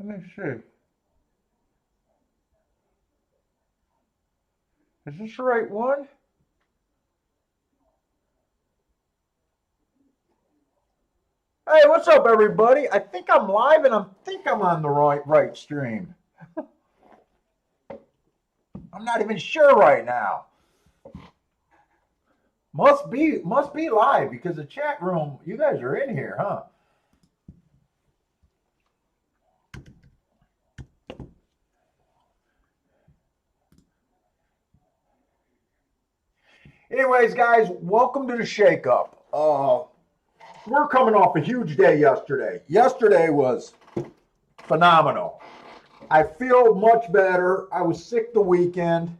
Let me see. Is this the right one? Hey, what's up, everybody? I think I'm live and I think I'm on the right stream. I'm not even sure right now. Must be live because the chat room. You guys are in here, huh? Anyways, guys, welcome to the Shake Up. We're coming off a huge day yesterday. Yesterday was phenomenal. I feel much better. I was sick the weekend.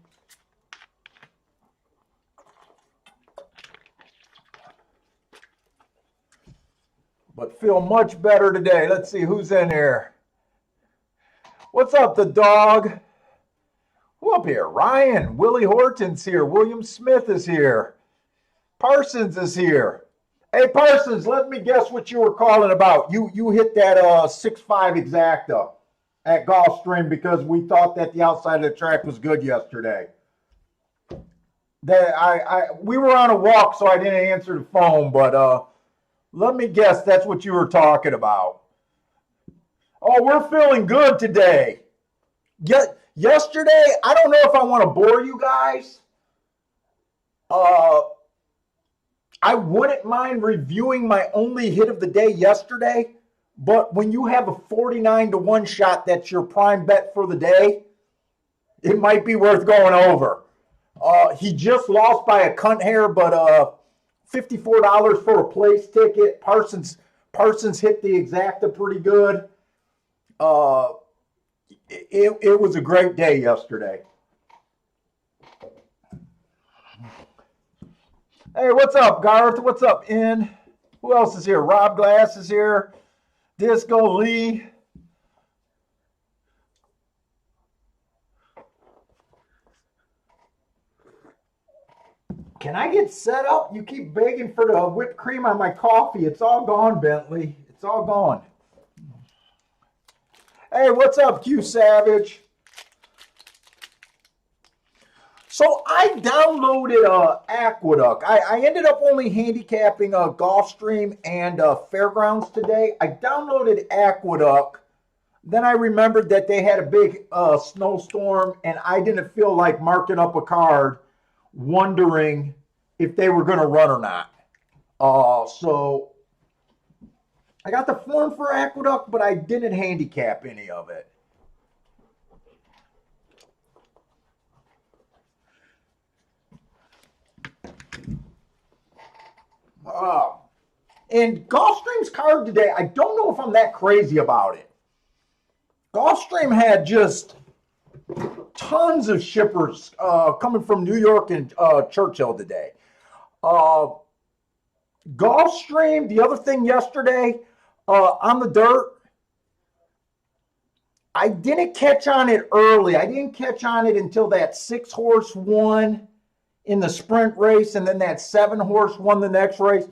But feel much better today. Let's see who's in here. What's up, the dog? Who up here? Ryan, Willie Horton's here. William Smith is here. Parsons is here. Hey, Parsons, let me guess what you were calling about. You hit that 6.5 exacta at Gulfstream because we thought that the outside of the track was good yesterday. We were on a walk, so I didn't answer the phone, but let me guess that's what you were talking about. Oh, we're feeling good today. Yesterday, I don't know if I want to bore you guys. I wouldn't mind reviewing my only hit of the day yesterday, but when you have a 49-1 shot that's your prime bet for the day, it might be worth going over. He just lost by a cunt hair, but $54 for a place ticket. Parsons hit the exacta pretty good. It was a great day yesterday. Hey, what's up, Garth? What's up, In? Who else is here? Rob Glass is here. Disco Lee. Can I get set up? You keep begging for the whipped cream on my coffee. It's all gone, Bentley. It's all gone. Hey, what's up, Q Savage? So I downloaded Aqueduct. I ended up only handicapping Gulfstream and Fairgrounds today. I downloaded Aqueduct. Then I remembered that they had a big snowstorm, and I didn't feel like marking up a card wondering if they were going to run or not. So I got the form for Aqueduct, but I didn't handicap any of it. And Gulfstream's card today, I don't know if I'm that crazy about it. Gulfstream had just tons of shippers coming from New York and Churchill today. Gulfstream, the other thing yesterday on the dirt, I didn't catch on it early. I didn't catch on it until that 6-horse won in the sprint race, and then that 7-horse won the next race.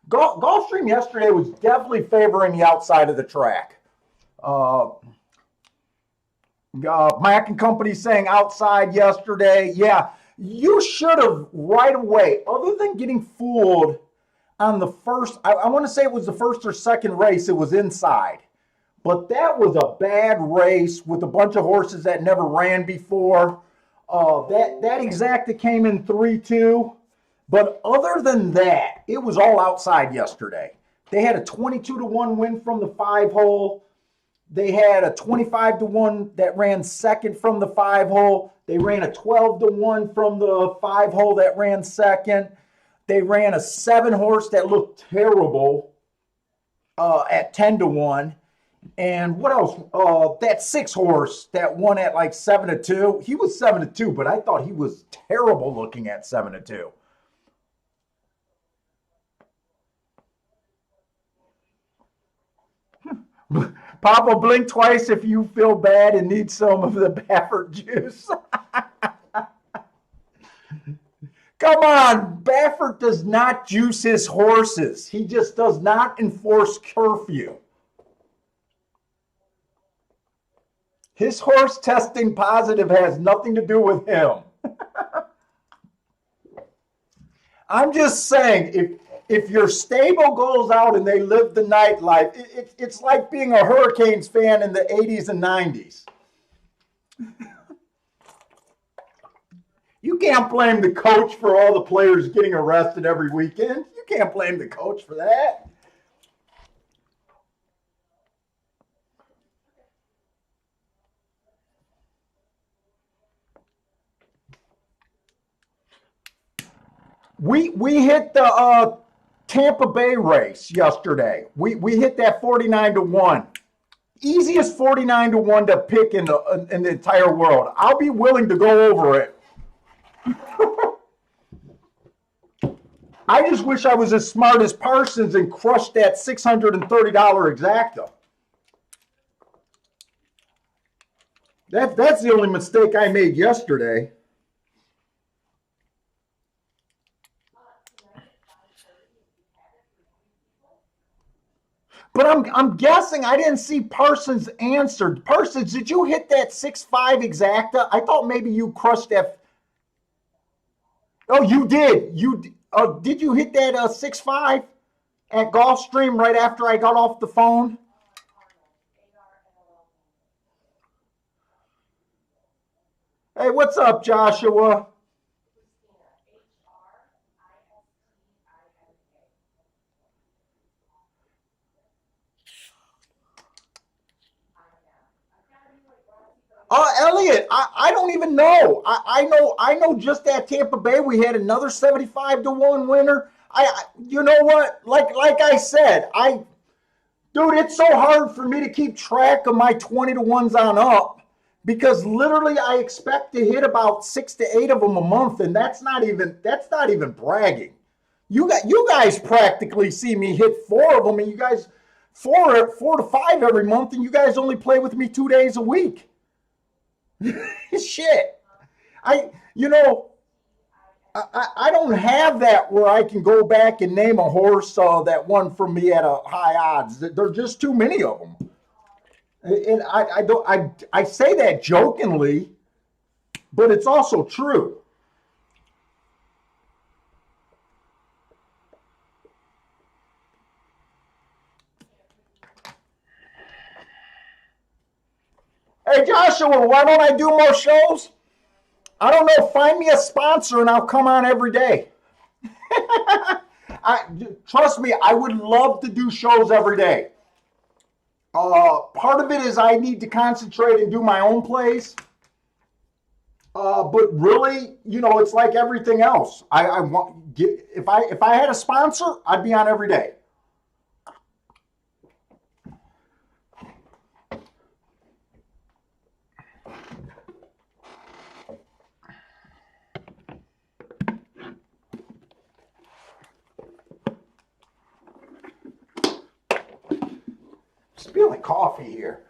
Gulfstream yesterday was definitely favoring the outside of the track. Mack and Company saying outside yesterday. Yeah, you should have right away, other than getting fooled on the first, I want to say it was the first or second race, it was inside. But that was a bad race with a bunch of horses that never ran before. That exacta came in 3-2. But other than that, it was all outside yesterday. They had a 22-1 win from the 5-hole. They had a 25-1 that ran second from the 5-hole. They ran a 12-1 from the 5-hole that ran second. They ran a 7-horse that looked terrible at 10-1. And what else? That 6-horse that won at like 7-2. He was 7-2, but I thought he was terrible looking at 7-2. Papa, blink twice if you feel bad and need some of the Baffert juice. Come on, Baffert does not juice his horses. He just does not enforce curfew. His horse testing positive has nothing to do with him. I'm just saying, if your stable goes out and they live the nightlife, it's like being a Hurricanes fan in the 80s and 90s. You can't blame the coach for all the players getting arrested every weekend. You can't blame the coach for that. We hit the Tampa Bay race yesterday. We hit that 49-1. Easiest 49-1 to pick in the entire world. I'll be willing to go over it. I just wish I was as smart as Parsons and crushed that $630 exacta. That's the only mistake I made yesterday. But I'm guessing I didn't see Parsons answered. Parsons, did you hit that 6.5 exacta? I thought maybe you crushed that. Oh, you did. Did you hit that 6.5 at Gulfstream right after I got off the phone? Hey, what's up, Joshua? Elliot, I don't even know. I know just at Tampa Bay we had another 75-1 winner. You know what? Like I said, dude, it's so hard for me to keep track of my 20-1s on up because literally I expect to hit about 6 to 8 of them a month, and that's not even bragging. You guys practically see me hit 4 of them, and you guys 4 to 5 every month, and you guys only play with me 2 days a week. Shit. I you know I don't have that where I can go back and name a horse that won for me at a high odds. There are just too many of them, and I don't I say that jokingly, but it's also true. Hey Joshua, why don't I do more shows? I don't know. Find me a sponsor and I'll come on every day. I trust me. I would love to do shows every day. Part of it is I need to concentrate and do my own plays. But really, it's like everything else. I want if I had a sponsor, I'd be on every day. Spilling coffee here.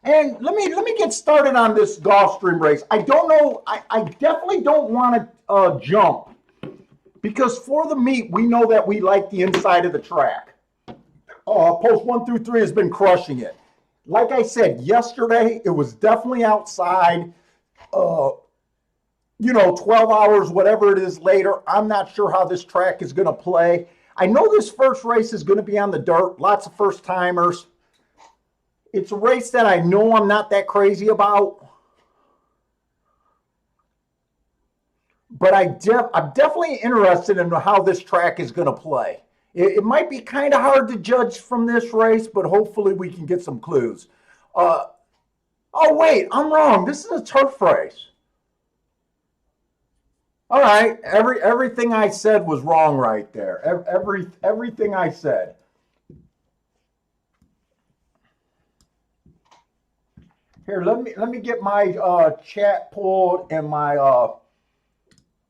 And let me get started on this Gulfstream race. I don't know. I definitely don't want to jump because for the meet we know that we like the inside of the track. Post 1 through 3 has been crushing it. Like I said yesterday, it was definitely outside. Uh, 12 hours, whatever it is later. I'm not sure how this track is going to play. I know this first race is going to be on the dirt. Lots of first timers. It's a race that I know I'm not that crazy about, but I'm definitely interested in how this track is going to play. It might be kind of hard to judge from this race, but hopefully we can get some clues. Uh, oh wait, I'm wrong. This is a turf race. All right, everything I said was wrong right there. Everything I said. Here, let me get my chat pulled and my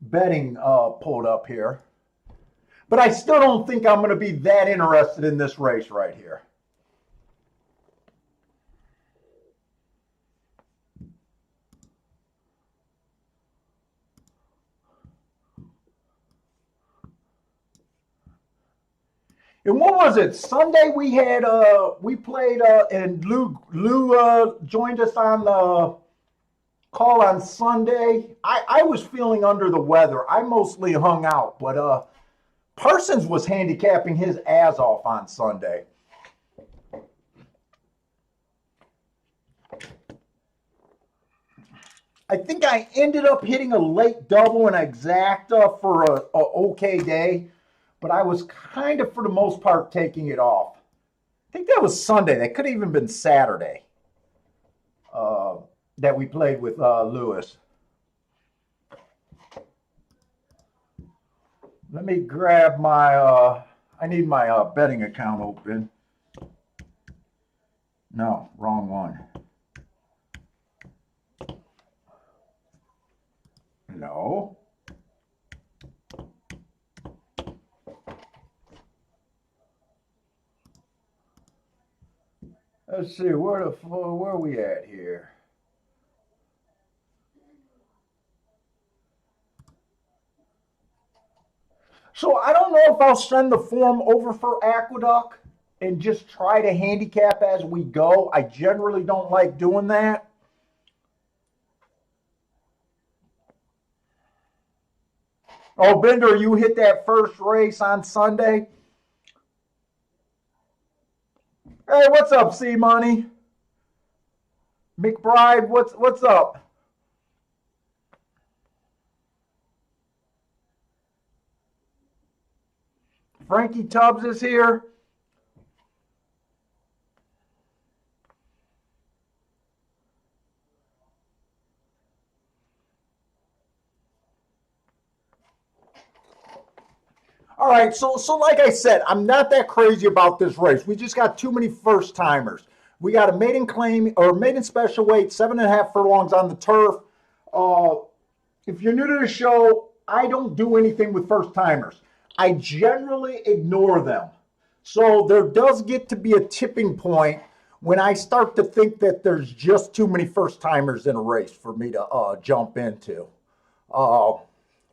betting pulled up here. But I still don't think I'm going to be that interested in this race right here. And what was it? Sunday we had we played and Lou joined us on the call on Sunday. I was feeling under the weather. I mostly hung out, but Parsons was handicapping his ass off on Sunday. I think I ended up hitting a late double and exacta for a okay day, but I was kind of, for the most part, taking it off. I think that was Sunday. That could have even been Saturday that we played with Lewis. Let me grab my, I need my betting account open. No, wrong one. No. Let's see, where are we at here? So I don't know if I'll send the form over for Aqueduct and just try to handicap as we go. I generally don't like doing that. Oh, Bender, you hit that first race on Sunday? Hey, what's up, C Money? McBride, what's up? Frankie Tubbs is here. All right, so like I said, I'm not that crazy about this race. We just got too many first timers. We got a maiden claim or maiden special weight, 7.5 furlongs on the turf. If you're new to the show, I don't do anything with first timers. I generally ignore them. So there does get to be a tipping point when I start to think that there's just too many first timers in a race for me to jump into.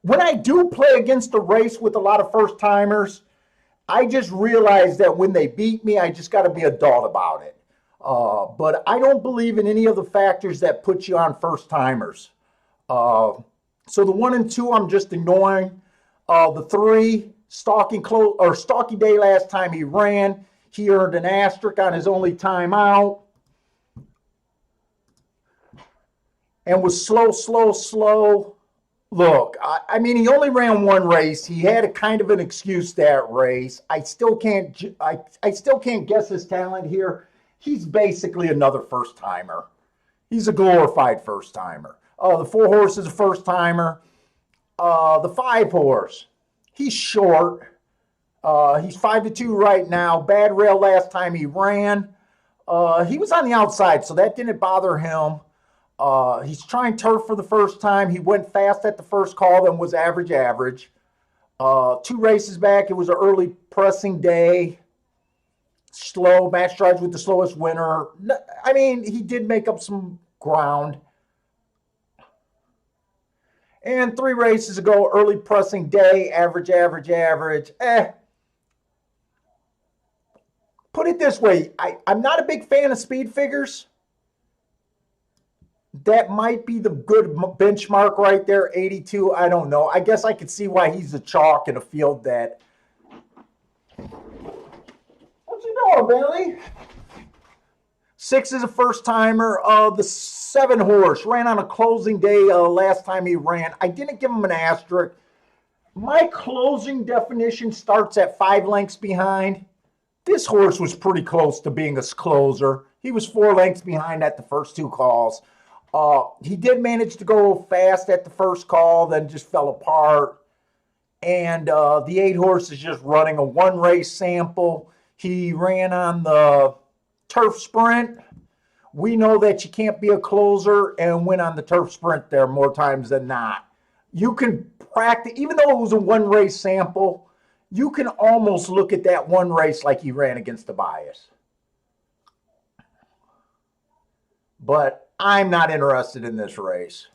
When I do play against a race with a lot of first timers, I just realize that when they beat me, I just got to be adult about it. But I don't believe in any of the factors that put you on first timers. So the 1 and 2, I'm just ignoring. The 3, stalking day last time he ran. He earned an asterisk on his only time out. And was slow. Look, I mean, he only ran one race. He had a kind of an excuse that race. I still can't guess his talent here. He's basically another first timer. He's a glorified first timer. The 4 horse is a first timer. The 5 horse, he's short. He's 5-2 right now. Bad rail last time he ran. He was on the outside, so that didn't bother him. He's trying turf for the first time. He went fast at the first call, then was average. 2 races back, it was an early pressing day. Slow, match strides with the slowest winner. I mean, he did make up some ground. And 3 races ago, early pressing day, average. Put it this way, I'm not a big fan of speed figures. That might be the good benchmark right there, 82. I don't know. I guess I could see why he's a chalk in a field that. What you doing, Billy? 6 is a first timer. The 7 horse ran on a closing day last time he ran. I didn't give him an asterisk. My closing definition starts at 5 lengths behind. This horse was pretty close to being a closer. He was 4 lengths behind at the first 2 calls. He did manage to go fast at the first call, then just fell apart. And the 8 horse is just running a 1 race sample. He ran on the turf sprint. We know that you can't be a closer and win on the turf sprint there more times than not. You can practice, even though it was a 1 race sample, you can almost look at that 1 race like he ran against the bias. But I'm not interested in this race.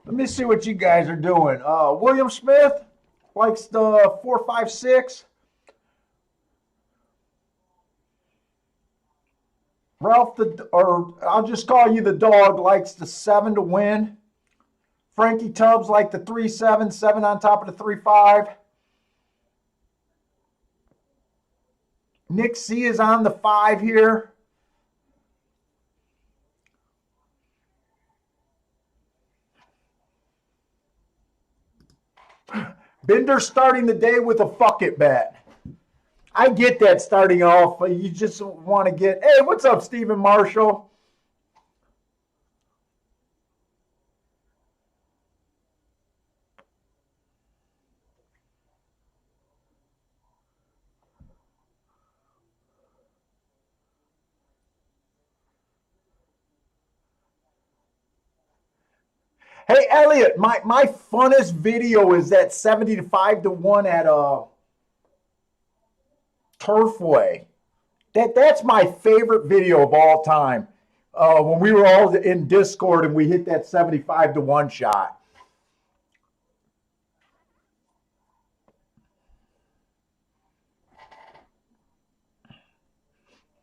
Let me see what you guys are doing. William Smith likes the 456. Ralph, or I'll just call you the dog, likes the 7 to win. Frankie Tubbs like the 3-7, 7 on top of the 3-5. Nick C is on the 5 here. Binder starting the day with a fuck it bet. I get that starting off. You just want to get, hey, what's up, Stephen Marshall? Hey, Elliot, my funnest video is that 75 to 1 at Turfway. That's my favorite video of all time. When we were all in Discord and we hit that 75 to 1 shot.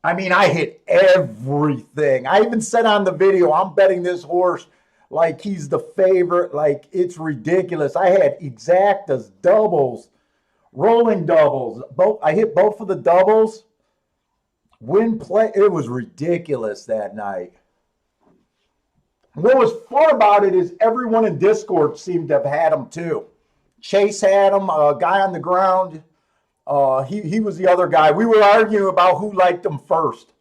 I mean, I hit everything. I even said on the video, I'm betting this horse like he's the favorite. Like, it's ridiculous. I had exactas, doubles, rolling doubles. I hit both of the doubles. Win play. It was ridiculous that night. What was fun about it is everyone in Discord seemed to have had them too. Chase had them. A guy on the ground. He was the other guy. We were arguing about who liked them first.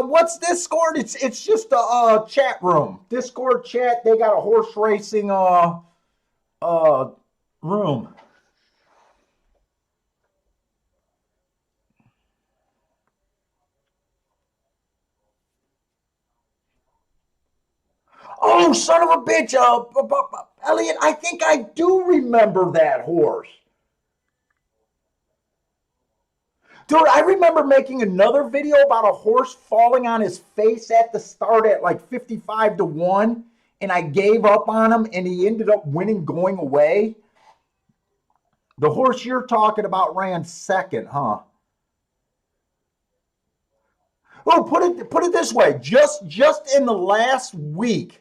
What's Discord? It's just a chat room. Discord chat. They got a horse racing room. Oh, son of a bitch! Elliot, I think I do remember that horse. Dude, I remember making another video about a horse falling on his face at the start at like 55 to 1, and I gave up on him, and he ended up winning going away. The horse you're talking about ran second, huh? Oh, put it this way. Just in the last week,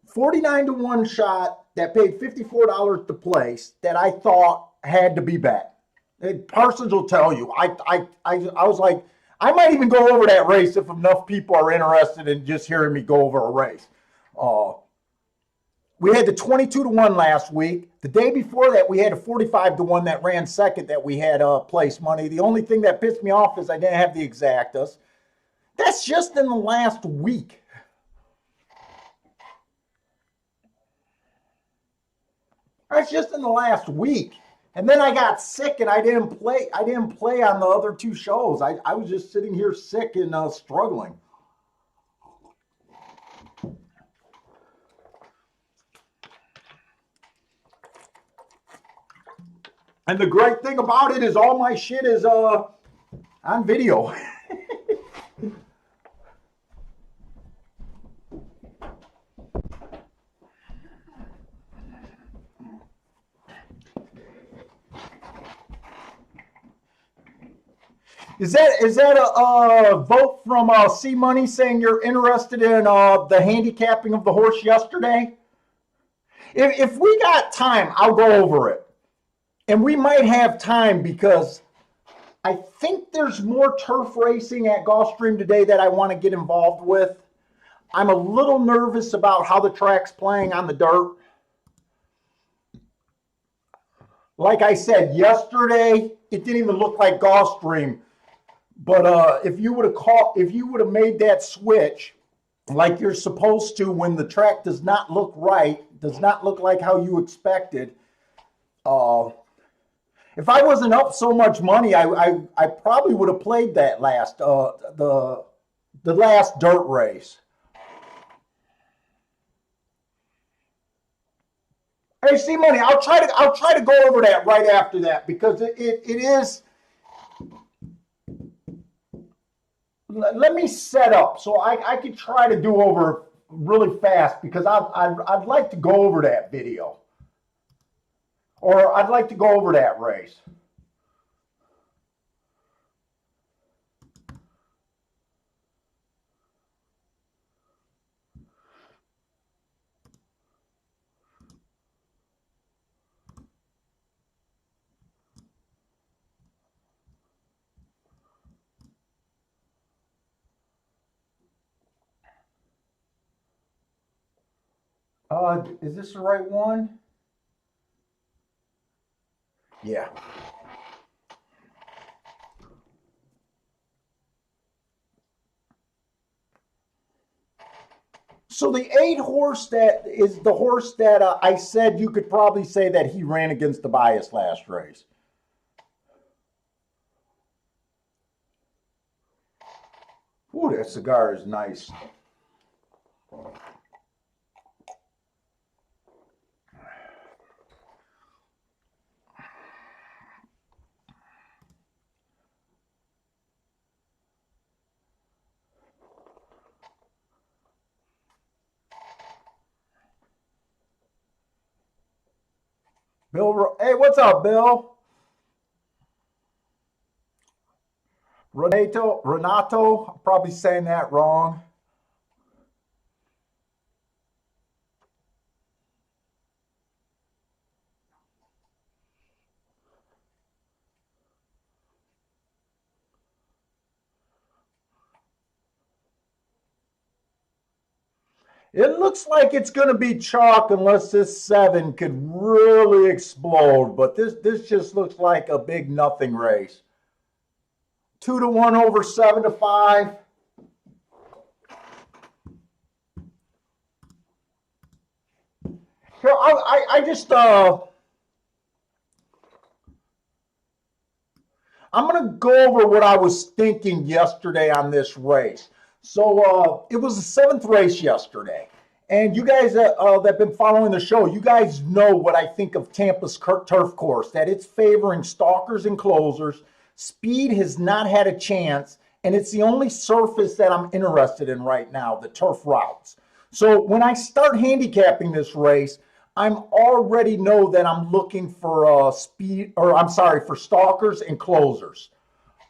49 to 1 shot that paid $54 to place that I thought had to be bet. Parsons will tell you. I was like, I might even go over that race if enough people are interested in just hearing me go over a race. We had the 22 to 1 last week. The day before that, we had a 45 to 1 that ran second that we had place money. The only thing that pissed me off is I didn't have the exactas. That's just in the last week. That's just in the last week. And then I got sick and I didn't play on the other 2 shows. I was just sitting here sick and struggling. And the great thing about it is all my shit is on video. Is that a vote from C Money saying you're interested in the handicapping of the horse yesterday? If we got time, I'll go over it. And we might have time because I think there's more turf racing at Gulfstream today that I want to get involved with. I'm a little nervous about how the track's playing on the dirt. Like I said, yesterday, it didn't even look like Gulfstream. But if you would have made that switch like you're supposed to when the track does not look right, does not look like how you expected. If I wasn't up so much money, I probably would have played that last the last dirt race. Hey, see, money. I'll try to go over that right after that because it is. Let me set up so I could try to do over really fast because I'd like to go over that video or I'd like to go over that race. Is this the right one? Yeah. So the 8 horse that is the horse that I said you could probably say that he ran against the bias last race. Ooh, that cigar is nice. Bill, hey, what's up, Bill? Renato, I'm probably saying that wrong. It looks like it's going to be chalk unless this 7 could really explode. But this just looks like a big nothing race. 2-1 over 7-5. Here, I just I'm going to go over what I was thinking yesterday on this race. So it was the 7th race yesterday. And you guys that have been following the show, you guys know what I think of Tampa's turf course, that it's favoring stalkers and closers. Speed has not had a chance, and it's the only surface that I'm interested in right now, the turf routes. So when I start handicapping this race, I'm already know that I'm looking for for stalkers and closers.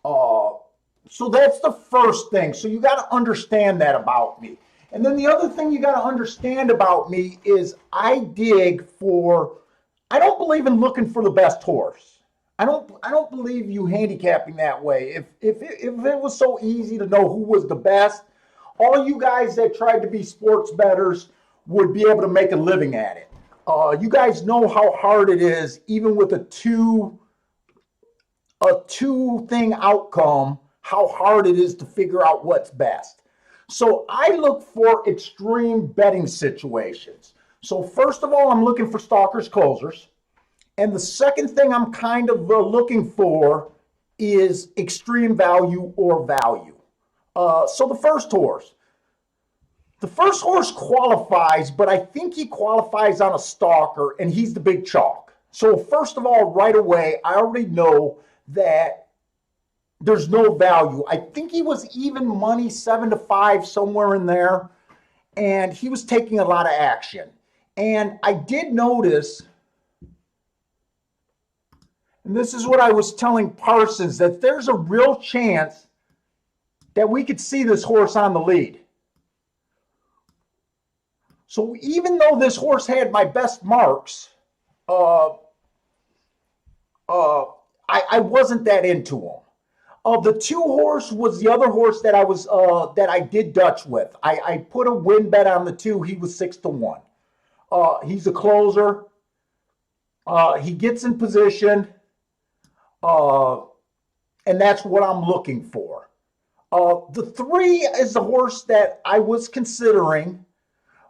Uh, so that's the first thing. So you got to understand that about me. And then the other thing you got to understand about me is I dig for. I don't believe in looking for the best horse. I don't believe you handicapping that way. If it was so easy to know who was the best, all you guys that tried to be sports bettors would be able to make a living at it. You guys know how hard it is, even with a two thing outcome, how hard it is to figure out what's best. So I look for extreme betting situations. So first of all, I'm looking for stalkers, closers. And the second thing I'm kind of looking for is extreme value or value. So the first horse qualifies, but I think he qualifies on a stalker, and he's the big chalk. So first of all, right away, I already know that there's no value. I think he was even money 7-5, somewhere in there, and he was taking a lot of action. And I did notice, and this is what I was telling Parsons, that there's a real chance that we could see this horse on the lead. So even though this horse had my best marks, uh, I wasn't that into him. The 2 horse was the other horse that I did Dutch with. I put a win bet on the 2. He was 6-1. He's a closer. He gets in position, and that's what I'm looking for. The 3 is the horse that I was considering,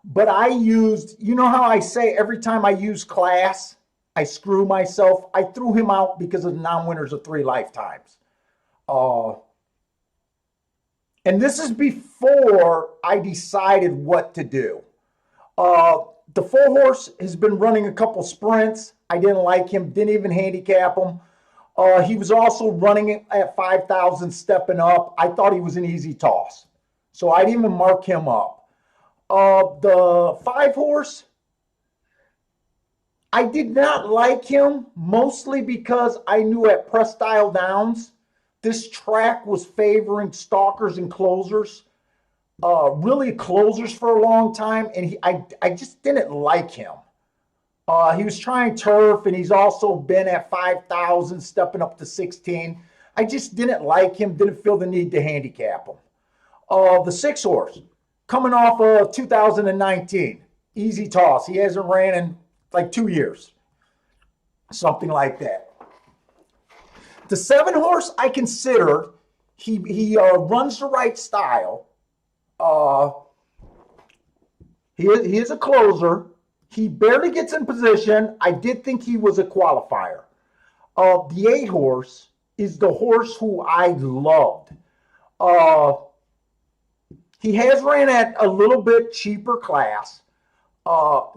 but I used. You know how I say every time I use class, I screw myself. I threw him out because of the non-winners of 3 lifetimes. Uh, and this is before I decided what to do. The 4-horse has been running a couple sprints. I didn't like him, didn't even handicap him. He was also running at 5,000, stepping up. I thought he was an easy toss, so I didn't even mark him up. The 5-horse, I did not like him, mostly because I knew at Press Style Downs, this track was favoring stalkers and closers, really closers for a long time, and I just didn't like him. He was trying turf, and he's also been at 5,000, stepping up to 16. I just didn't like him, didn't feel the need to handicap him. The 6-horse, coming off of 2019, easy toss. He hasn't ran in like 2 years, something like that. The 7-horse, I consider he runs the right style. He is a closer. He barely gets in position. I did think he was a qualifier. The 8-horse is the horse who I loved. He has ran at a little bit cheaper class.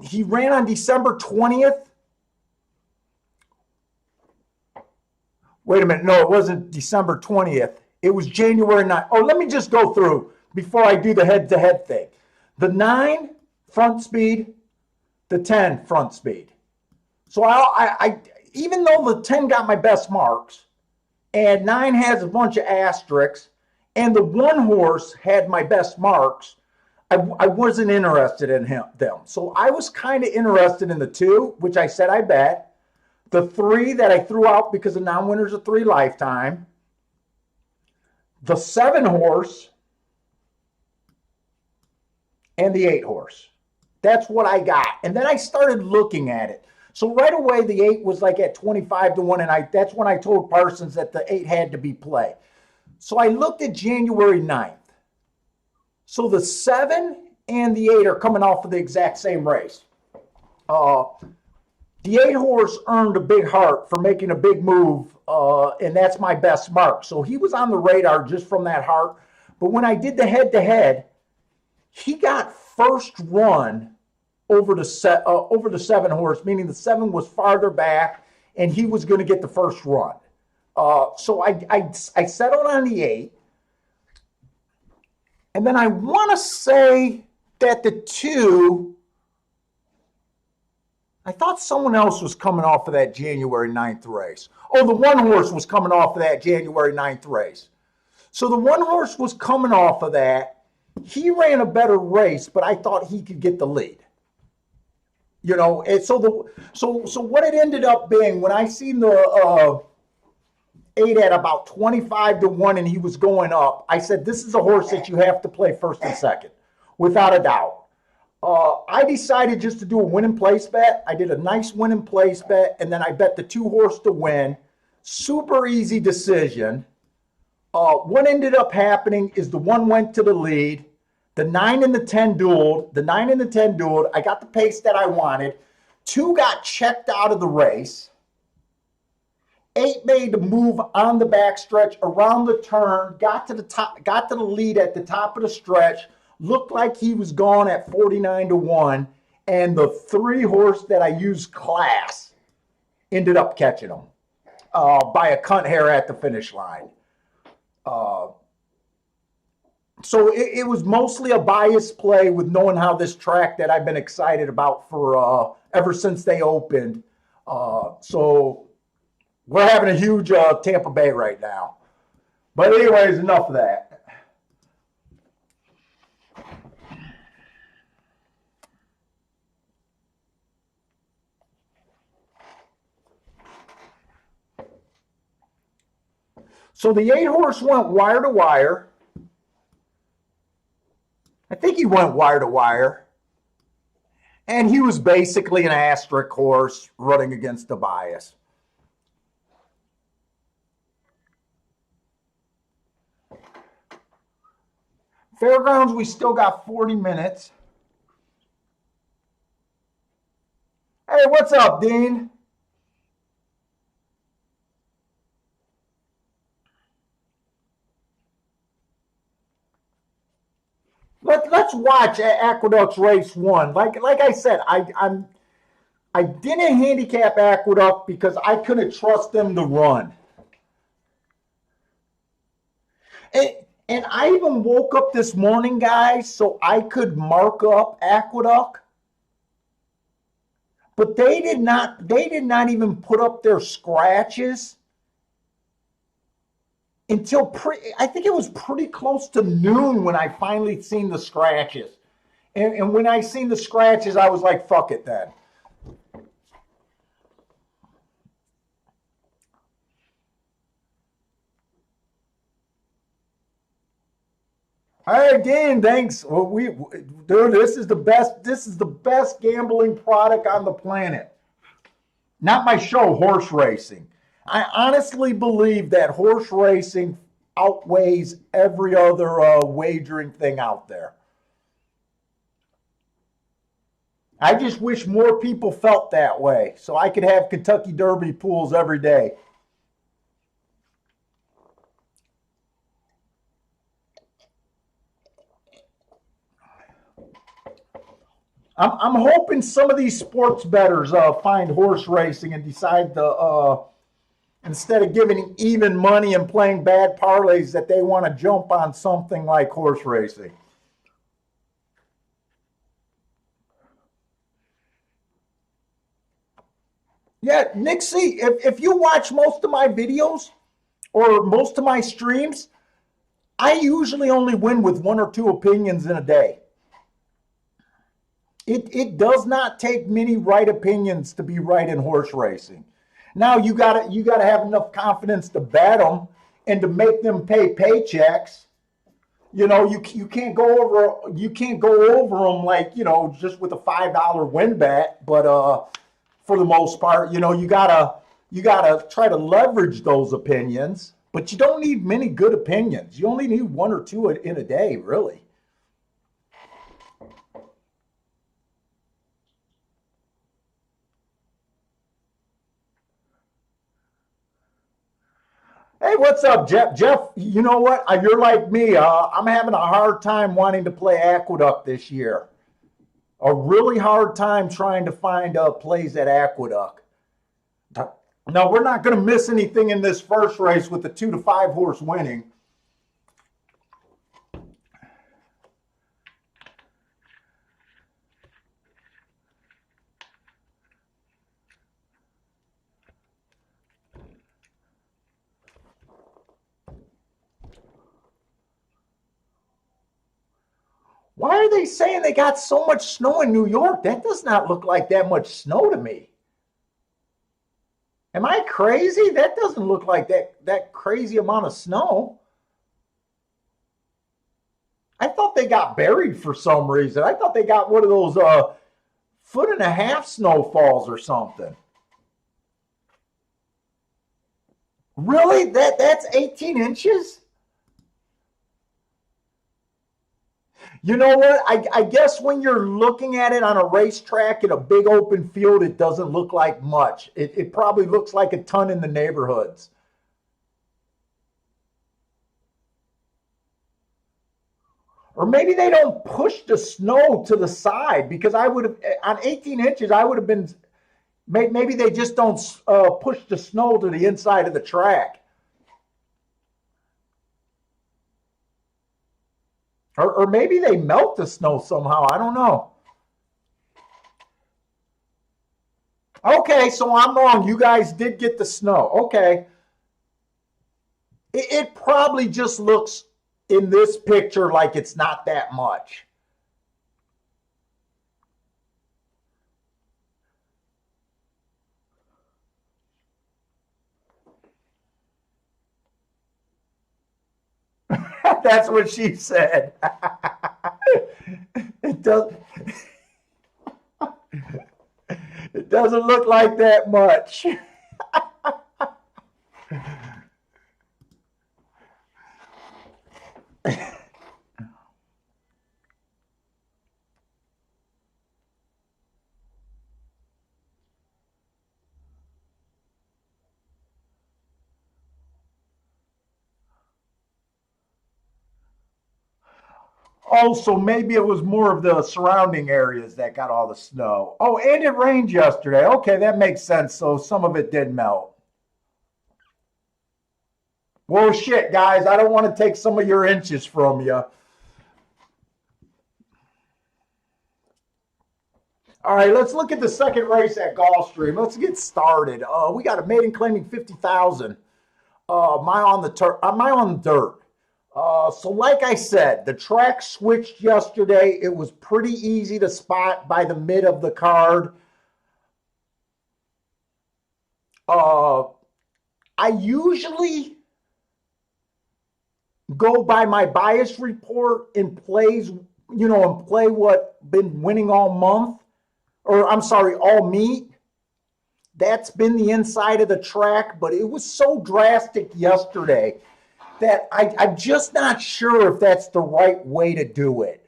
He ran on December 20th. Wait a minute. No, it wasn't December 20th. It was January 9th. Oh, let me just go through before I do the head-to-head thing. The 9, front speed. The 10, front speed. So I even though the 10 got my best marks, and 9 has a bunch of asterisks, and the 1-horse had my best marks, I wasn't interested in them. So I was kind of interested in the 2, which I said I bet. The 3 that I threw out because the non-winners of 3 lifetime. The 7-horse. And the 8-horse. That's what I got. And then I started looking at it. So right away, the 8 was like at 25-1. And that's when I told Parsons that the 8 had to be play. So I looked at January 9th. So the 7 and the 8 are coming off of the exact same race. The 8-horse earned a big heart for making a big move, and that's my best mark. So he was on the radar just from that heart. But when I did the head-to-head, he got first run over the 7-horse, meaning the 7 was farther back, and he was going to get the first run. So I settled on the 8. And then I want to say that the 2, I thought someone else was coming off of that January 9th race. Oh, the 1-horse was coming off of that January 9th race. So the 1-horse was coming off of that. He ran a better race, but I thought he could get the lead. You know, and so what it ended up being, when I seen the 8 at about 25-1 and he was going up, I said, this is a horse that you have to play first and second, without a doubt. I decided just to do a win and place bet. I did a nice win and place bet, and then I bet the 2-horse to win. Super easy decision. What ended up happening is the 1 went to the lead. The 9 and the 10 dueled. I got the pace that I wanted. 2 got checked out of the race. 8 made a move on the backstretch around the turn, got to the lead at the top of the stretch, looked like he was gone at 49-1, and the 3-horse that I used, Class, ended up catching him by a cunt hair at the finish line. So it was mostly a bias play with knowing how this track that I've been excited about for ever since they opened. So we're having a huge Tampa Bay right now. But anyways, enough of that. So the 8-horse went wire to wire. I think he went wire to wire. And he was basically an asterisk horse running against the bias. Fairgrounds, we still got 40 minutes. Hey, what's up, Dean? Let's let's watch Aqueduct's race one. Like I said, I didn't handicap Aqueduct because I couldn't trust them to run. And I even woke up this morning, guys, so I could mark up Aqueduct. But they did not even put up their scratches until I think it was pretty close to noon when I finally seen the scratches. And when I seen the scratches, I was like, fuck it then. Hey, again, thanks. Well, dude, this is the best. This is the best gambling product on the planet. Not my show, horse racing. I honestly believe that horse racing outweighs every other wagering thing out there. I just wish more people felt that way so I could have Kentucky Derby pools every day. I'm hoping some of these sports bettors find horse racing and decide to, instead of giving even money and playing bad parlays, that they want to jump on something like horse racing. Yeah, Nick C, if you watch most of my videos or most of my streams, I usually only win with one or two opinions in a day. It does not take many right opinions to be right in horse racing. Now you gotta have enough confidence to bet them and to make them pay paychecks. You know, you can't go over them like, you know, just with a $5 win bet. But for the most part, you know, you gotta try to leverage those opinions. But you don't need many good opinions. You only need one or two in a day, really. Hey, what's up, Jeff? Jeff, you know what? You're like me. I'm having a hard time wanting to play Aqueduct this year. A really hard time trying to find plays at Aqueduct. No, we're not going to miss anything in this first race with the 2 to 5 horse winning. Why are they saying they got so much snow in New York? That does not look like that much snow to me. Am I crazy? That doesn't look like that crazy amount of snow. I thought they got buried for some reason. I thought they got one of those 1.5 foot snowfalls or something. Really? That's 18 inches? You know what? I guess when you're looking at it on a racetrack in a big open field, it doesn't look like much. It probably looks like a ton in the neighborhoods. Or maybe they don't push the snow to the side because I would have, on 18 inches, I would have been, maybe they just don't push the snow to the inside of the track. Or maybe they melt the snow somehow. I don't know. Okay, so I'm wrong. You guys did get the snow. Okay. It probably just looks in this picture like it's not that much. That's what she said. It does. It doesn't look like that much. Oh, so maybe it was more of the surrounding areas that got all the snow. Oh, and it rained yesterday. Okay, that makes sense. So some of it did melt. Well, shit, guys, I don't want to take some of your inches from you. All right, let's look at the second race at Gulfstream. Let's get started. We got a maiden claiming 50,000. Mile on the mile on the dirt. So like I said, the track switched yesterday. It was pretty easy to spot by the mid of the card. Uh, I usually go by my bias report and plays, and play what been winning all month, or I'm sorry, all meet. That's been the inside of the track, but it was so drastic yesterday that I'm just not sure if that's the right way to do it.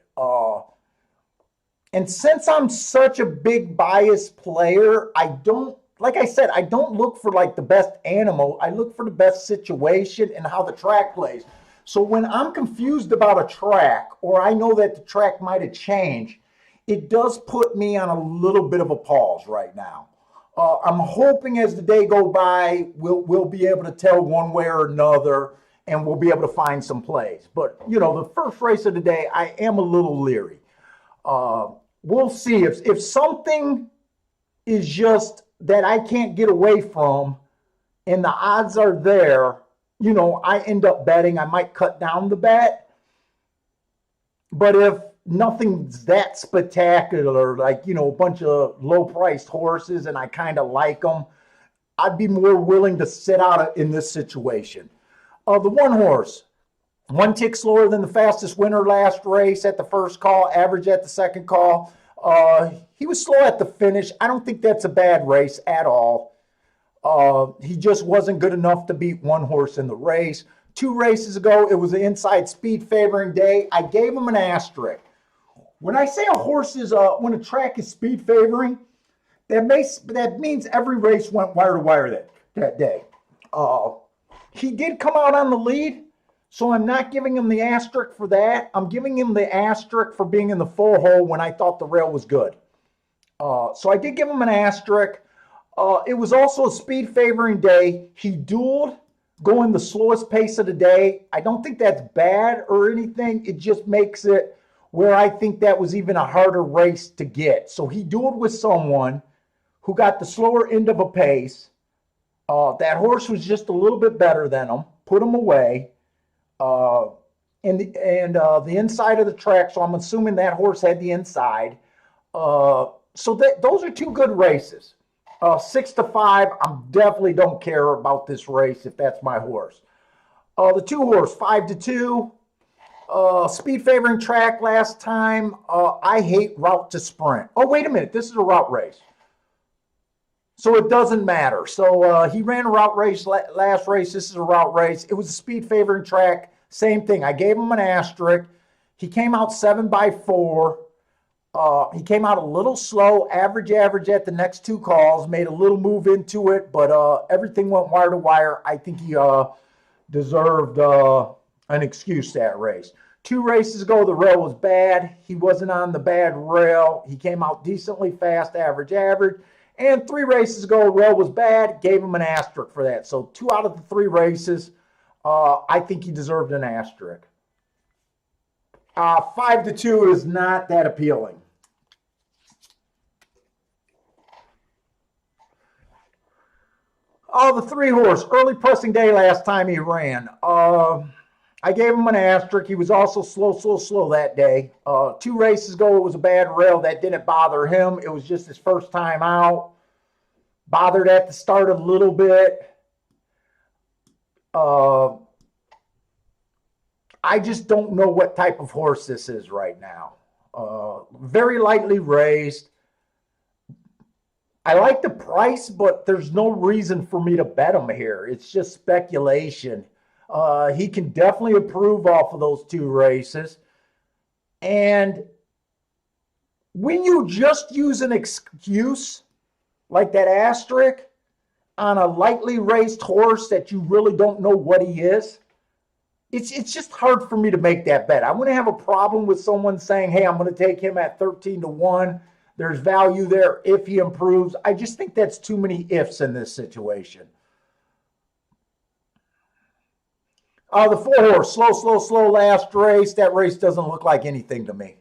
And since I'm such a big bias player, I don't, like I said, I don't look for like the best animal. I look for the best situation and how the track plays. So when I'm confused about a track, or I know that the track might have changed, it does put me on a little bit of a pause right now. I'm hoping as the day go by, we'll be able to tell one way or another, and we'll be able to find some plays. But the first race of the day, I am a little leery. We'll see if something is just that I can't get away from, and the odds are there. I end up betting. I might cut down the bet. But if nothing's that spectacular, like, a bunch of low-priced horses and I kind of like them, I'd be more willing to sit out in this situation. The one horse, one tick slower than the fastest winner last race at the first call, average at the second call. He was slow at the finish. I don't think that's a bad race at all. He just wasn't good enough to beat one horse in the race. 2 races ago, it was an inside speed favoring day. I gave him an asterisk. When I say a horse is, when a track is speed favoring, that means every race went wire to wire that day. He did come out on the lead, so I'm not giving him the asterisk for that. I'm giving him the asterisk for being in the full hole when I thought the rail was good. So I did give him an asterisk. It was also a speed favoring day. He dueled going the slowest pace of the day. I don't think that's bad or anything. It just makes it where I think that was even a harder race to get. So he dueled with someone who got the slower end of a pace. That horse was just a little bit better than him, put him away. And the inside of the track, so I'm assuming that horse had the inside. Those are 2 good races. 6-5, I definitely don't care about this race if that's my horse. The 2 horse, 5-2, speed favoring track last time. I hate route to sprint. Oh, wait a minute, this is a route race. So it doesn't matter. So he ran a route race last race. This is a route race. It was a speed favoring track. Same thing. I gave him an asterisk. He came out 7x4. He came out a little slow, average at the next 2 calls, made a little move into it, but everything went wire to wire. I think he deserved an excuse that race. 2 races ago, the rail was bad. He wasn't on the bad rail. He came out decently fast, average. And 3 races ago, rail was bad, gave him an asterisk for that. So 2 out of the 3 races, I think he deserved an asterisk. 5-2 is not that appealing. The 3 horse, early pressing day last time he ran. I gave him an asterisk. He was also slow that day. 2 races ago, it was a bad rail. That didn't bother him. It was just his first time out. Bothered at the start a little bit. I just don't know what type of horse this is right now. Very lightly raised. I like the price, but there's no reason for me to bet him here. It's just speculation. He can definitely improve off of those 2 races. And when you just use an excuse like that asterisk on a lightly raced horse that you really don't know what he is, It's just hard for me to make that bet. I wouldn't have a problem with someone saying, "Hey, I'm going to take him at 13-1. There's value there if he improves." I just think that's too many ifs in this situation. The 4 horse, slow, slow, slow last race. That race doesn't look like anything to me.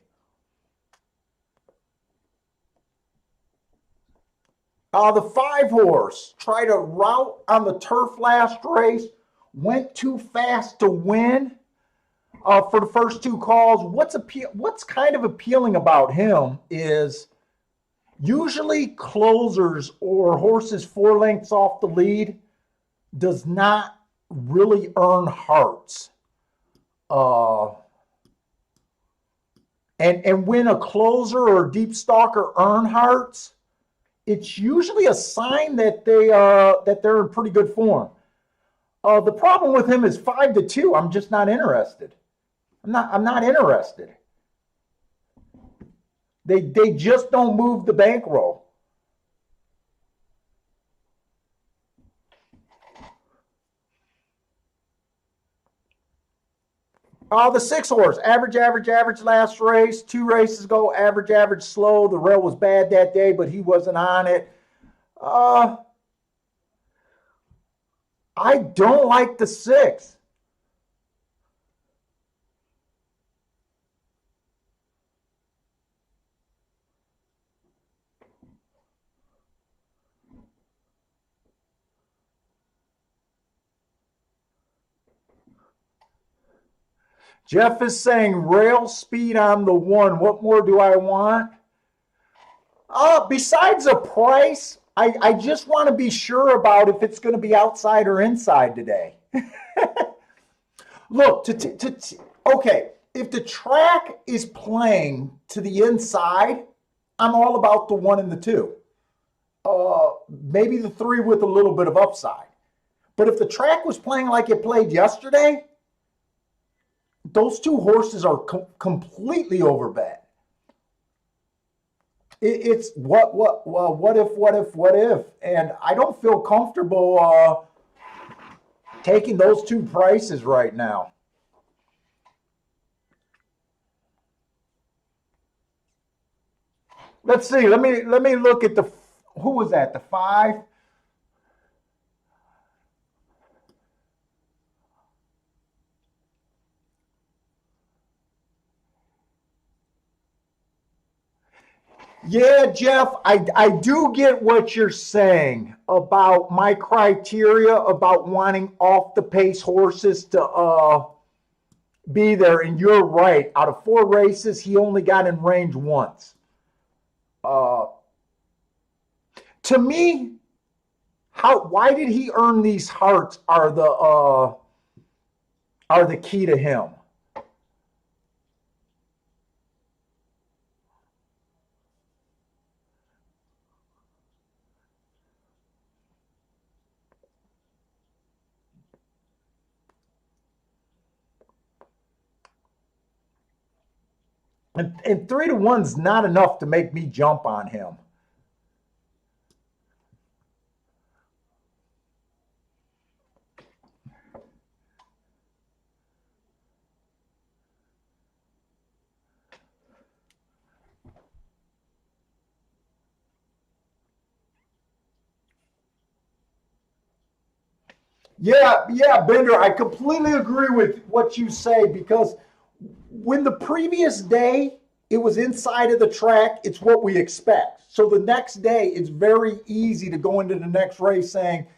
The 5 horse tried a route on the turf last race, went too fast to win for the first 2 calls. What's kind of appealing about him is usually closers or horses 4 lengths off the lead does not really earn hearts. Uh, and when a closer or a deep stalker earn hearts, it's usually a sign that they're in pretty good form. The problem with him is 5-2. I'm just not interested. I'm not interested. They just don't move the bankroll. The 6 horse, average, average, average last race. 2 races ago, average, average, slow. The rail was bad that day, but he wasn't on it. I don't like the 6. Jeff is saying rail speed on the 1. What more do I want? Besides a price, I just want to be sure about if it's going to be outside or inside today. Look, okay, if the track is playing to the inside, I'm all about the 1 and the 2. Maybe the 3 with a little bit of upside. But if the track was playing like it played yesterday, those 2 horses are completely overbet. It's what if, and I don't feel comfortable taking those 2 prices right now. Let's see. Let me look at the who was that? The 5. Yeah, Jeff, I do get what you're saying about my criteria about wanting off the pace horses to be there. And you're right. Out of 4 races, he only got in range once. Uh, to me, why did he earn these hearts are the key to him. And 3-1's not enough to make me jump on him. Yeah, Bender, I completely agree with what you say because when the previous day it was inside of the track, it's what we expect. So the next day, it's very easy to go into the next race saying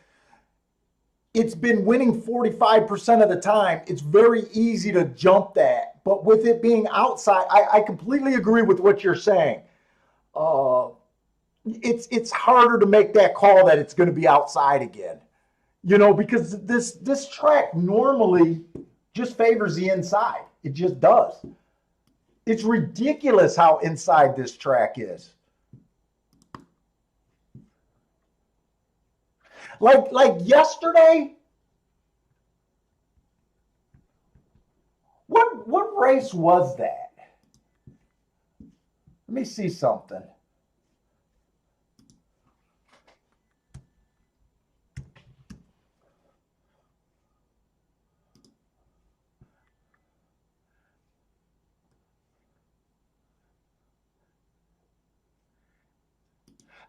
it's been winning 45% of the time. It's very easy to jump that. But with it being outside, I completely agree with what you're saying. Uh, it's harder to make that call that it's going to be outside again. Because this track normally just favors the inside. It just does. It's ridiculous how inside this track is. Like yesterday, what race was that? Let me see something.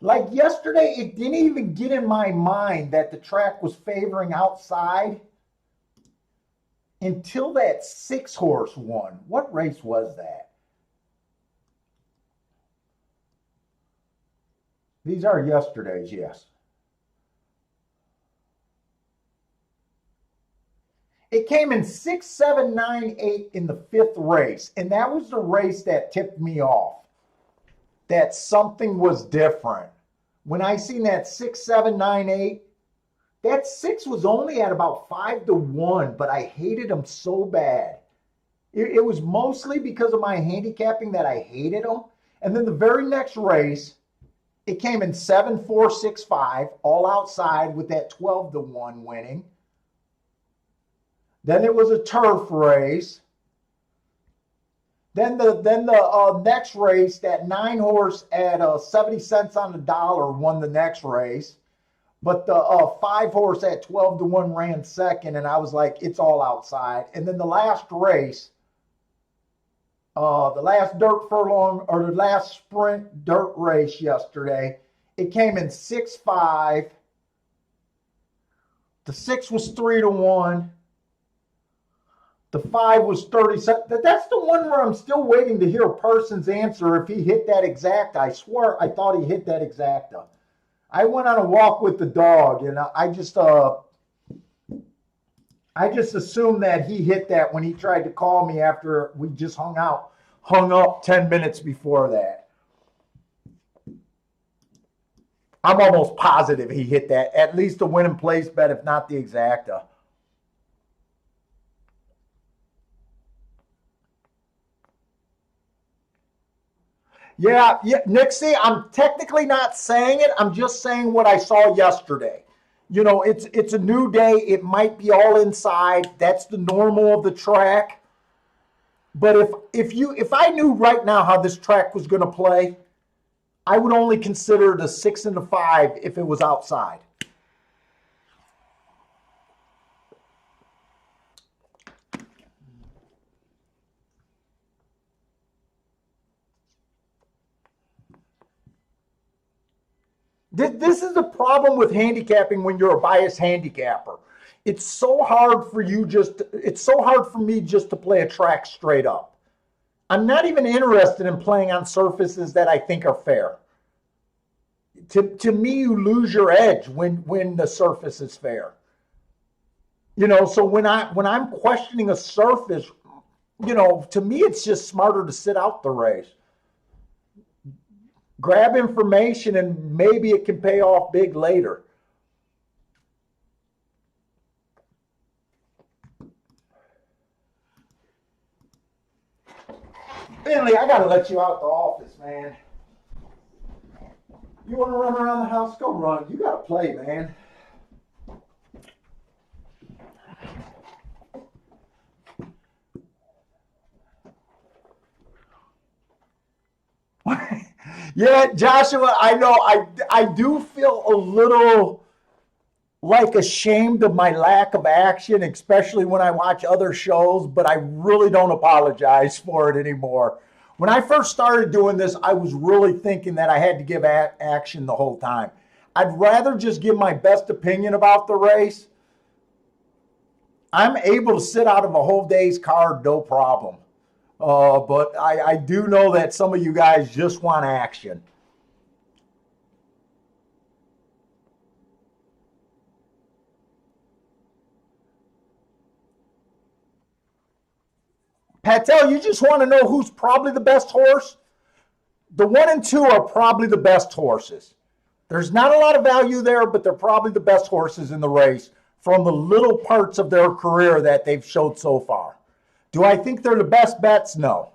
Like yesterday, it didn't even get in my mind that the track was favoring outside until that 6 horse won. What race was that? These are yesterday's, yes. It came in 6, 7, 9, 8 in the 5th race, and that was the race that tipped me off that something was different. When I seen that 6, 7, 9, 8, that 6 was only at about 5 to 1, but I hated him so bad. It was mostly because of my handicapping that I hated him. And then the very next race, it came in 7, 4, 6, 5, all outside with that 12 to 1 winning. Then it was a turf race. Then the next race, that 9 horse at 70 cents on the dollar won the next race. But the 5 horse at 12 to 1 ran second, and I was like, it's all outside. And then the last race, the last dirt furlong or the last sprint dirt race yesterday, it came in 6-5. The 6 was 3 to 1. The 5 was 30. That's the one where I'm still waiting to hear Parsons' answer if he hit that exacta. I swear I thought he hit that exacta. I went on a walk with the dog, and I just assumed that he hit that when he tried to call me after we just hung up 10 minutes before that. I'm almost positive he hit that, at least a win and place bet, if not the exacta. Yeah, Nixie, I'm technically not saying it. I'm just saying what I saw yesterday. It's a new day. It might be all inside. That's the normal of the track. But if I knew right now how this track was going to play, I would only consider the 6 and the 5 if it was outside. This is the problem with handicapping when you're a biased handicapper. It's so hard for me just to play a track straight up. I'm not even interested in playing on surfaces that I think are fair. To me, you lose your edge when the surface is fair. So when I'm questioning a surface, to me it's just smarter to sit out the race. Grab information and maybe it can pay off big later. Finley, I gotta let you out the office, man. You want to run around the house? Go run. You gotta play, man. Yeah, Joshua, I know. I do feel a little like ashamed of my lack of action, especially when I watch other shows, but I really don't apologize for it anymore. When I first started doing this, I was really thinking that I had to give action the whole time. I'd rather just give my best opinion about the race. I'm able to sit out of a whole day's card, no problem. But I do know that some of you guys just want action. Patel, you just want to know who's probably the best horse? The 1 and 2 are probably the best horses. There's not a lot of value there, but they're probably the best horses in the race from the little parts of their career that they've showed so far. Do I think they're the best bets? No.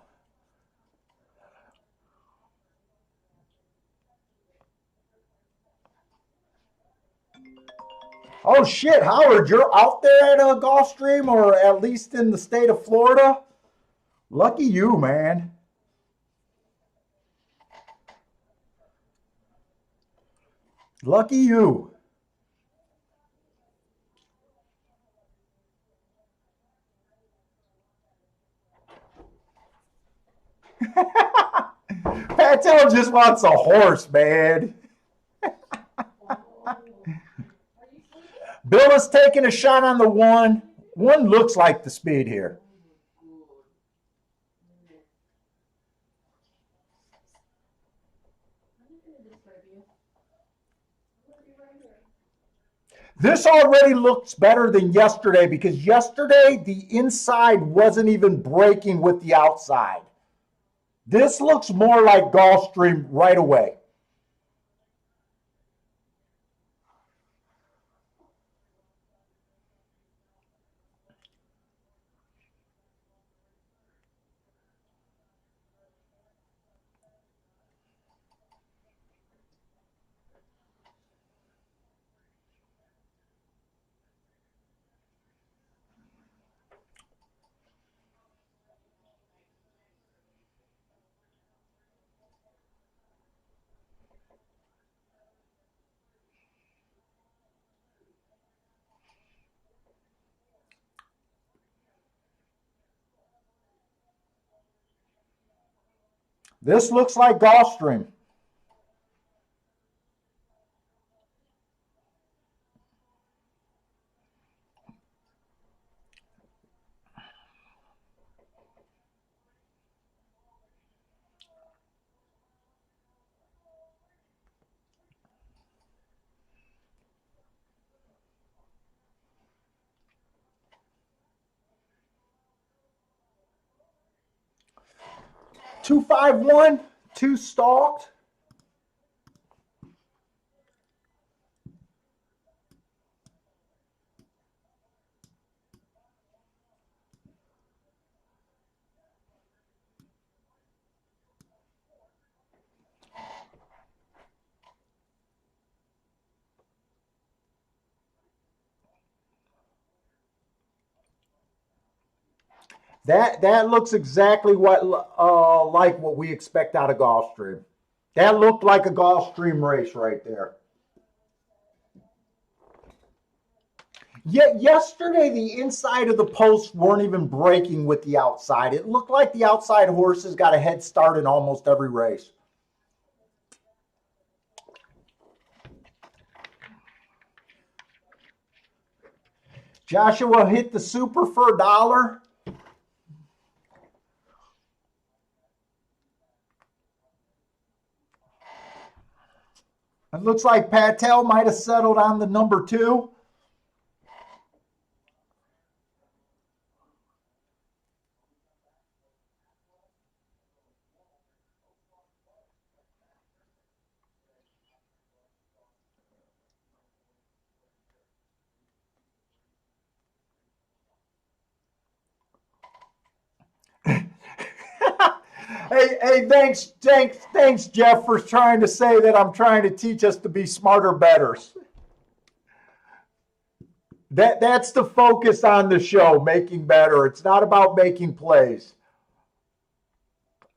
Oh shit, Howard, you're out there at a Gulfstream, or at least in the state of Florida? Lucky you, man. Lucky you. Patel just wants a horse, man. Bill is taking a shot on the one. One looks like the speed here. This already looks better than yesterday because yesterday the inside wasn't even breaking with the outside. This looks more like Gulfstream right away. This looks like Gulfstream. Two 5-1, two stalked. That looks exactly what like what we expect out of Gulfstream. That looked like a Gulfstream race right there. Yet yesterday the inside of the posts weren't even breaking with the outside. It looked like the outside horses got a head start in almost every race. Joshua hit the super for $1. It looks like Patel might have settled on the number 2. Hey, thanks, Jeff, for trying to say that I'm trying to teach us to be smarter betters. That's the focus on the show, making better. It's not about making plays.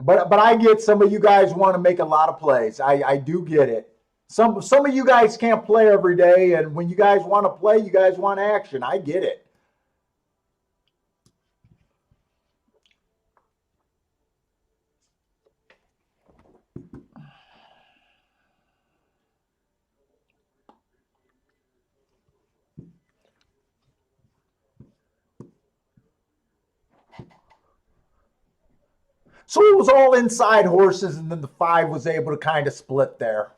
But I get some of you guys want to make a lot of plays. I do get it. Some of you guys can't play every day, and when you guys want to play, you guys want action. I get it. So it was all inside horses, and then the 5 was able to kind of split there.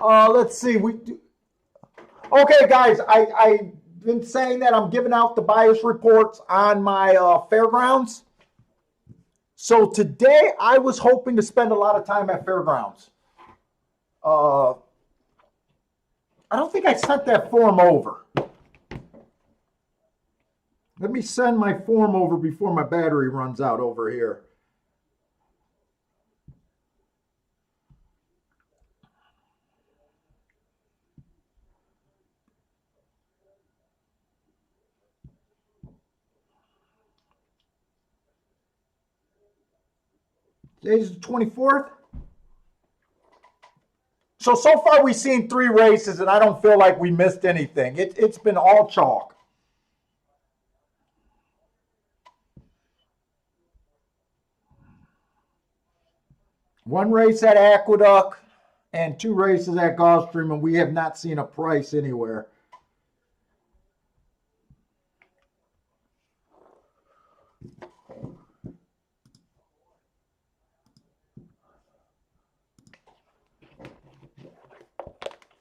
Let's see. Okay, guys. I've been saying that I'm giving out the bias reports on my fairgrounds. So today I was hoping to spend a lot of time at fairgrounds. I don't think I sent that form over. Let me send my form over before my battery runs out over here. Today's the 24th. So far we've seen 3 races, and I don't feel like we missed anything. It's been all chalk. One race at Aqueduct, and 2 races at Gulfstream, and we have not seen a price anywhere.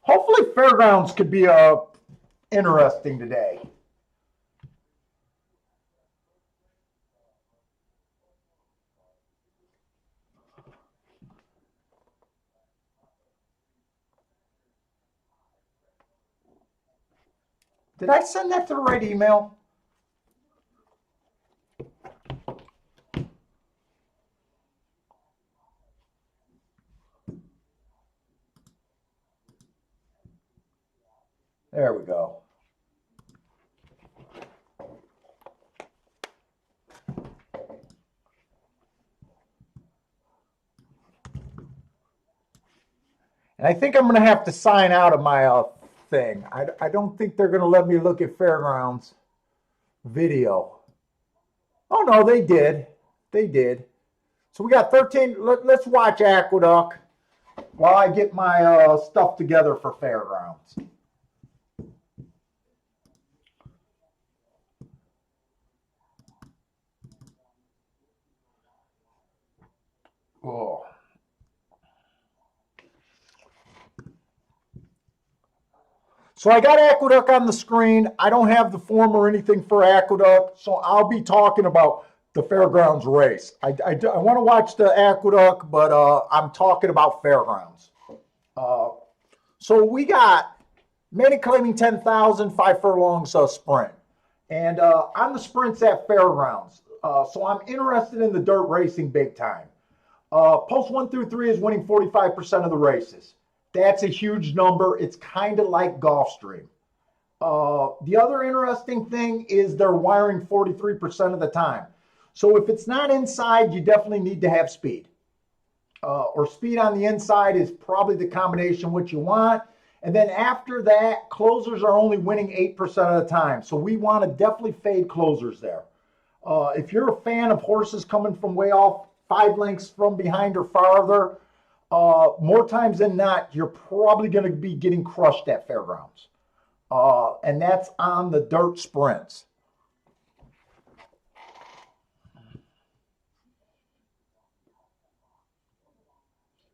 Hopefully Fairgrounds could be interesting today. Did I send that to the right email? There we go. And I think I'm going to have to sign out of my thing. I don't think they're going to let me look at Fairgrounds video. Oh, no, they did. They did. So we got 13. Let's watch Aqueduct while I get my stuff together for Fairgrounds. Oh. So I got Aqueduct on the screen. I don't have the form or anything for Aqueduct, so I'll be talking about the Fairgrounds race. I want to watch the Aqueduct, but I'm talking about Fairgrounds. So we got Manning claiming 10,000, 5 furlongs sprint. And on the sprints at Fairgrounds, so I'm interested in the dirt racing big time. Post 1 through 3 is winning 45% of the races. That's a huge number. It's kind of like Gulfstream. The other interesting thing is they're wiring 43% of the time. So if it's not inside, you definitely need to have speed. Or speed on the inside is probably the combination what you want. And then after that, closers are only winning 8% of the time. So we want to definitely fade closers there. If you're a fan of horses coming from way off 5 lengths from behind or farther, more times than not, you're probably going to be getting crushed at Fairgrounds. And that's on the dirt sprints.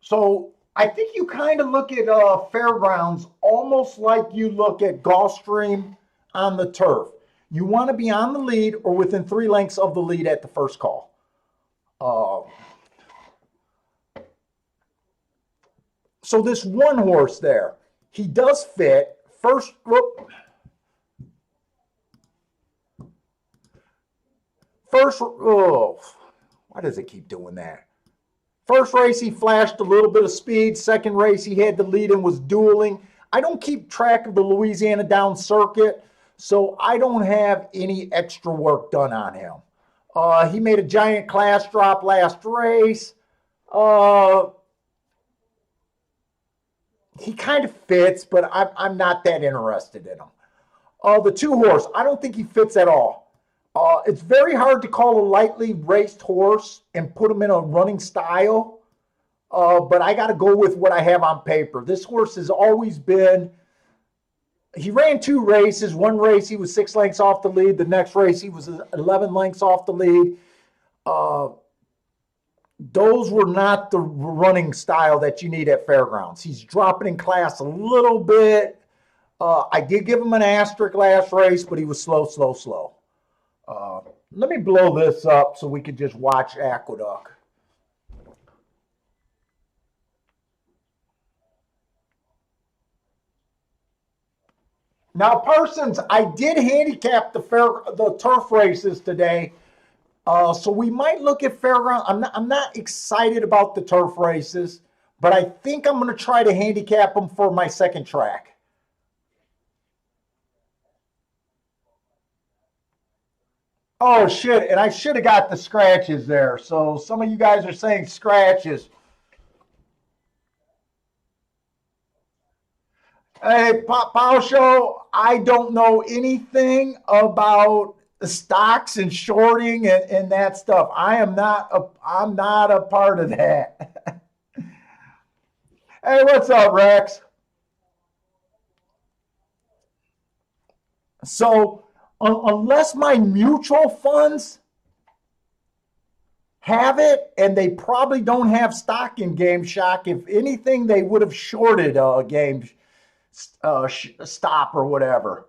So I think you kind of look at Fairgrounds almost like you look at Gulfstream on the turf. You want to be on the lead or within 3 lengths of the lead at the first call. So this one horse there, he does fit. First, oh, why does it keep doing that? First race, he flashed a little bit of speed. Second race, he had the lead and was dueling. I don't keep track of the Louisiana down circuit, so I don't have any extra work done on him. He made a giant class drop last race. He kind of fits, but I'm not that interested in him. The 2 horse, I don't think he fits at all. It's very hard to call a lightly raced horse and put him in a running style, but I got to go with what I have on paper. This horse has always been, he ran 2 races. One race he was 6 lengths off the lead. The next race he was 11 lengths off the lead. Those were not the running style that you need at Fairgrounds. He's dropping in class a little bit. I did give him an asterisk last race, but he was slow. Let me blow this up so we could just watch Aqueduct. Now, Parsons, I did handicap the turf races today. So we might look at Fairground. I'm not excited about the turf races, but I think I'm going to try to handicap them for my second track. Oh, shit. And I should have got the scratches there. So some of you guys are saying scratches. Hey, Pow Show, I don't know anything about stocks and shorting and that stuff. I'm not a part of that. Hey, what's up, Rex? So, unless my mutual funds have it, and they probably don't have stock in Game Shock. If anything, they would have shorted Game Stop or whatever.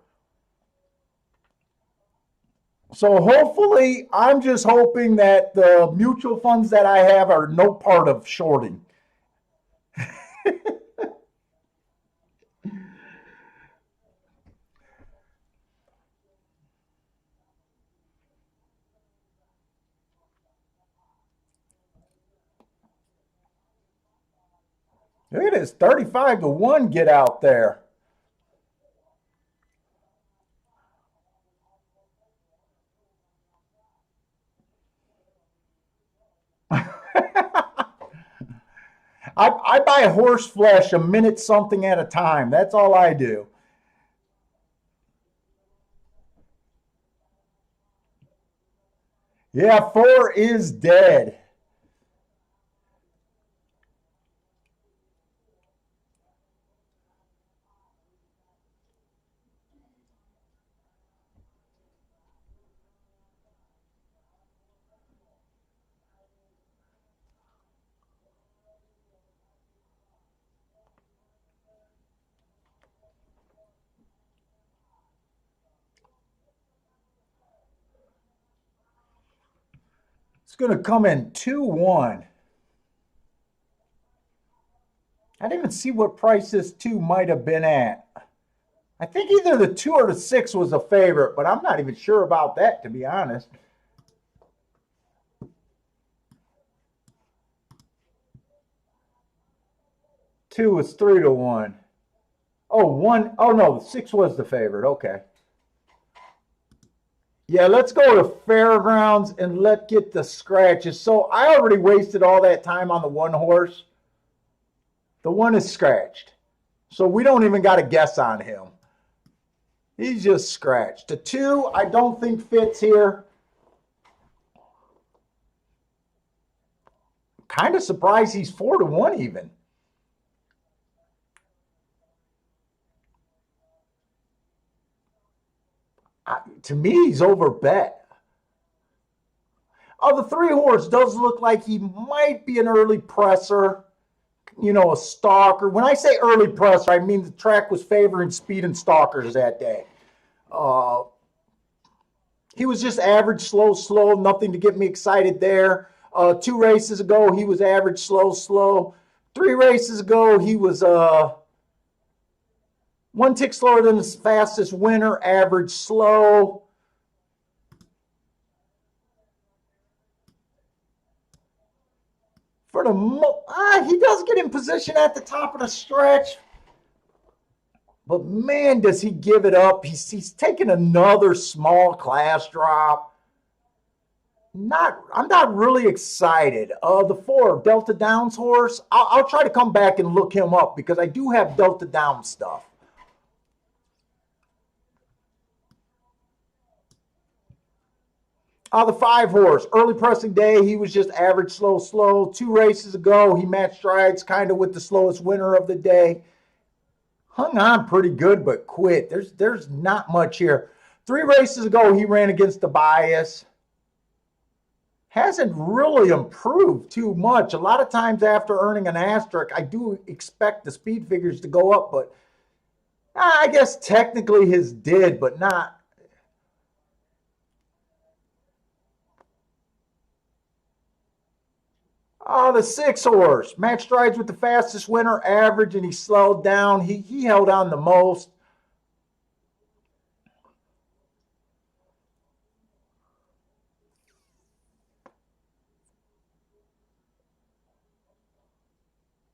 So hopefully, I'm just hoping that the mutual funds that I have are no part of shorting. Look at this, 35-1 get out there. I buy horse flesh a minute something at a time. That's all I do. Yeah, 4 is dead. It's going to come in 2-1. I didn't even see what price this 2 might have been at. I think either the 2 or the 6 was a favorite, but I'm not even sure about that, to be honest. Two was 3-1. Oh, one. Oh, no, 6 was the favorite. Okay. Yeah, let's go to Fairgrounds and let get the scratches. So I already wasted all that time on the one horse. The one is scratched. So we don't even got a guess on him. He's just scratched. The 2, I don't think fits here. Kind of surprised he's 4-1 even. To me, he's over bet. Oh, the 3 horse does look like he might be an early presser, a stalker. When I say early presser, I mean the track was favoring speed and stalkers that day. Uh, he was just average, slow, nothing to get me excited there. 2 races ago, he was average, slow. 3 races ago, he was 1 tick slower than the fastest winner, average, slow. He does get in position at the top of the stretch, but man, does he give it up. He's taking another small class drop. I'm not really excited. The 4 Delta Downs horse, I'll try to come back and look him up because I do have Delta Downs stuff. The 5 horse, early pressing day, he was just average, slow. 2 races ago, he matched strides kind of with the slowest winner of the day. Hung on pretty good, but quit. There's not much here. 3 races ago, he ran against the bias. Hasn't really improved too much. A lot of times after earning an asterisk, I do expect the speed figures to go up, but I guess technically his did, but not. The 6 horse match strides with the fastest winner, average, and he slowed down. He held on the most.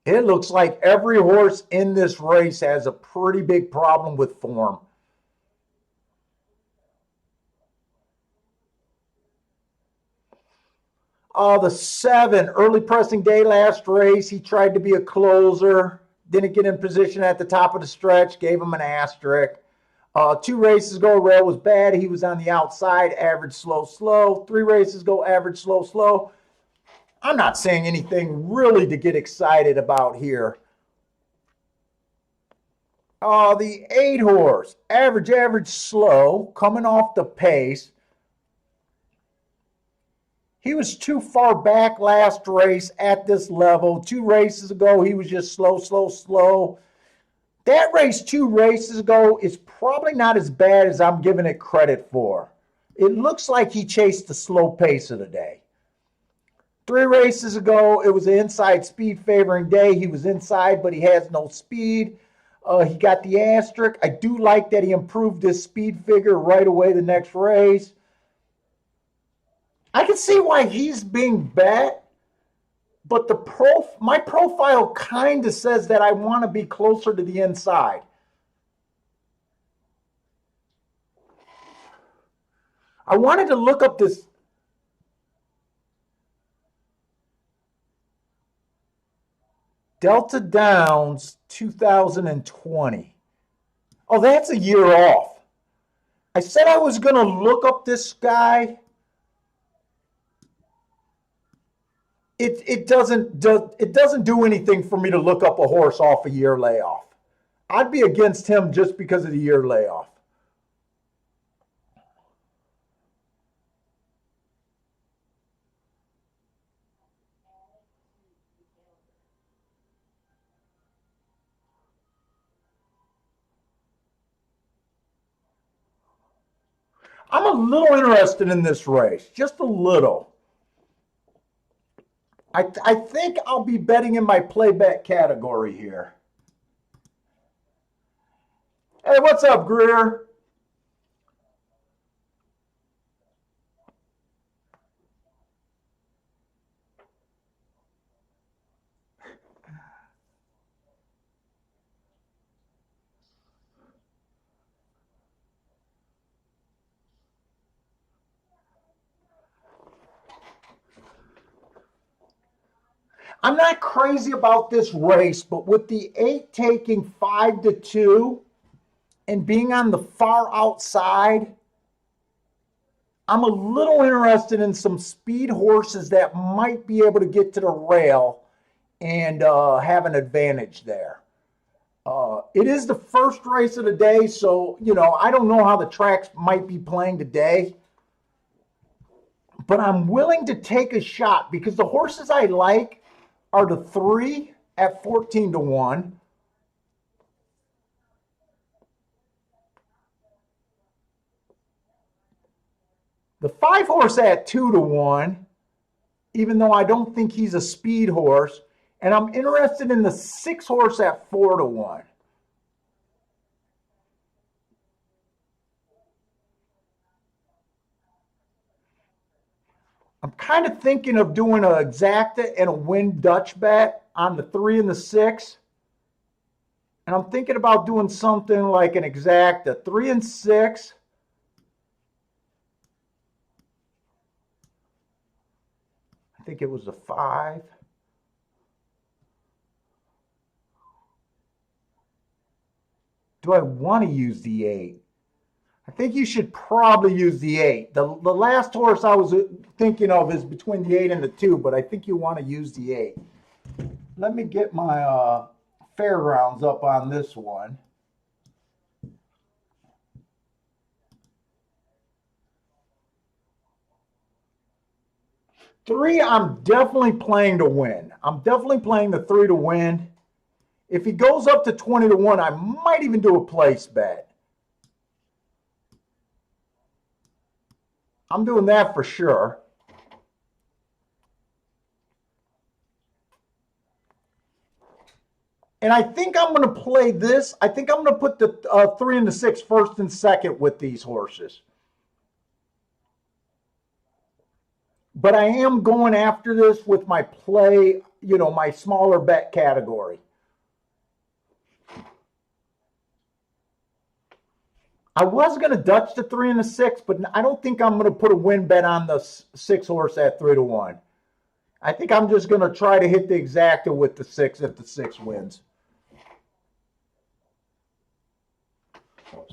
It looks like every horse in this race has a pretty big problem with form. The 7, early pressing day last race. He tried to be a closer. Didn't get in position at the top of the stretch. Gave him an asterisk. 2 races ago, rail was bad. He was on the outside, average, slow. 3 races ago, average, slow. I'm not saying anything really to get excited about here. The 8 horse, average, slow, coming off the pace. He was too far back last race at this level. 2 races ago, he was just slow. That race 2 races ago is probably not as bad as I'm giving it credit for. It looks like he chased the slow pace of the day. 3 races ago, it was an inside speed favoring day. He was inside, but he has no speed. He got the asterisk. I do like that he improved his speed figure right away the next race. I can see why he's being bet, but my profile kind of says that I want to be closer to the inside. I wanted to look up this Delta Downs 2020. Oh, that's a year off. I said I was going to look up this guy. It doesn't do anything for me to look up a horse off a year layoff. I'd be against him just because of the year layoff. I'm a little interested in this race, just a little. I think I'll be betting in my play bet category here. Hey, what's up, Greer? I'm not crazy about this race, but with the 8 taking 5-2 and being on the far outside, I'm a little interested in some speed horses that might be able to get to the rail and have an advantage there. It is the first race of the day, so I don't know how the tracks might be playing today, but I'm willing to take a shot because the horses I like are the 3 at 14-1. The 5 horse at 2-1, even though I don't think he's a speed horse. And I'm interested in the 6 horse at 4-1. I'm kind of thinking of doing an exacta and a win Dutch bet on the 3 and the 6. And I'm thinking about doing something like an exacta 3 and 6. I think it was a 5. Do I want to use the 8? I think you should probably use the 8. The last horse I was thinking of is between the 8 and the 2, but I think you want to use the 8. Let me get my fairgrounds up on this one. Three, I'm definitely playing to win. I'm definitely playing the 3 to win. If he goes up to 20-1, I might even do a place bet. I'm doing that for sure. And I think I'm going to play this. I think I'm going to put the 3 and the 6 first and second with these horses. But I am going after this with my play, my smaller bet category. I was going to Dutch the 3 and the 6, but I don't think I'm going to put a win bet on the 6 horse at 3-1. I think I'm just going to try to hit the exacta with the 6 if the 6 wins.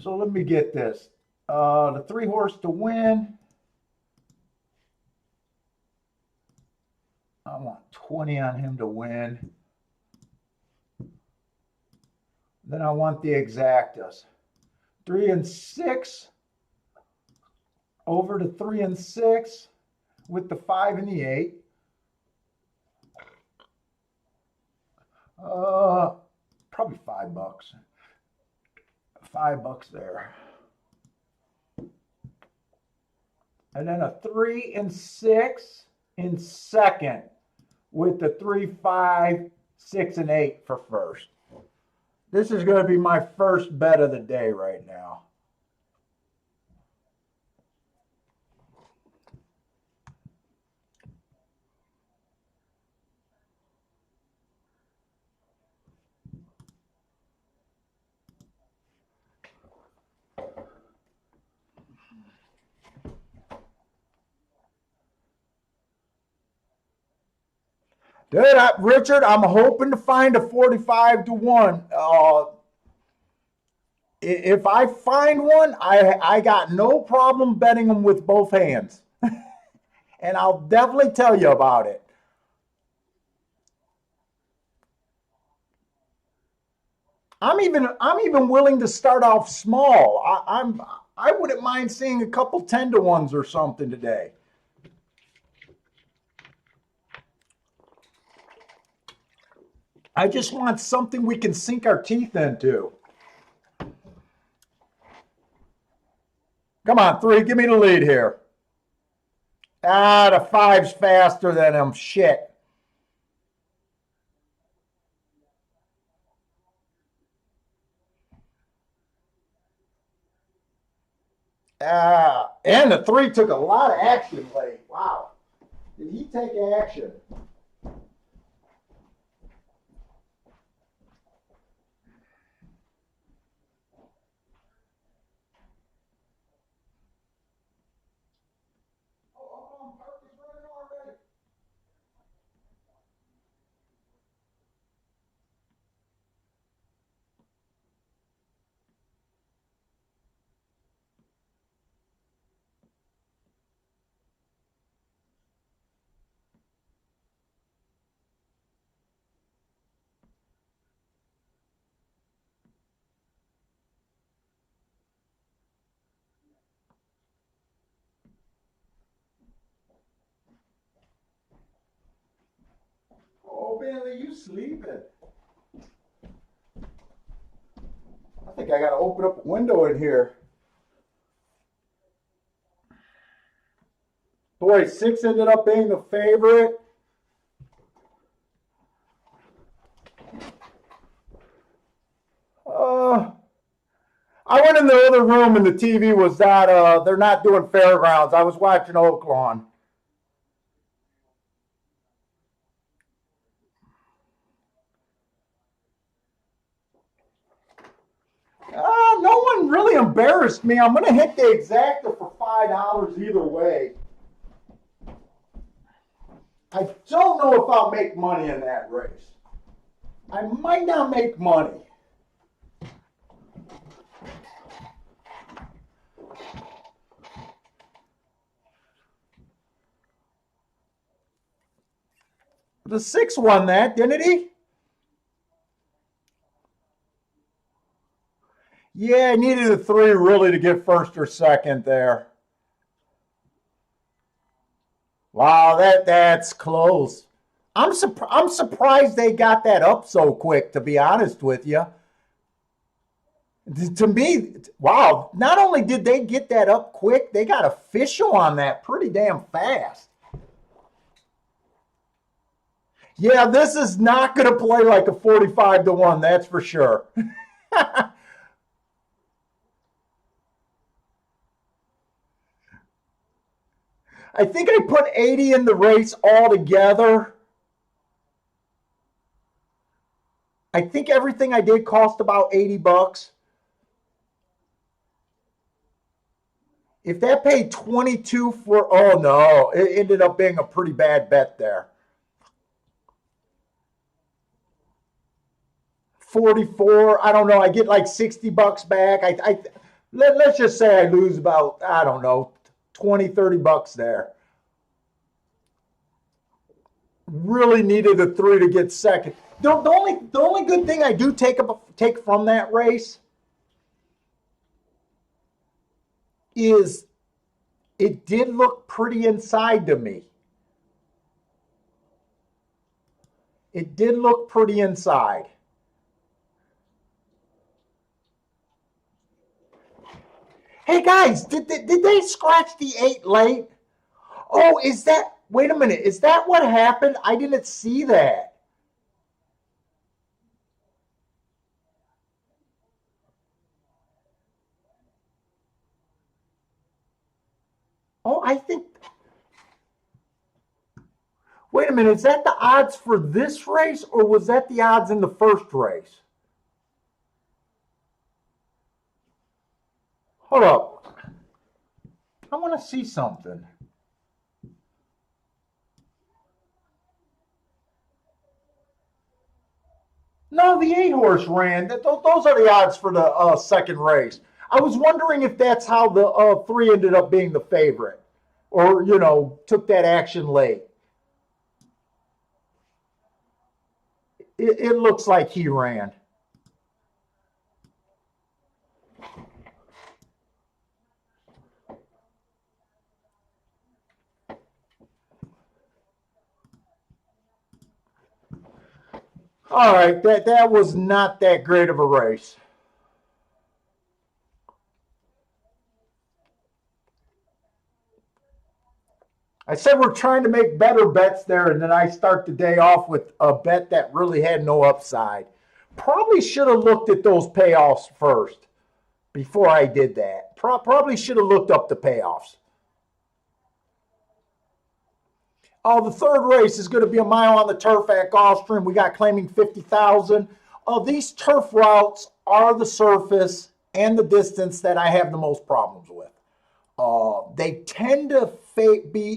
So let me get this. The 3 horse to win. I want 20 on him to win. Then I want the exactas. 3 and 6 over to 3 and 6 with the 5 and the 8. Probably $5. $5 there. And then a 3 and 6 in second with the 3, 5, 6, and 8 for first. This is going to be my first bet of the day right now. Dude, Richard, I'm hoping to find a 45 to 1. If I find one, I got no problem betting them with both hands. And I'll definitely tell you about it. I'm even willing to start off small. I wouldn't mind seeing a couple 10 to 1s or something today. I just want something we can sink our teeth into. Come on, 3, give me the lead here. The 5's faster than him. Shit. And the 3 took a lot of action late. Wow. Did he take action? Oh, Billy, you sleeping? I think I got to open up a window in here. Boy, 6 ended up being the favorite. I went in the other room and the TV was not, they're not doing fairgrounds. I was watching Oaklawn. No one really embarrassed me. I'm going to hit the exacta for $5 either way. I don't know if I'll make money in that race. I might not make money. The 6 won that, didn't he? Yeah, I needed a 3 really to get first or second there. Wow, that's close. I'm surprised they got that up so quick, to be honest with you. To me, wow, not only did they get that up quick, they got official on that pretty damn fast. Yeah, this is not going to play like a 45 to 1, that's for sure. I think I put 80 in the race altogether. I think everything I did cost about $80. If that paid 22 for, oh no, it ended up being a pretty bad bet there. 44, I don't know, I get like $60 back. Let's just say I lose about, I don't know, 20, $30 there. Really needed a 3 to get second. The only good thing I do take from that race is it did look pretty inside to me. It did look pretty inside. Hey guys, did they scratch the 8 late? Oh, is that, wait a minute, is that what happened? I didn't see that. Oh, I think, wait a minute, is that the odds for this race or was that the odds in the first race? Hold up. I want to see something. No, the 8 horse ran. Those are the odds for the second race. I was wondering if that's how the 3 ended up being the favorite or, took that action late. It looks like he ran. All right, that was not that great of a race. I said we're trying to make better bets there, and then I start the day off with a bet that really had no upside. Probably should have looked at those payoffs first before I did that. Probably should have looked up the payoffs. Oh, the third race is going to be a mile on the turf at Gulfstream. We got claiming 50,000. These turf routes are the surface and the distance that I have the most problems with. They tend to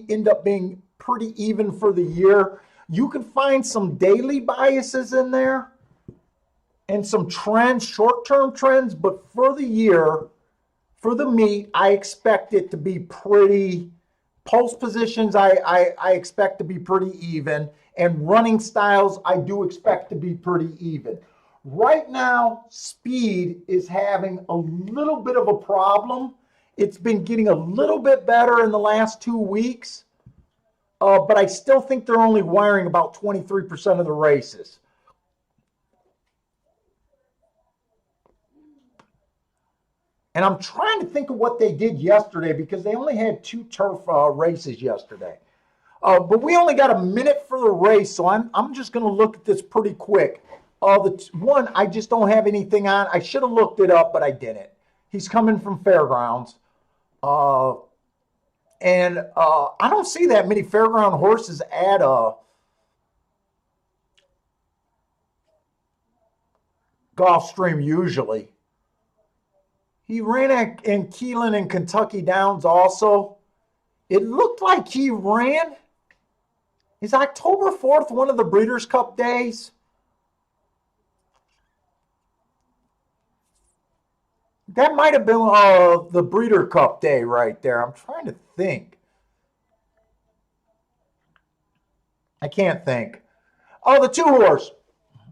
end up being pretty even for the year. You can find some daily biases in there and some trends, short-term trends, but for the year, for the meet, I expect it to be pretty. Post positions, I expect to be pretty even, and running styles, I do expect to be pretty even. Right now, speed is having a little bit of a problem. It's been getting a little bit better in the last 2 weeks, but I still think they're only wiring about 23% of the races. And I'm trying to think of what they did yesterday because they only had 2 turf races yesterday. But we only got a minute for the race, so I'm just going to look at this pretty quick. The one, I just don't have anything on. I should have looked it up, but I didn't. He's coming from Fairgrounds. And I don't see that many fairground horses at Gulfstream usually. He ran in Keelan and Kentucky Downs also. It looked like he ran. Is October 4th one of the Breeders' Cup days? That might have been the Breeder Cup day right there. I'm trying to think. I can't think. Oh, the 2 horse.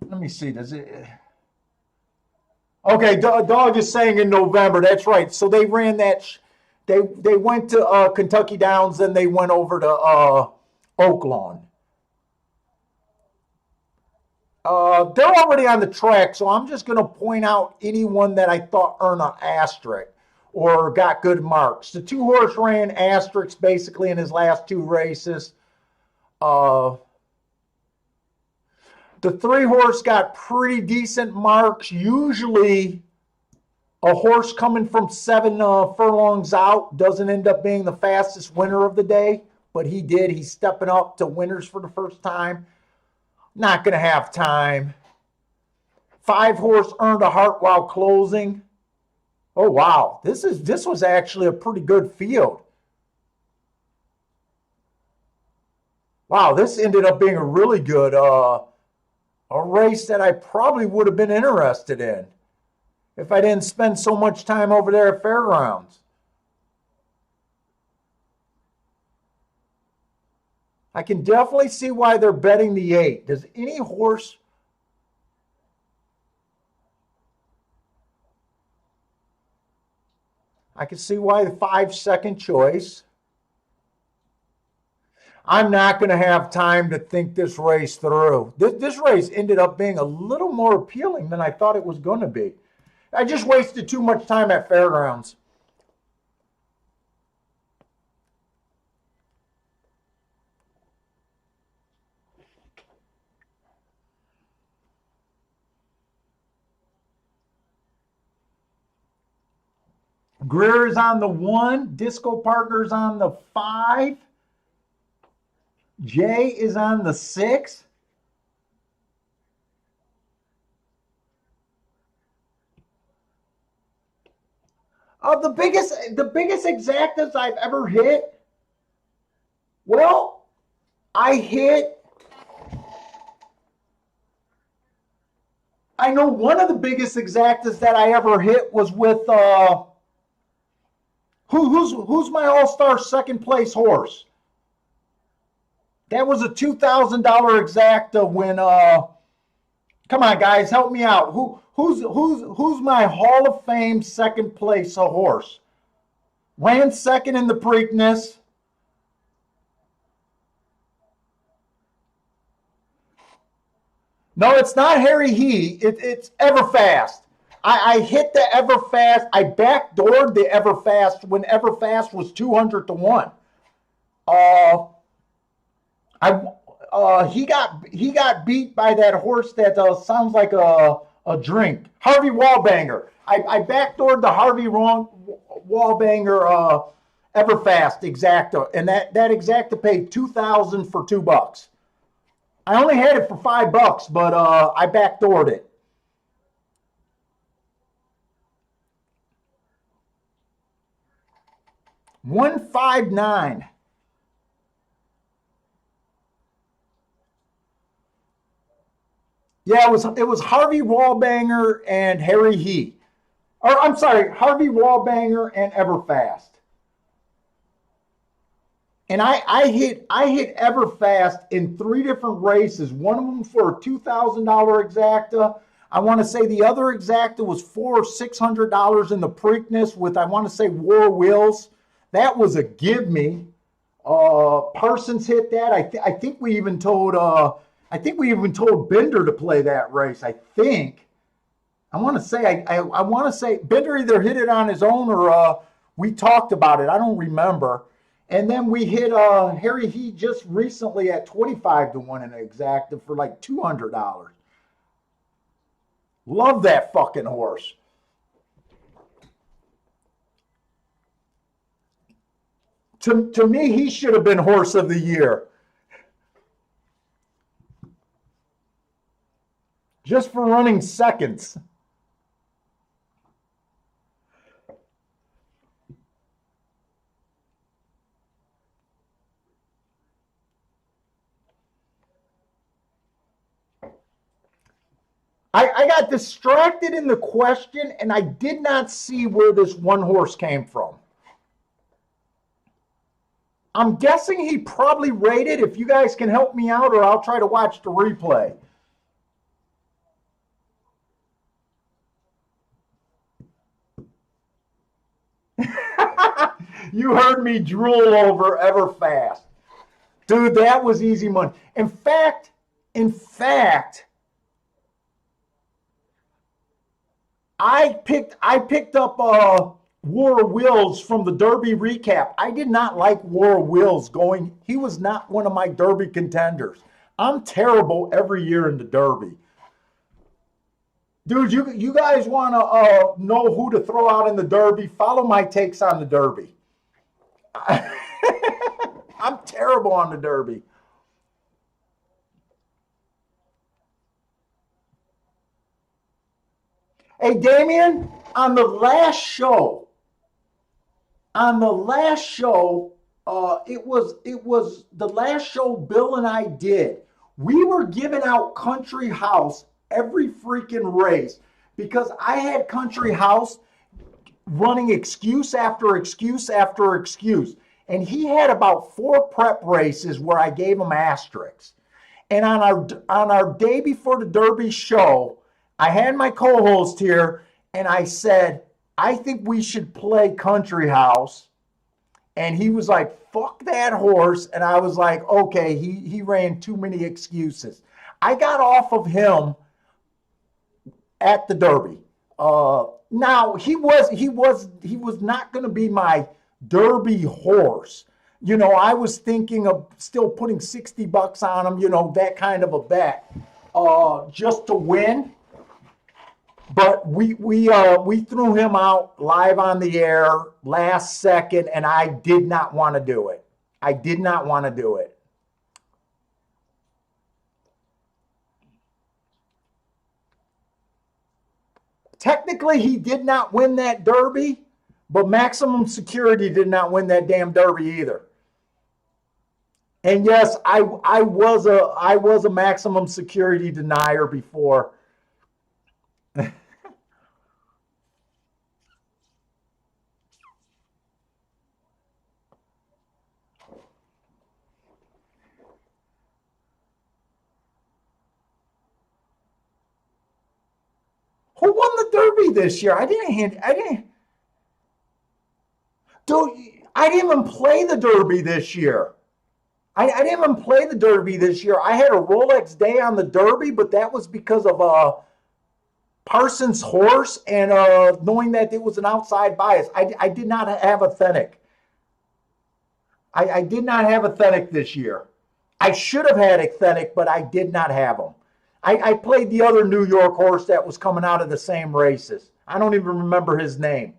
Let me see. Does it? Okay, Dog is saying in November. That's right. So they ran that. They went to Kentucky Downs, then they went over to Oaklawn. They're already on the track, so I'm just going to point out anyone that I thought earned an asterisk or got good marks. The 2 horse ran asterisks basically in his last 2 races. The 3 horse got pretty decent marks. Usually a horse coming from 7 furlongs out doesn't end up being the fastest winner of the day, but he did. He's stepping up to winners for the first time. Not going to have time. 5 horse earned a heart while closing. Oh, wow. This was actually a pretty good field. Wow, this ended up being a really good a race that I probably would have been interested in if I didn't spend so much time over there at Fairgrounds. I can definitely see why they're betting the 8. Does any horse I can see why the 5-second choice. I'm not going to have time to think this race through. This race ended up being a little more appealing than I thought it was going to be. I just wasted too much time at fairgrounds. Greer is on the 1. Disco Partner's on the 5. Jay is on the 6. The biggest exactas I've ever hit. Well, I know one of the biggest exactas that I ever hit was with who's my all-star second place horse? That was a $2,000 exacta when come on guys, help me out. Who's my Hall of Fame second place horse? Ran second in the Preakness. No, it's not Harry He. It's Everfast. I hit the Everfast. I backdoored the Everfast when Everfast was 200 to 1. He got beat by that horse that sounds like a drink. Harvey Wallbanger. I backdoored the Harvey Wallbanger Everfast exacta, and that exacta paid $2,000 for $2. I only had it for $5, but I backdoored it. $159. Yeah, it was Harvey Wallbanger and Harry He. Or I'm sorry, Harvey Wallbanger and Everfast. And I hit Everfast in 3 different races. One of them for a $2,000 exacta. I want to say the other exacta was $600 in the Preakness with, I want to say, War Wheels. That was a give me. Parsons hit that. I think we even told Bender to play that race. I think. I want to say Bender either hit it on his own or we talked about it. I don't remember. And then we hit Harry He just recently at 25 to 1 in an exacta for like $200. Love that fucking horse. To me, he should have been horse of the year. Just for running seconds. I got distracted in the question, and I did not see where this one horse came from. I'm guessing he probably rated. If you guys can help me out, or I'll try to watch the replay. You heard me drool over Everfast. Dude, that was easy money. In fact, I picked up War of Wills from the Derby recap. I did not like War of Wills going. He was not one of my Derby contenders. I'm terrible every year in the Derby. Dude, you guys want to know who to throw out in the Derby? Follow my takes on the Derby. I'm terrible on the Derby. Hey, Damien, on the last show, it was the last show Bill and I did. We were giving out Country House every freaking race because I had Country House running excuse after excuse after excuse. And he had about 4 prep races where I gave him asterisks. And on our day before the Derby show, I had my co-host here and I said, I think we should play Country House. And he was like, fuck that horse. And I was like, okay, he ran too many excuses. I got off of him at the Derby. Now he was not going to be my Derby horse. I was thinking of still putting $60 on him, that kind of a bet, just to win. But we threw him out live on the air last second, and I did not want to do it. I did not want to do it. Technically, he did not win that Derby, but Maximum Security did not win that damn Derby either. And yes, I was a Maximum Security denier before. Who won the Derby this year? Dude, I didn't even play the Derby this year. I didn't even play the Derby this year. I had a Rolex day on the Derby, but that was because of Parsons' horse and knowing that it was an outside bias. I did not have Authentic. I did not have Authentic this year. I should have had Authentic, but I did not have them. I played the other New York horse that was coming out of the same races. I don't even remember his name.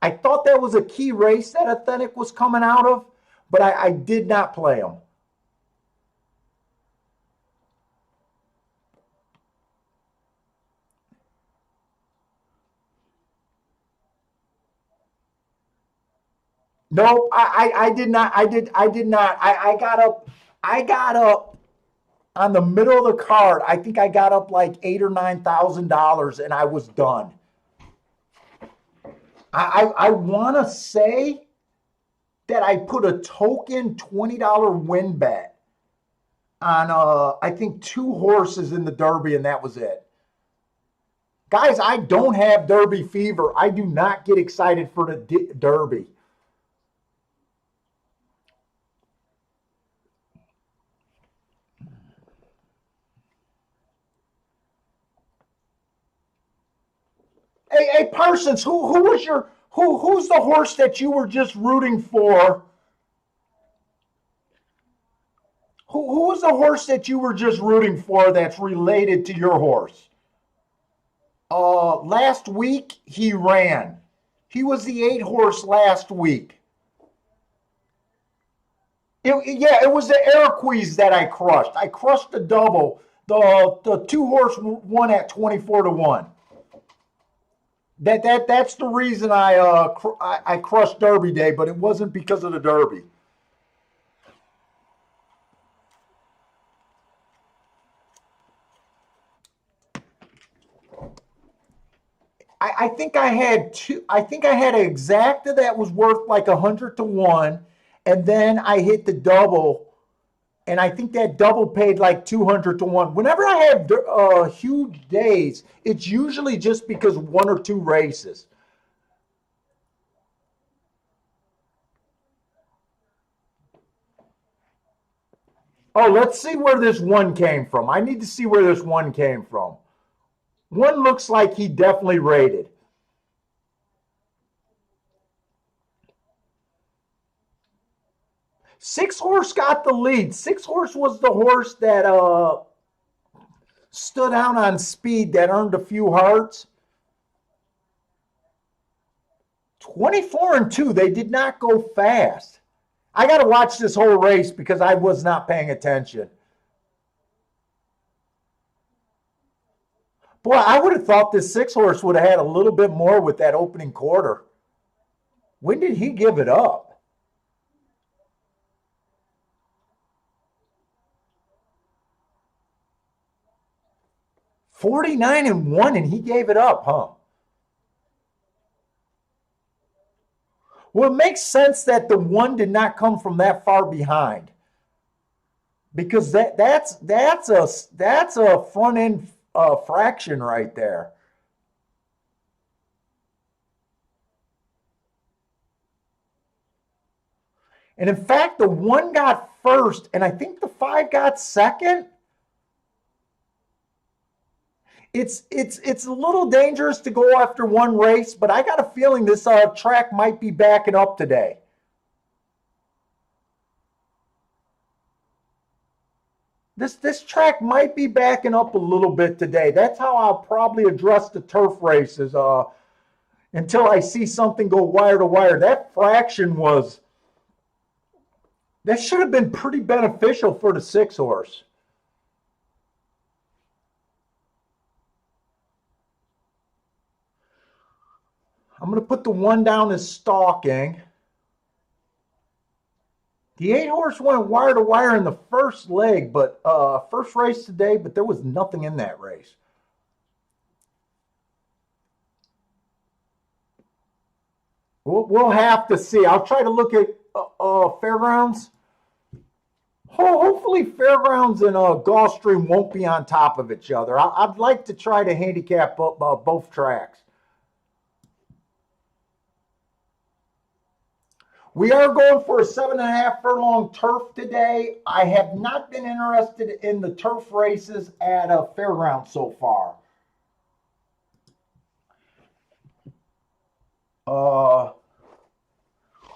I thought that was a key race that Authentic was coming out of, but I did not play him. Nope, I did not. I did not. I got up on the middle of the card. I think I got up like $8,000 or $9,000, and I was done. I want to say that I put a token $20 win bet on I think two horses in the Derby, and that was it. Guys, I don't have Derby fever. I do not get excited for the Derby. Hey, Parsons, who's the horse that you were just rooting for? Who was the horse that you were just rooting for that's related to your horse? Last week he ran. He was the 8 horse last week. It was the Airqueeze that I crushed. I crushed the double. The 2 horse won at 24-1. That's the reason I crushed Derby Day, but it wasn't because of the Derby. I think I had two. I think I had an exacta that was worth like 100-1, and then I hit the double, and I think that double paid like 200-1. Whenever I have huge days, it's usually just because 1 or 2 races. Oh, let's see where this one came from. I need to see where this one came from. One looks like he definitely rated. 6 horse got the lead. 6 horse was the horse that stood out on speed that earned a few hearts. 24-2. They did not go fast. I got to watch this whole race because I was not paying attention. Boy, I would have thought this 6 horse would have had a little bit more with that opening quarter. When did he give it up? 49-1, and he gave it up, huh? Well, it makes sense that the one did not come from that far behind, because that's a front end fraction right there. And in fact, the 1 got first, and I think the 5 got second. It's a little dangerous to go after one race, but I got a feeling this track might be backing up today. This track might be backing up a little bit today. That's how I'll probably address the turf races until I see something go wire to wire. That fraction that should have been pretty beneficial for the 6 horse. I'm going to put the 1 down as stalking. The 8 horse went wire to wire in the first leg, but first race today, but there was nothing in that race. We'll have to see. I'll try to look at Fairgrounds. Hopefully Fairgrounds and Gulfstream won't be on top of each other. I'd like to try to handicap both tracks. We are going for a 7.5 furlong turf today. I have not been interested in the turf races at a Fairgrounds so far.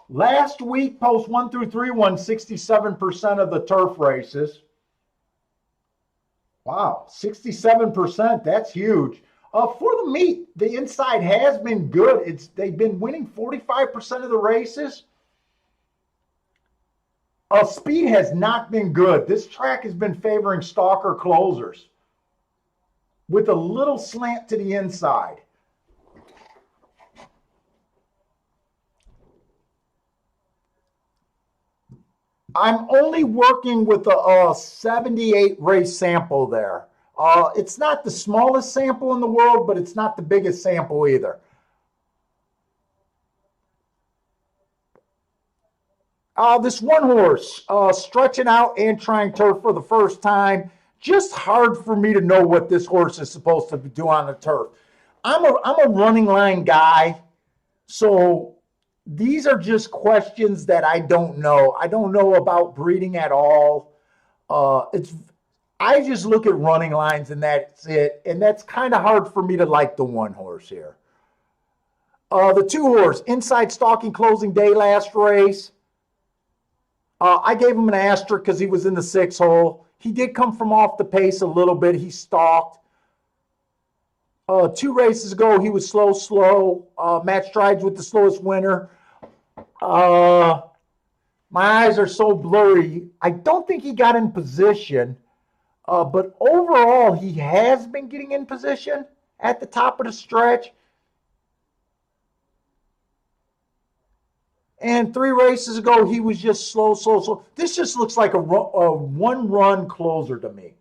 Last week, post 1 through 3 won 67% of the turf races. Wow, 67%, that's huge. For the meet, the inside has been good. They've been winning 45% of the races. Speed has not been good. This track has been favoring stalker closers with a little slant to the inside. I'm only working with a 78 race sample there. It's not the smallest sample in the world, but it's not the biggest sample either. This 1 horse stretching out and trying turf for the first time. Just hard for me to know what this horse is supposed to do on the turf. I'm a running line guy, so these are just questions that I don't know. I don't know about breeding at all. I just look at running lines and that's it. And that's kind of hard for me to like the 1 horse here. The 2 horse, inside stalking closing day last race. I gave him an asterisk because he was in the 6 hole. He did come from off the pace a little bit. He stalked. 2 races ago, he was slow. Match strides with the slowest winner. My eyes are so blurry. I don't think he got in position. But overall, he has been getting in position at the top of the stretch. And 3 races ago, he was just slow. This just looks like a 1-run closer to me.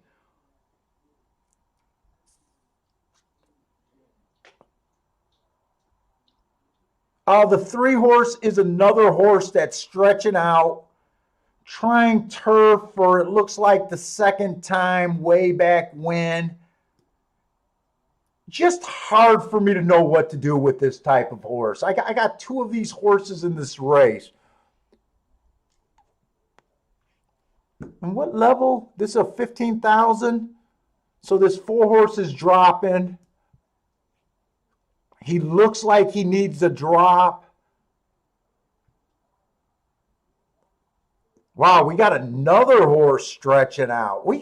The 3 horse is another horse that's stretching out, trying turf for it looks like the 2nd time way back when. Just hard for me to know what to do with this type of horse. I got 2 of these horses in this race. And what level? This is a 15,000. So this 4 horse is dropping. He looks like he needs a drop. Wow, we got another horse stretching out. We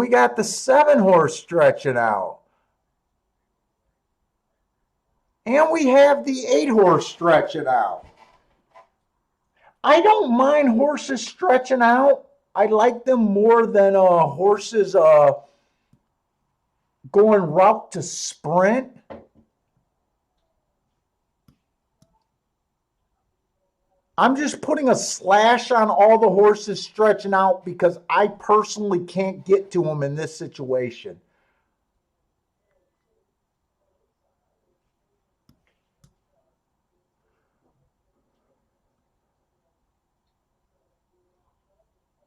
got the 7 horse stretching out. And we have the 8 horse stretching out. I don't mind horses stretching out. I like them more than horses going route to sprint. I'm just putting a slash on all the horses stretching out because I personally can't get to them in this situation.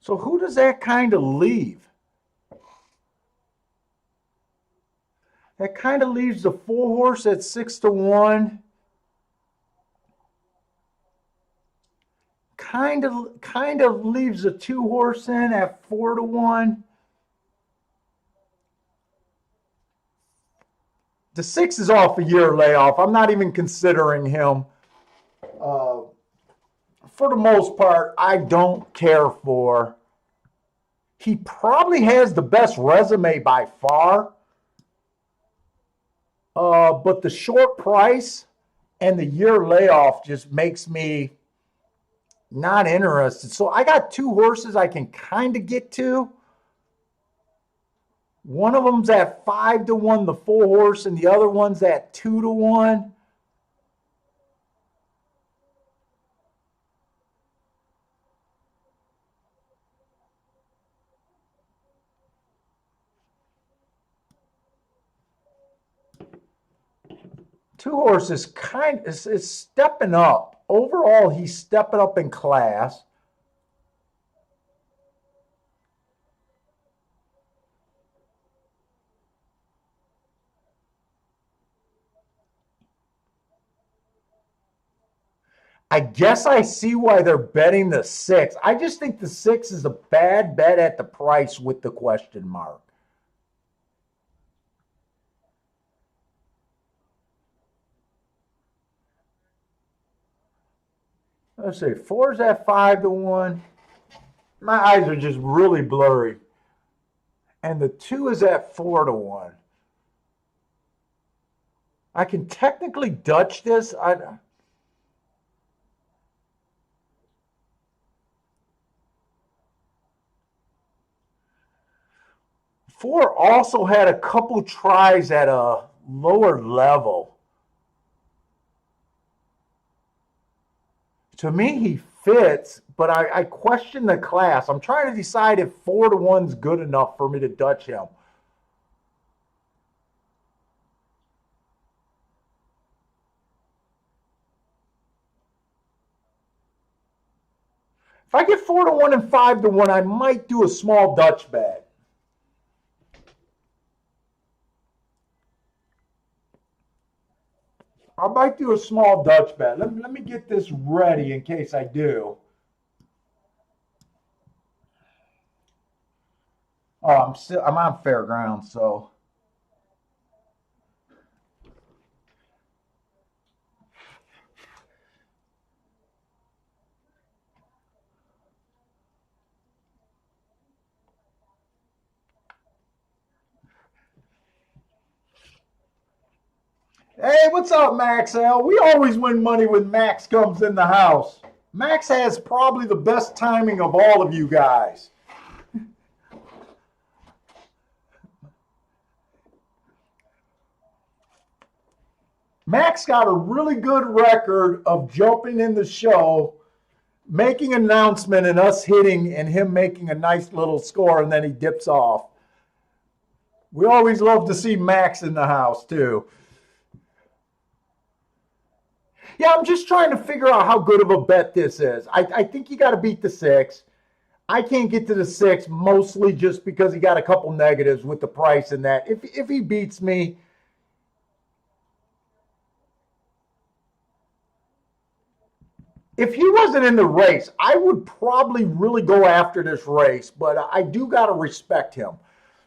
So who does that kind of leave? That kind of leaves the 4 horse at 6-1. kind of leaves a 2-horse in at 4-1. The 6 is off a year layoff. I'm not even considering him. For the most part, I don't care for. He probably has the best resume by far. But the short price and the year layoff just makes me not interested. So I got 2 horses I can kind of get to. One of them's at 5-1, the full horse, and the other one's at 2-1. Two horses is stepping up. Overall, he's stepping up in class. I guess I see why they're betting the 6. I just think the 6 is a bad bet at the price with the question mark. Let's see, 4's at 5-1. My eyes are just really blurry. And the 2 is at 4-1. I can technically Dutch this. Four also had a couple tries at a lower level. To me, he fits, but I question the class. I'm trying to decide if 4-1's good enough for me to Dutch him. If I get 4-1 and 5-1, I might do a small Dutch bet. I might do a small Dutch bet. Let me get this ready in case I do. Oh, I'm on fairgrounds, so. Hey, what's up, Max L? We always win money when Max comes in the house. Max has probably the best timing of all of you guys. Max got a really good record of jumping in the show, making an announcement, and us hitting, and him making a nice little score, and then he dips off. We always love to see Max in the house, too. Yeah, I'm just trying to figure out how good of a bet this is. I think you got to beat the 6. I can't get to the 6 mostly just because he got a couple negatives with the price and that. If he beats me, if he wasn't in the race, I would probably really go after this race, but I do got to respect him.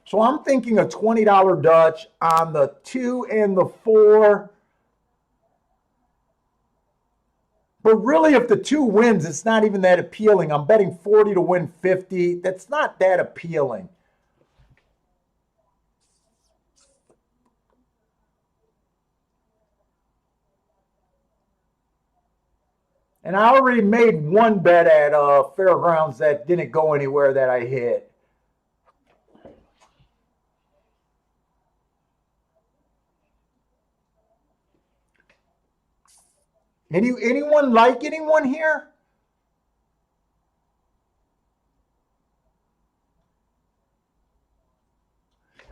So I'm thinking a $20 Dutch on the 2 and the 4. But really, if the 2 wins, it's not even that appealing. I'm betting 40 to win 50. That's not that appealing. And I already made one bet at Fairgrounds that didn't go anywhere that I hit. Anyone like anyone here?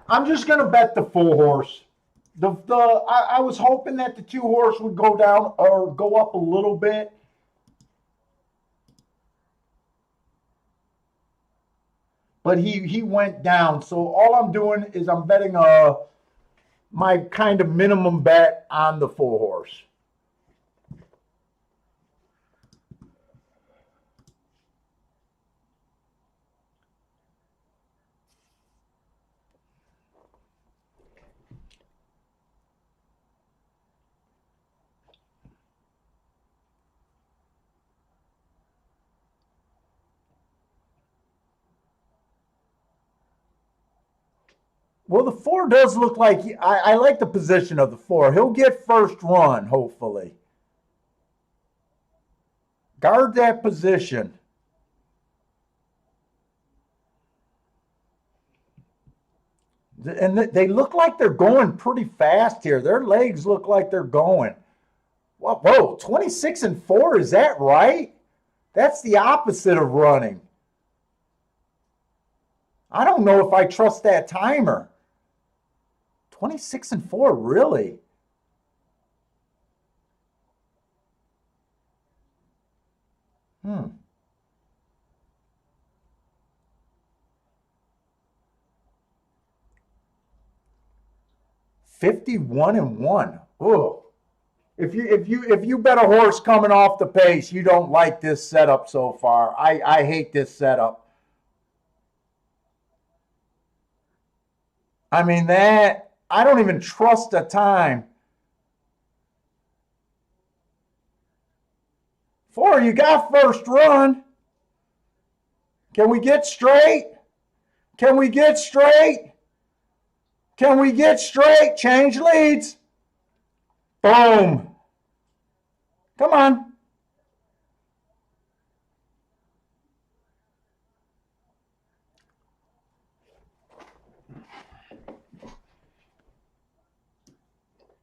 I'm just gonna bet the full horse. I was hoping that the 2 horse would go down or go up a little bit. But he went down. So all I'm doing is I'm betting my kind of minimum bet on the 4 horse. Well, the 4 does look like I like the position of the 4. He'll get first run, hopefully. Guard that position. And they look like they're going pretty fast here. Their legs look like they're going. Whoa, 26-4, is that right? That's the opposite of running. I don't know if I trust that timer. 26-4, really? Hmm. 51-1. Oh. If you bet a horse coming off the pace, you don't like this setup so far. I hate this setup. I mean, that I don't even trust the time. 4, you got first run. Can we get straight? Can we get straight? Can we get straight? Change leads. Boom. Come on.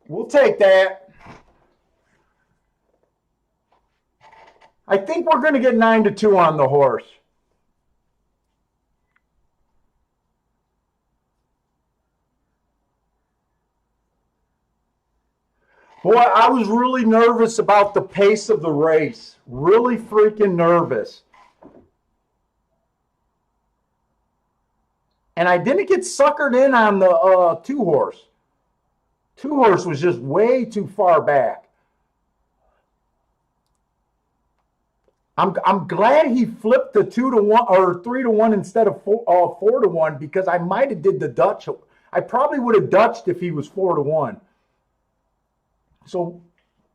We'll take that. I think we're going to get 9-2 on the horse. Boy, I was really nervous about the pace of the race. Really freaking nervous. And I didn't get suckered in on the 2-horse. 2-horse was just way too far back. I'm glad he flipped the 2-1 or 3-1 instead of 4-1 because I might have did the Dutch. I probably would have Dutched if he was 4-1. So,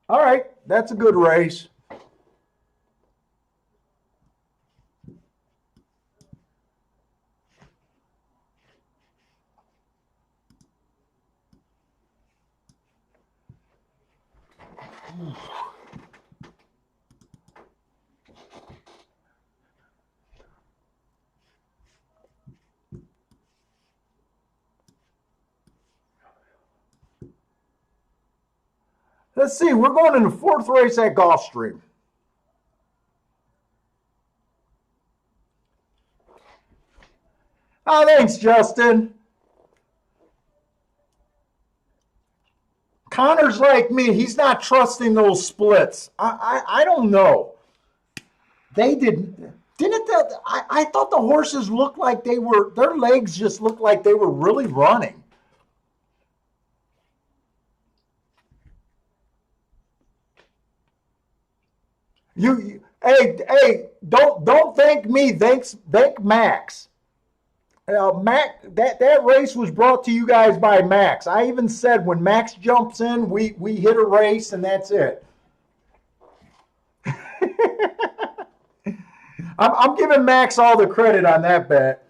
all right, that's a good race. Let's see, we're going in the 4th race at Gulfstream. Oh, thanks, Justin. Connor's like me. He's not trusting those splits. I don't know. They didn't. I thought the horses looked like they were, their legs just looked like they were really running. Hey, don't thank me. Thank Max. Max, that race was brought to you guys by Max. I even said when Max jumps in, we hit a race and that's it. I'm giving Max all the credit on that bet.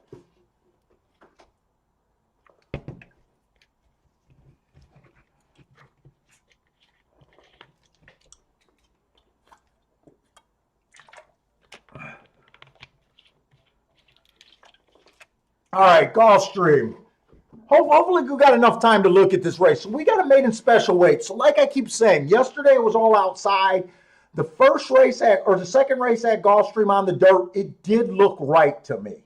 All right, Gulfstream. Hopefully we got enough time to look at this race. So we got a maiden special weight. So like I keep saying, yesterday it was all outside. The second race at Gulfstream on the dirt, it did look right to me.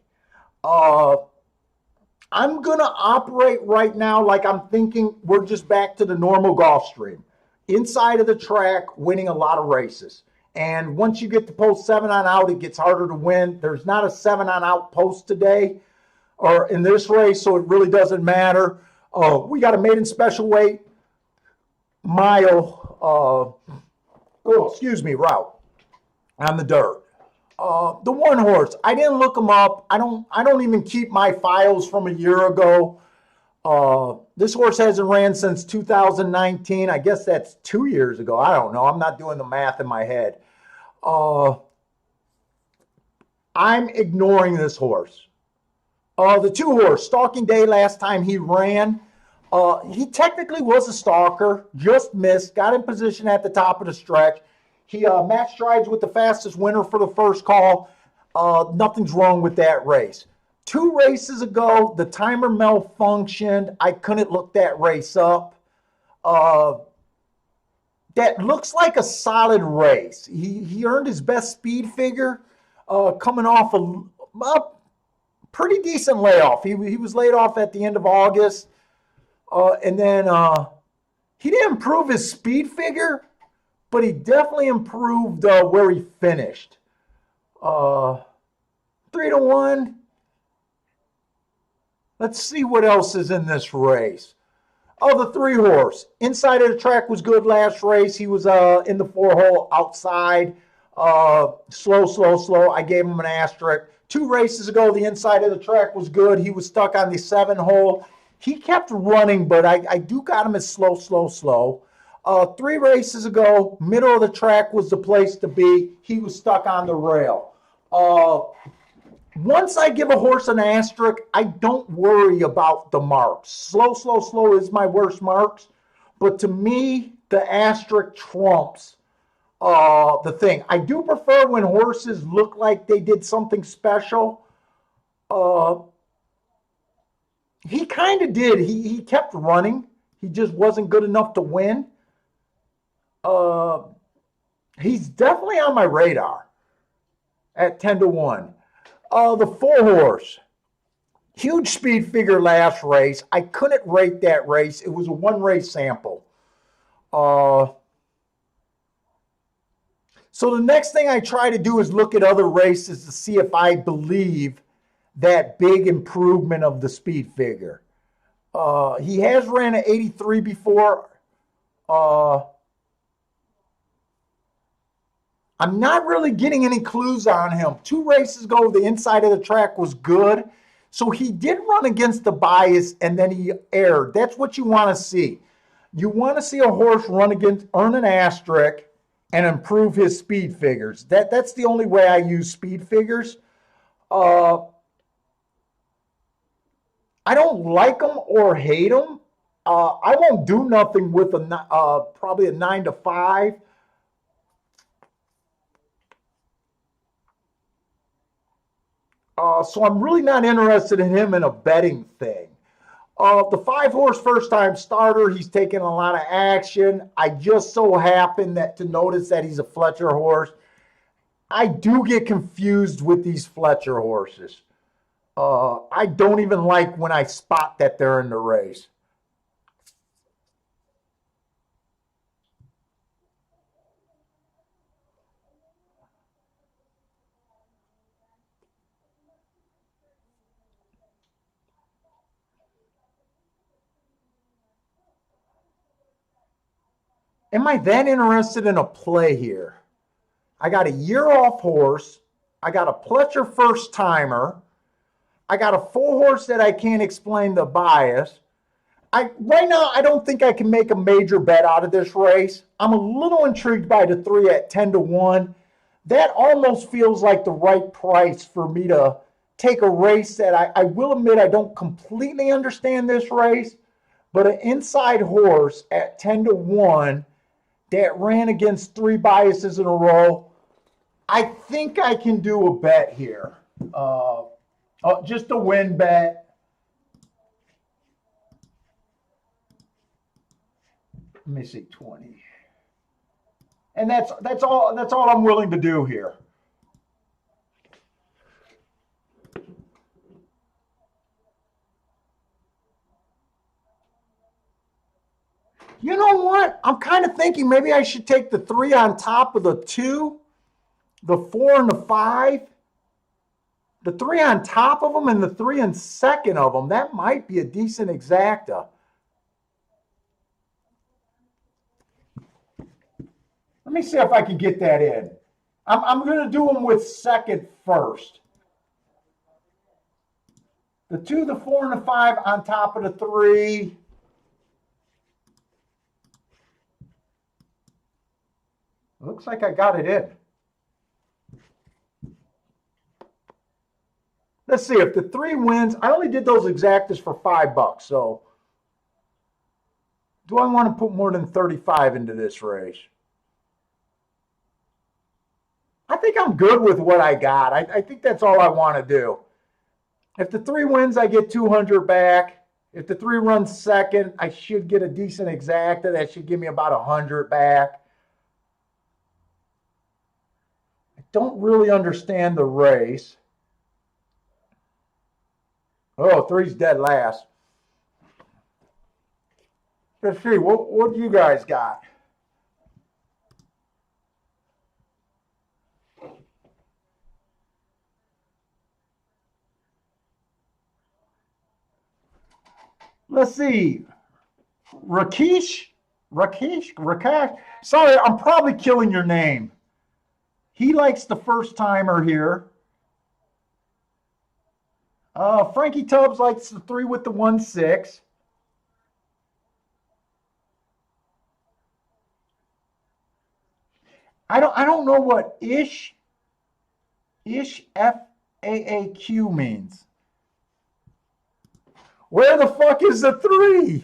I'm going to operate right now like I'm thinking we're just back to the normal Gulfstream. Inside of the track, winning a lot of races. And once you get to post 7 on out, it gets harder to win. There's not a 7 on out post today or in this race, so it really doesn't matter. We got a maiden special weight mile, route on the dirt. The 1 horse, I didn't look them up. I don't even keep my files from a year ago. This horse hasn't ran since 2019. I guess that's 2 years ago. I don't know. I'm not doing the math in my head. I'm ignoring this horse. The 2 horse, Stalking Day, last time he ran. He technically was a stalker, just missed, got in position at the top of the stretch. He matched strides with the fastest winner for the first call. Nothing's wrong with that race. 2 races ago, the timer malfunctioned. I couldn't look that race up. That looks like a solid race. He earned his best speed figure coming off a pretty decent layoff. He was laid off at the end of August. And then he didn't improve his speed figure, but he definitely improved where he finished. 3-1. Let's see what else is in this race. Oh, the 3 horse. Inside of the track was good last race. He was in the 4-hole outside. Slow. I gave him an asterisk. 2 races ago, the inside of the track was good. He was stuck on the 7-hole. He kept running, but I do got him as slow. 3 races ago, middle of the track was the place to be. He was stuck on the rail. Once I give a horse an asterisk, I don't worry about the marks. Slow is my worst marks. But to me, the asterisk trumps the thing. I do prefer when horses look like they did something special. He kind of did. He kept running. He just wasn't good enough to win. He's definitely on my radar at 10-1. The 4-horse. Huge speed figure last race. I couldn't rate that race. It was a 1-race sample. So the next thing I try to do is look at other races to see if I believe that big improvement of the speed figure. He has ran an 83 before. I'm not really getting any clues on him. 2 races ago, the inside of the track was good. So he did run against the bias and then he erred. That's what you want to see. You want to see a horse run against, earn an asterisk, and improve his speed figures. That's the only way I use speed figures. I don't like them or hate them. I won't do nothing with probably a 9-5. So I'm really not interested in him in a betting thing. The 5-horse first-time starter, he's taking a lot of action. I just so happen to notice that he's a Fletcher horse. I do get confused with these Fletcher horses. I don't even like when I spot that they're in the race. Am I that interested in a play here? I got a year-off horse. I got a Fletcher first-timer. I got a 4-horse that I can't explain the bias. Right now, I don't think I can make a major bet out of this race. I'm a little intrigued by the 3 at 10-1. That almost feels like the right price for me to take a race that I will admit I don't completely understand this race, but an inside horse at 10-1 that ran against 3 biases in a row. I think I can do a bet here. Just a win bet. Let me see, 20. And that's all I'm willing to do here. You know what? I'm kind of thinking maybe I should take the 3 on top of the 2, the 4 and the 5. The 3 on top of them and the 3 in second of them. That might be a decent exacta. Let me see if I can get that in. I'm going to do them with second first. The 2, the 4, and the 5 on top of the 3. Looks like I got it in. Let's see if the 3 wins. I only did those exactas for $5. So do I want to put more than 35 into this race? I think I'm good with what I got. I think that's all I want to do. If the 3 wins, I get 200 back. If the 3 runs second, I should get a decent exacta. That should give me about 100 back. I don't really understand the race. Oh, 3's dead last. Let's see, what do you guys got? Let's see. Rakesh. Sorry, I'm probably killing your name. He likes the first timer here. Frankie Tubbs likes the 3 with the 1-6. I don't know what ish FAAQ means. Where the fuck is the 3?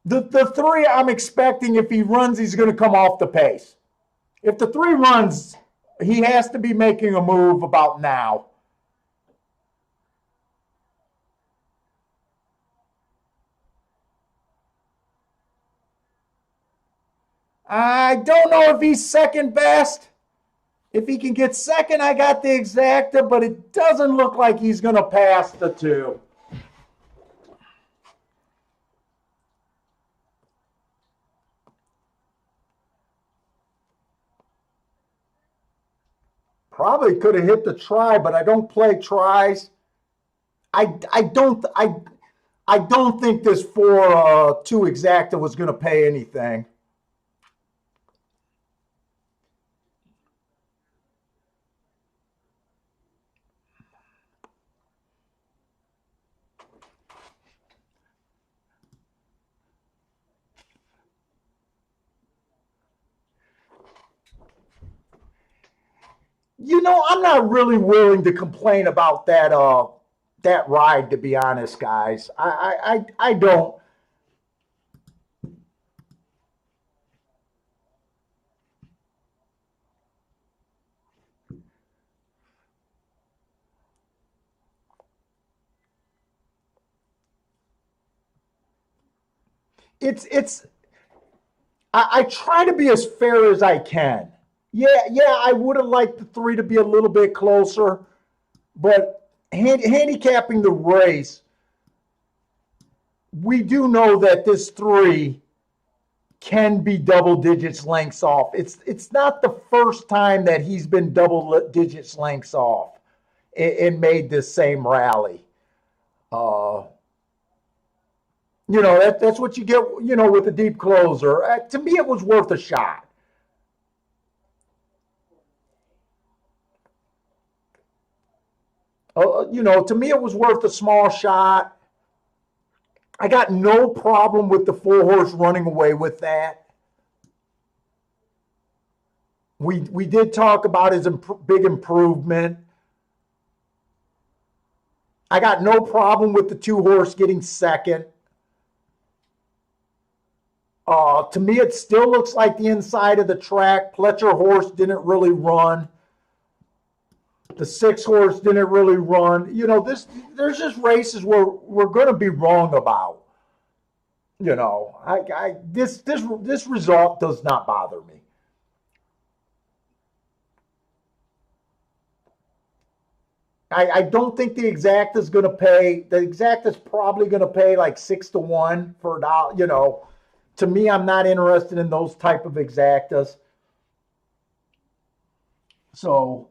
The 3 I'm expecting, if he runs, he's going to come off the pace. If the 3 runs, he has to be making a move about now. I don't know if he's second best. If he can get second, I got the exacta, but it doesn't look like he's going to pass the 2. Probably could have hit the try, but I don't play tries. I don't think this 4-2 exacta was going to pay anything. I'm not really willing to complain about that ride, to be honest, guys. I don't. It's I try to be as fair as I can. Yeah, I would have liked the 3 to be a little bit closer, but handicapping the race, we do know that this 3 can be double digits lengths off. It's not the first time that he's been double digits lengths off and made this same rally. That's what you get, with a deep closer. To me, it was worth a shot. To me, it was worth a small shot. I got no problem with the 4-horse running away with that. We did talk about his big improvement. I got no problem with the 2-horse getting second. To me, it still looks like the inside of the track. Pletcher horse didn't really run. The 6-horse didn't really run. There's just races where we're going to be wrong about. This result does not bother me. I don't think the exacta is going to pay. The exacta is probably going to pay like 6-1 for a dollar. To me, I'm not interested in those type of exactas. So,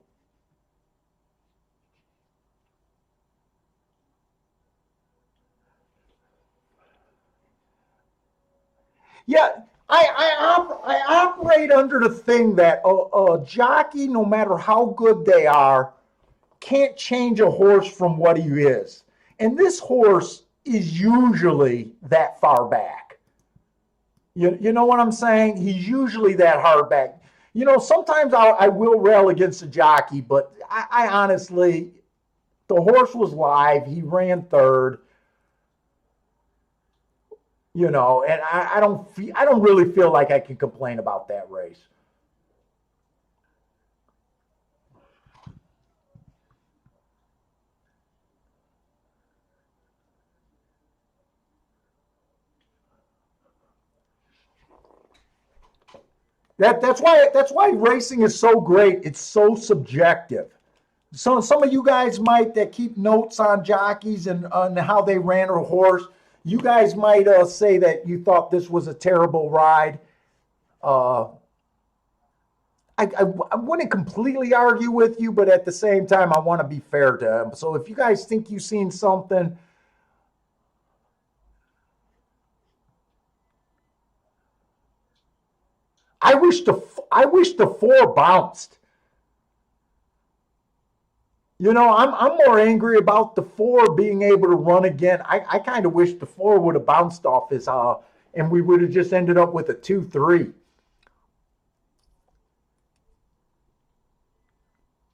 yeah, I operate under the thing that a jockey, no matter how good they are, can't change a horse from what he is. And this horse is usually that far back. You know what I'm saying? He's usually that hard back. You know, sometimes I will rail against the jockey, but I honestly, the horse was live. He ran third, you know, and I don't really feel like I can complain about that race. That's why racing is so great. It's so subjective. So some of you guys might that keep notes on jockeys and on how they ran a horse. You guys might say that you thought this was a terrible ride. Uh, I wouldn't completely argue with you, but at the same time, I want to be fair to them. So if you guys think you've seen something, I wish the four bounced. You know, I'm more angry about the four being able to run again. I kind of wish the four would have bounced off his and we would have just ended up with a 2-3.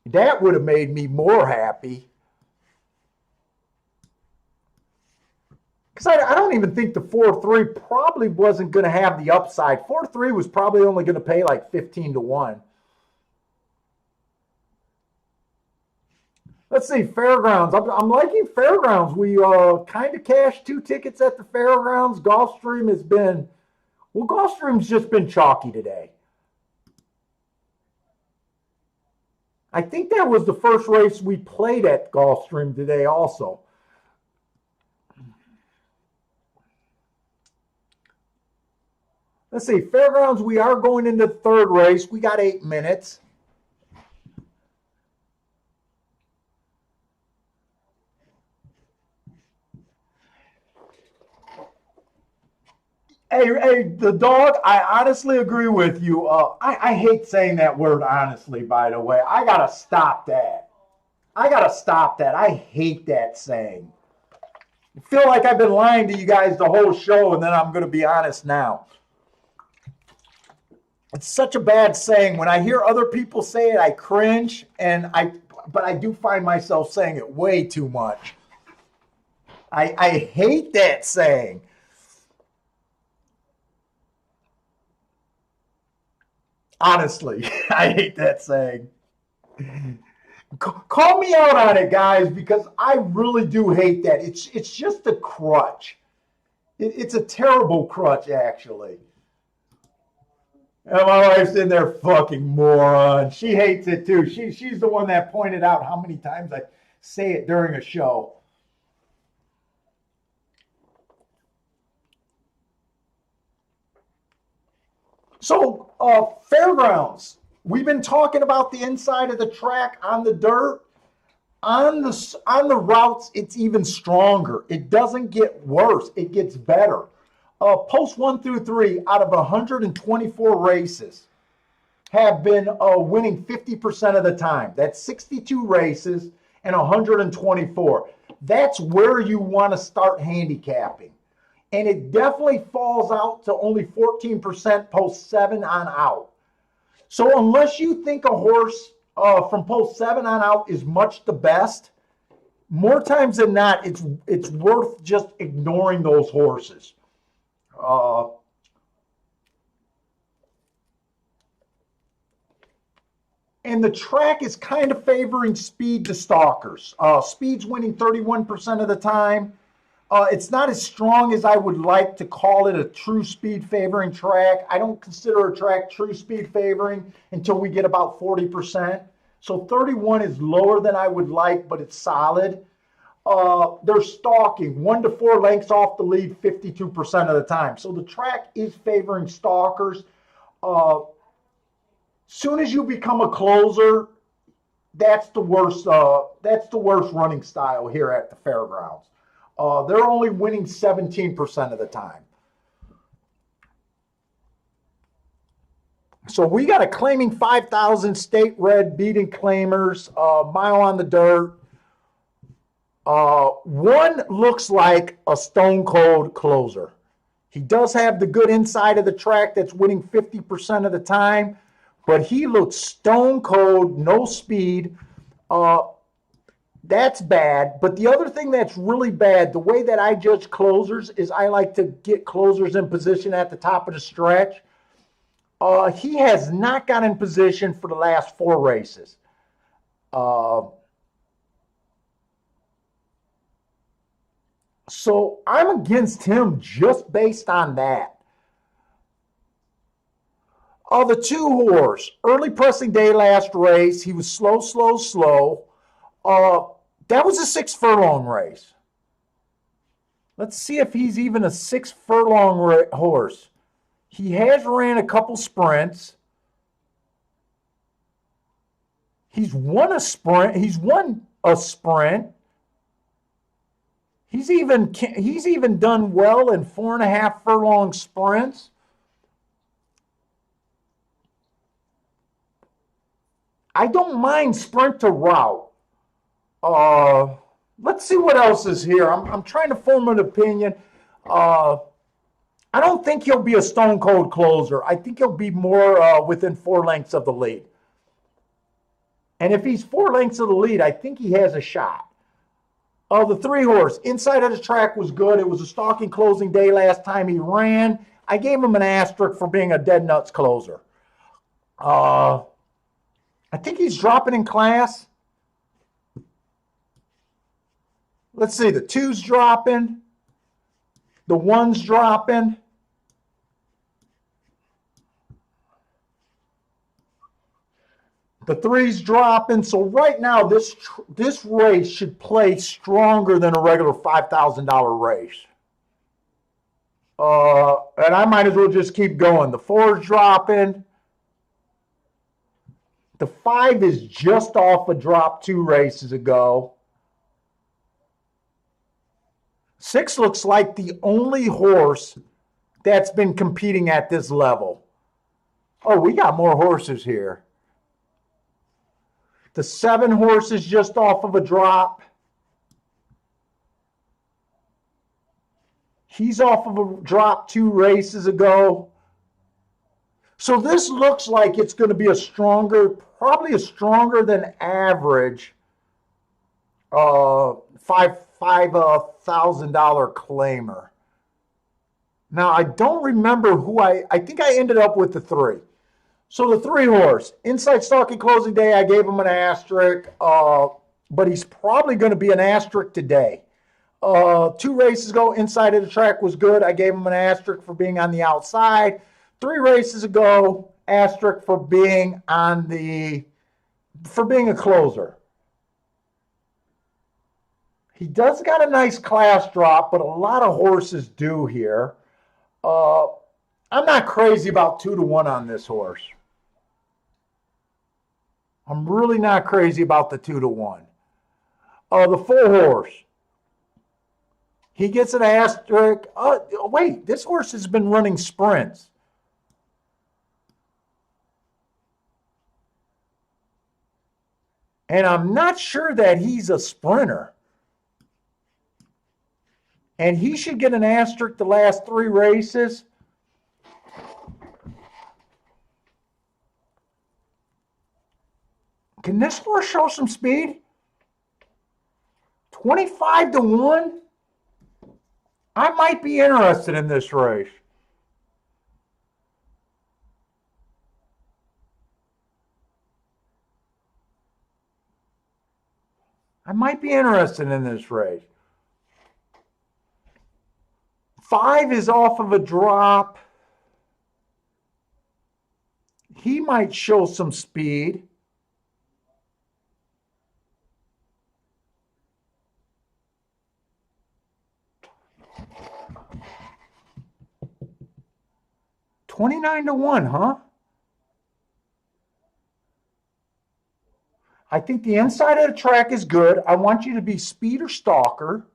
That would have made me more happy. Because I don't even think the 4-3 probably wasn't going to have the upside. 4-3 was probably only going to pay like 15-1. Let's see, Fairgrounds. I'm liking Fairgrounds. We kind of cashed 2 tickets at the Fairgrounds. Gulfstream has been, well, Gulfstream's just been chalky today. I think that was the first race we played at Gulfstream today also. Let's see, Fairgrounds, we are going into the third race. We got 8 minutes. Hey, the dog, I honestly agree with you. I hate saying that word honestly, by the way. I got to stop that. I hate that saying. I feel like I've been lying to you guys the whole show, and then I'm going to be honest now. It's such a bad saying. When I hear other people say it, I cringe, but I do find myself saying it way too much. I hate that saying. Honestly, I hate that saying. Call me out on it, guys, because I really do hate that. It's just a crutch. It's a terrible crutch, actually. And my wife's in there, fucking moron. She hates it too. She's the one that pointed out how many times I say it during a show. So, Fairgrounds. We've been talking about the inside of the track on the dirt. On the routes, it's even stronger. It doesn't get worse. It gets better. Post 1 through 3 out of 124 races have been winning 50% of the time. That's 62 races and 124. That's where you want to start handicapping. And it definitely falls out to only 14% post 7 on out. So unless you think a horse from post 7 on out is much the best, more times than not, it's worth just ignoring those horses. And the track is kind of favoring speed to stalkers. Speed's winning 31% of the time. It's not as strong as I would like to call it a true speed favoring track. I don't consider a track true speed favoring until we get about 40%. So 31 is lower than I would like, but it's solid. They're stalking 1 to 4 lengths off the lead 52% of the time. So the track is favoring stalkers. Soon as you become a closer, that's the worst. That's the worst running style here at the Fairgrounds. They're only winning 17% of the time. So we got a claiming 5,000 state red beating claimers, mile on the dirt. One looks like a stone cold closer. He does have the good inside of the track that's winning 50% of the time. but he looks stone cold, no speed. That's bad. But the other thing that's really bad, the way that I judge closers is I like to get closers in position at the top of the stretch. He has not got in position for the last 4 races. So I'm against him just based on that. The 2 horse, early pressing day last race, he was slow, slow, slow. That was a 6 furlong race. Let's see if he's even a 6 furlong horse. He has ran a couple sprints. He's won a sprint. He's even done well in 4.5 furlong sprints. I don't mind sprint to route. Let's see what else is here. I'm trying to form an opinion. I don't think he'll be a stone cold closer. I think he'll be more within 4 lengths of the lead. And if he's 4 lengths of the lead, I think he has a shot. The 3 horse, inside of the track was good. It was a stalking closing day last time he ran. I gave him an asterisk for being a dead nuts closer. I think he's dropping in class. Let's see, the 2's dropping. The 1's dropping. The 3's dropping. So right now, this race should play stronger than a regular $5,000 race. And I might as well just keep going. The 4's dropping. The 5 is just off a drop 2 races ago. 6 looks like the only horse that's been competing at this level. Oh, we got more horses here. The 7 horse is just off of a drop. He's off of a drop 2 races ago. So this looks like it's going to be probably a stronger than average $5,000 claimer. Now, I don't remember who I think I ended up with the 3. So the 3 horse, inside stalking closing day, I gave him an asterisk, but he's probably going to be an asterisk today. 2 races ago, inside of the track was good. I gave him an asterisk for being on the outside. 3 races ago, asterisk for being a closer. He does got a nice class drop, but a lot of horses do here. I'm not crazy about 2-1 on this horse. I'm really not crazy about the 2-1. The 4 horse. He gets an asterisk. Wait, this horse has been running sprints. And I'm not sure that he's a sprinter. And he should get an asterisk the last 3 races. Can this horse show some speed? 25-1? I might be interested in this race. I might be interested in this race. 5 is off of a drop. He might show some speed. $29-1, huh? I think the inside of the track is good. I want you to be speed or stalker.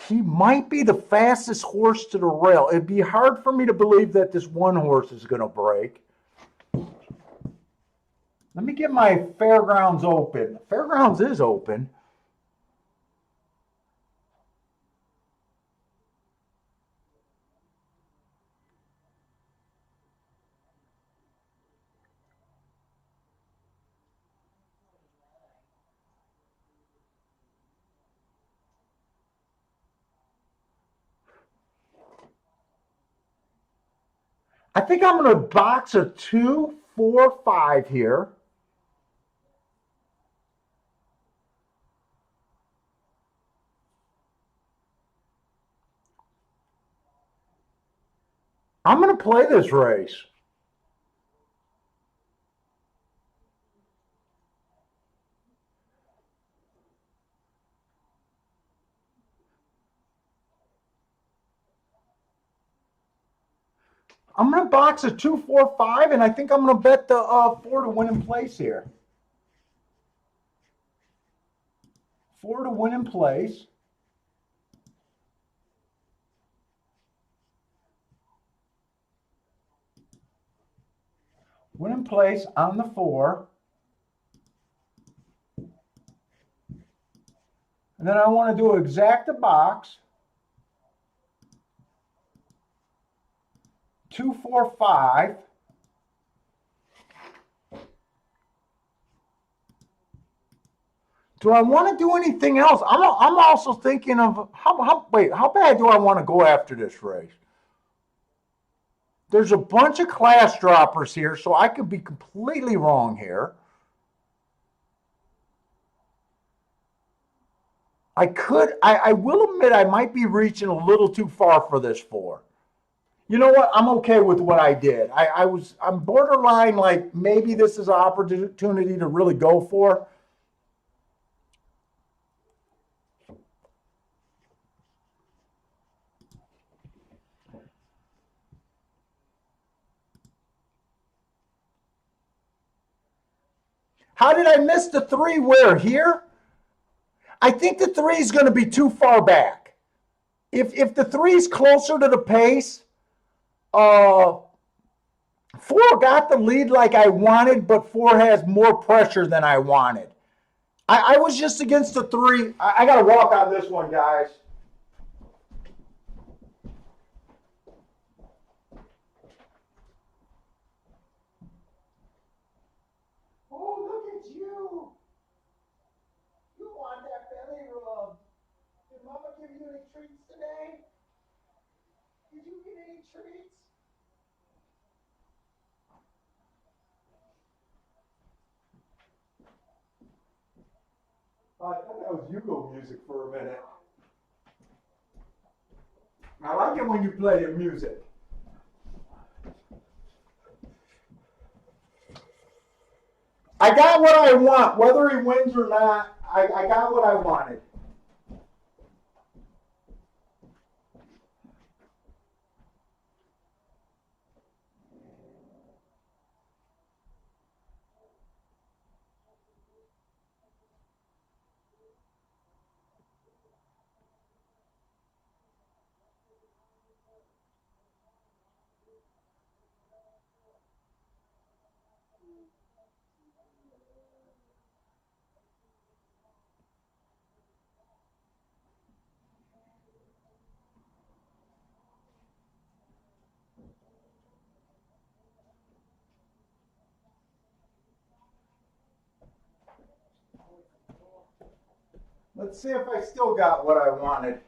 He might be the fastest horse to the rail. It'd be hard for me to believe that this 1 horse is going to break. Let me get my Fairgrounds open. Fairgrounds is open. I think I'm going to box a 2, 4, 5 here. I'm going to play this race. I'm going to box a 2, 4, 5, and I think I'm going to bet the 4 to win in place here. 4 to win in place. Win in place on the 4. And then I want to do an exacta box. 2, 4, 5. Do I want to do anything else? I'm also thinking of how bad do I want to go after this race? There's a bunch of class droppers here, so I could be completely wrong here. I will admit I might be reaching a little too far for this 4. You know what? I'm okay with what I did. I'm borderline like maybe this is an opportunity to really go for. How did I miss the 3 where? Here? I think the 3 is going to be too far back. If the 3 is closer to the pace, 4 got the lead like I wanted, but 4 has more pressure than I wanted. I was just against the 3. I got to walk on this one, guys. Oh, look at you. You want that belly rub. Did Mama give you any treats today? Did you get any treats? I thought that was Hugo music for a minute. I like it when you play your music. I got what I want, whether he wins or not. I got what I wanted. Let's see if I still got what I wanted.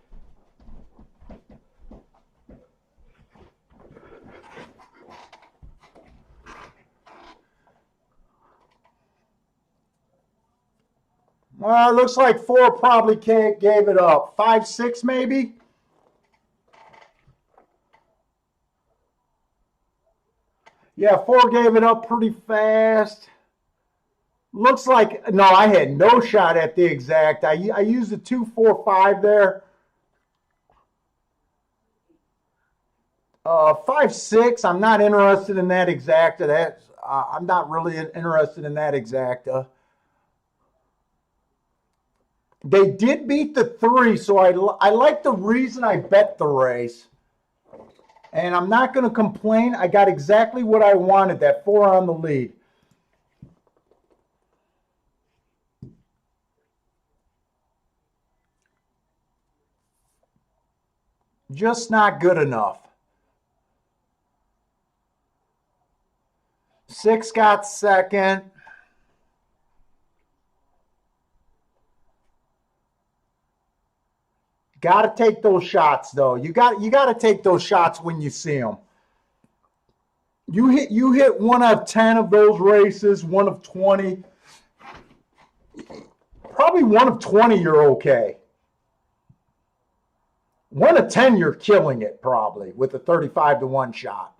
Well, it looks like 4 probably gave it up. 5, 6 maybe? Yeah, 4 gave it up pretty fast. Looks like, no, I had no shot at the exact. I used the 2, 4, 5 there. 5, 6, I'm not interested in that exacta. I'm not really interested in that exacta. They did beat the 3, so I like the reason I bet the race. And I'm not going to complain. I got exactly what I wanted, that 4 on the lead. Just not good enough. 6 got second. Got to take those shots, though. You got to take those shots when you see them. You hit 1 of 10 of those races, 1 of 20. Probably 1 of 20 you're okay. 1 of 10 you're killing it probably with a 35-1 shot.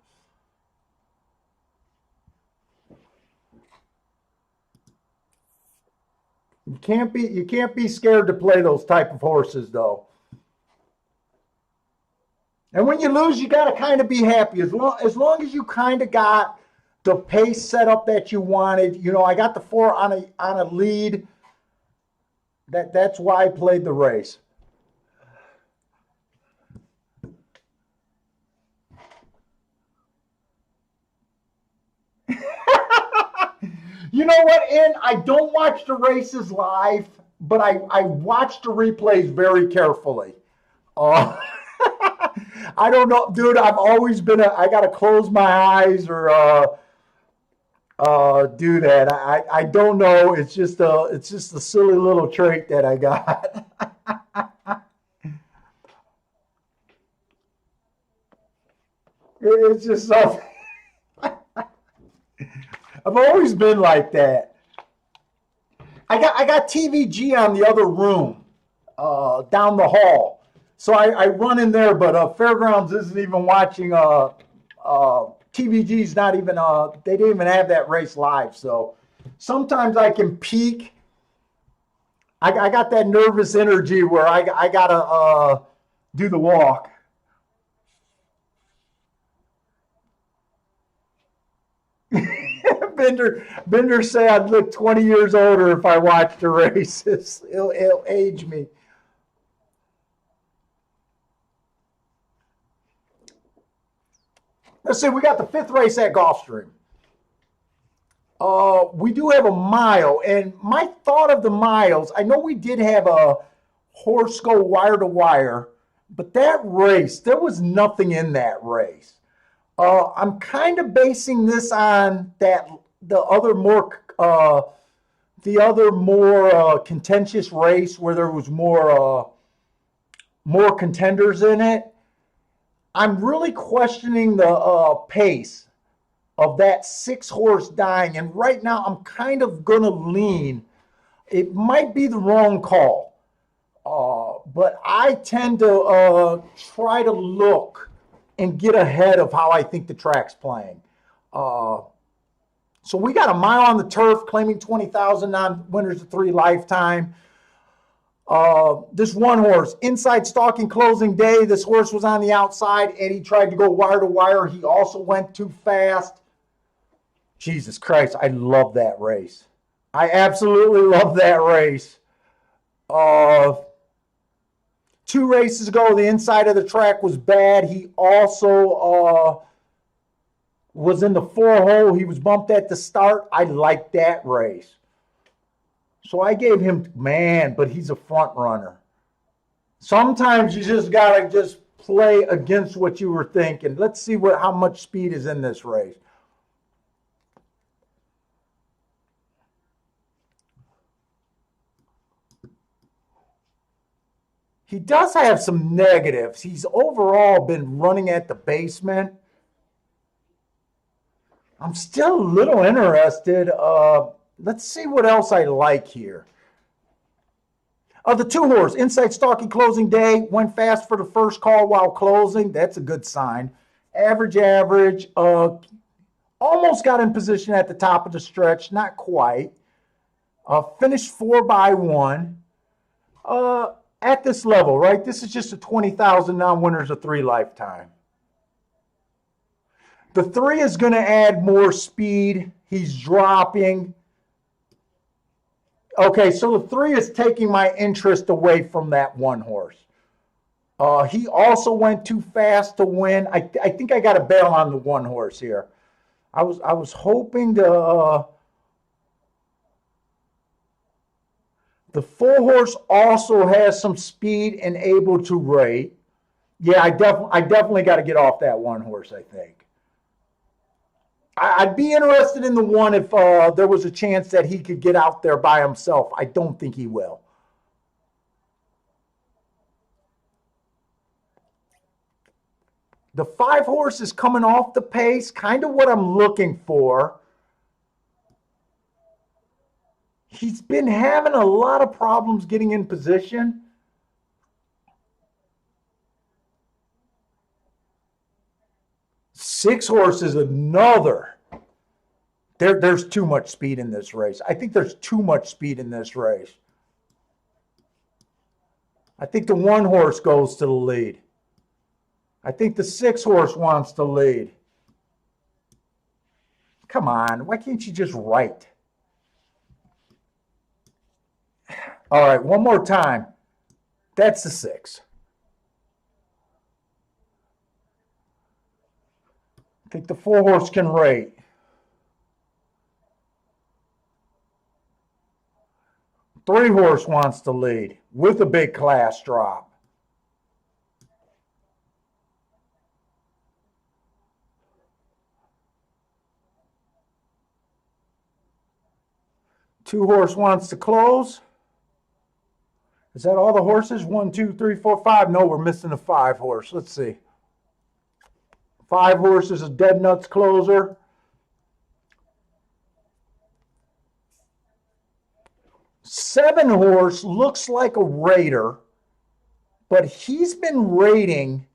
You can't be scared to play those type of horses though. And when you lose, you got to kind of be happy. As long as you kind of got the pace set up that you wanted. You know, I got the 4 on a lead. That's why I played the race. You know what, and I don't watch the races live, but I watch the replays very carefully. Uh, I don't know, dude. I've always been I got to close my eyes or do that. I don't know. It's just a silly little trait that I got. It's just something. I've always been like that. I got TVG on the other room, down the hall, so I run in there. But Fairgrounds isn't even watching. TVG's not even. They didn't even have that race live. So sometimes I can peek. I got that nervous energy where I gotta do the walk. Bender say I'd look 20 years older if I watched the races. It'll age me. Let's see, we got the 5th race at Gulfstream. We do have a mile, and my thought of the miles, I know we did have a horse go wire to wire, but that race, there was nothing in that race. I'm kind of basing this on the other more contentious race where there was more contenders in it. I'm really questioning the pace of that 6-horse dying, and right now I'm kind of gonna lean. It might be the wrong call, but I tend to try to look and get ahead of how I think the track's playing. So we got a mile on the turf, claiming 20,000 non-winners of 3 lifetime. This one horse, inside stalking closing day. This horse was on the outside and he tried to go wire to wire. He also went too fast. Jesus Christ, I love that race. I absolutely love that race. 2 races ago, the inside of the track was bad. He also was in the 4-hole. He was bumped at the start. I liked that race. So I gave him, man, but he's a front runner. Sometimes you just got to just play against what you were thinking. Let's see how much speed is in this race. He does have some negatives. He's overall been running at the basement. I'm still a little interested. Let's see what else I like here. The 2-horse, inside stalking closing day, went fast for the first call while closing. That's a good sign. Average. Almost got in position at the top of the stretch, not quite. Finished 4x1. At this level, right? This is just a 20,000 non-winners of 3 lifetime. The 3 is going to add more speed. He's dropping. Okay, so the 3 is taking my interest away from that 1 horse. He also went too fast to win. I think I got to bail on the 1 horse here. I was hoping to. The 4-horse also has some speed and able to rate. Yeah, I definitely got to get off that 1 horse, I think. I'd be interested in the 1 if there was a chance that he could get out there by himself. I don't think he will. The 5 horse is coming off the pace, kind of what I'm looking for. He's been having a lot of problems getting in position. Six horse is another. There's too much speed in this race. I think there's too much speed in this race. I think the 1 horse goes to the lead. I think the 6 horse wants to lead. Come on, why can't you just write? All right, one more time. That's the 6. I think the 4 horse can rate. Three horse wants to lead with a big class drop. Two horse wants to close. Is that all the horses? 1, 2, 3, 4, 5. No, we're missing a 5 horse. Let's see. 5 horse is a dead nuts closer. Seven horse looks like a raider, but he's been rating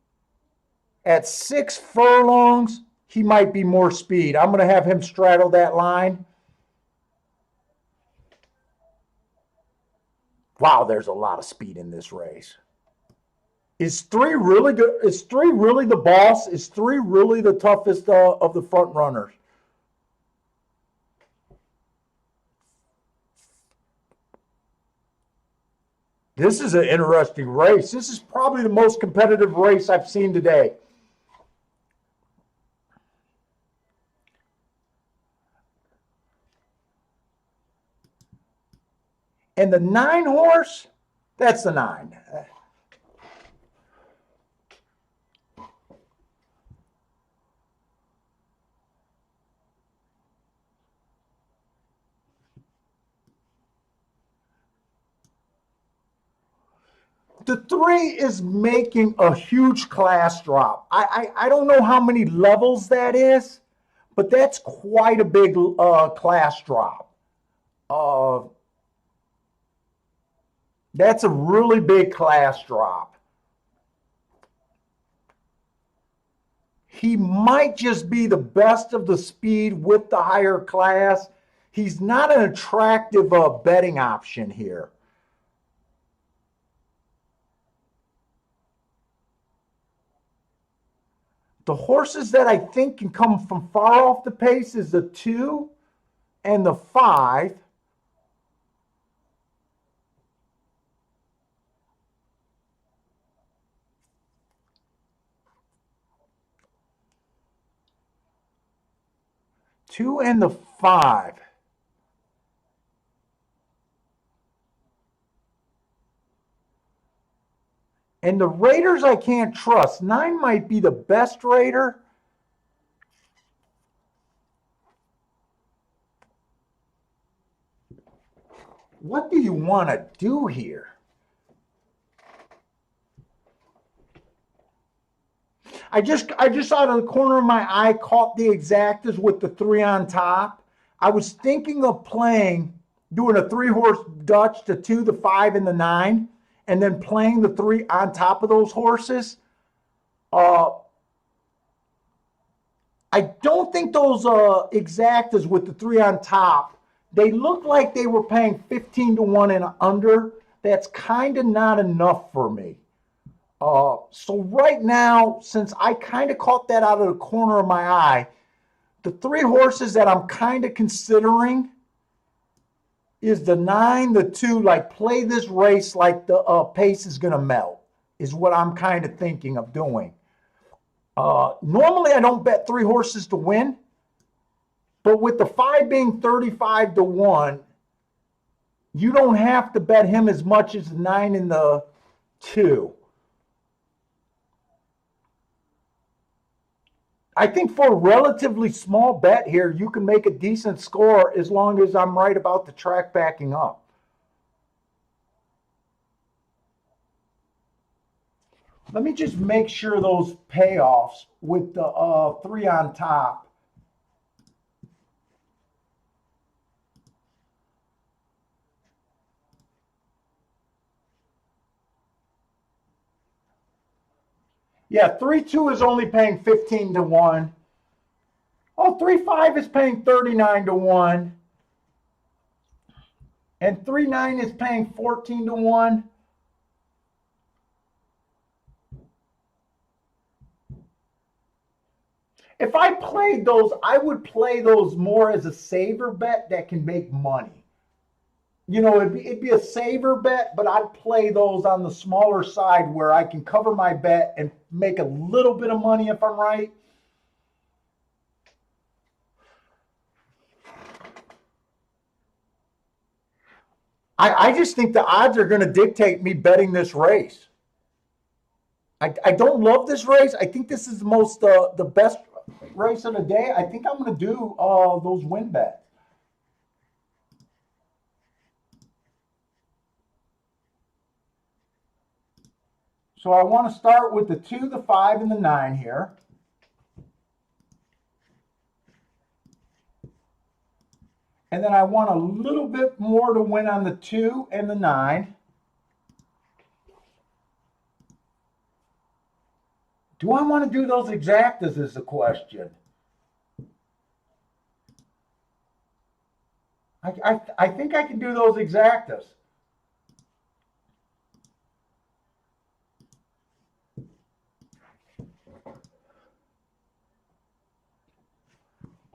at 6 furlongs. He might be more speed. I'm going to have him straddle that line. Wow, there's a lot of speed in this race. Is 3 really good? Is 3 really the boss? Is 3 really the toughest of the front runners? This is an interesting race. This is probably the most competitive race I've seen today. And the 9 horse, that's the 9. The 3 is making a huge class drop. I don't know how many levels that is, but that's quite a big class drop. That's a really big class drop. He might just be the best of the speed with the higher class. He's not an attractive betting option here. The horses that I think can come from far off the pace is the 2 and the 5. Two and the 5. And the Raiders I can't trust. 9 might be the best Raider. What do you want to do here? I just out of the corner of my eye caught the exactas with the 3 on top. I was thinking of doing a 3 horse Dutch, the 2, the 5, and the 9, and then playing the 3 on top of those horses. I don't think those exactas with the 3 on top, they look like they were paying 15 to 1 and under. That's kind of not enough for me. So right now, since I kind of caught that out of the corner of my eye, the 3 horses that I'm kind of considering is the 9, the 2, like play this race like the pace is going to melt, is what I'm kind of thinking of doing. Normally I don't bet 3 horses to win, but with the 5 being 35 to 1, you don't have to bet him as much as the 9 and the 2. I think for a relatively small bet here, you can make a decent score as long as I'm right about the track backing up. Let me just make sure those payoffs with the 3 on top. Yeah, 3-2 is only paying 15 to 1. Oh, 3-5 is paying 39 to 1. And 3-9 is paying 14 to 1. If I played those, I would play those more as a saver bet that can make money. You know, it'd be a saver bet, but I'd play those on the smaller side where I can cover my bet and make a little bit of money if I'm right. I just think the odds are going to dictate me betting this race. I don't love this race. I think this is the best race of the day. I think I'm going to do those win bets. So I want to start with the 2, the 5, and the 9 here. And then I want a little bit more to win on the 2 and the 9. Do I want to do those exactas is the question. I think I can do those exactas.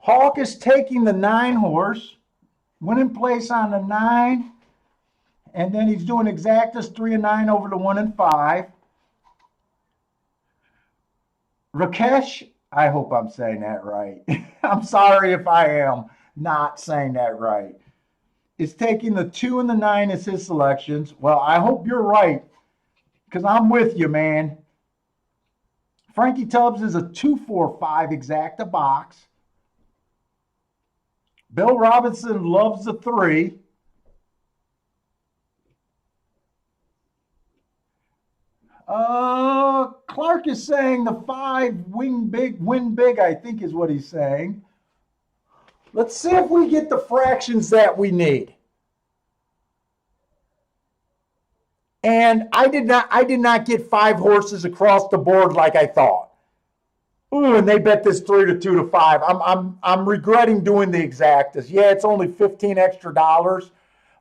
Hawk is taking the 9 horse, winning place on the 9, and then he's doing exactas 3 and 9 over the 1 and 5. Rakesh, I hope I'm saying that right. I'm sorry if I am not saying that right. Is taking the 2 and the 9 as his selections. Well, I hope you're right, because I'm with you, man. Frankie Tubbs is a 2-4-5 exacta box. Bill Robinson loves the 3. Clark is saying the 5 win big, I think is what he's saying. Let's see if we get the fractions that we need. And I did not get 5 horses across the board like I thought. Ooh, and they bet this 3 to 2 to 5. I'm regretting doing the exactas. Yeah, it's only 15 extra dollars,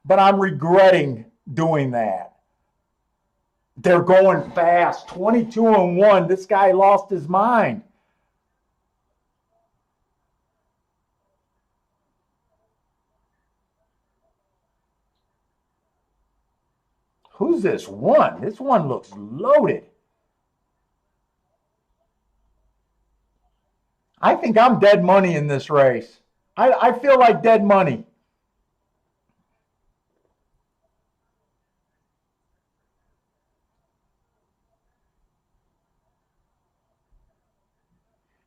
but I'm regretting doing that. They're going fast. 22 and 1. This guy lost his mind. Who's this one? This one looks loaded. I think I'm dead money in this race. I feel like dead money.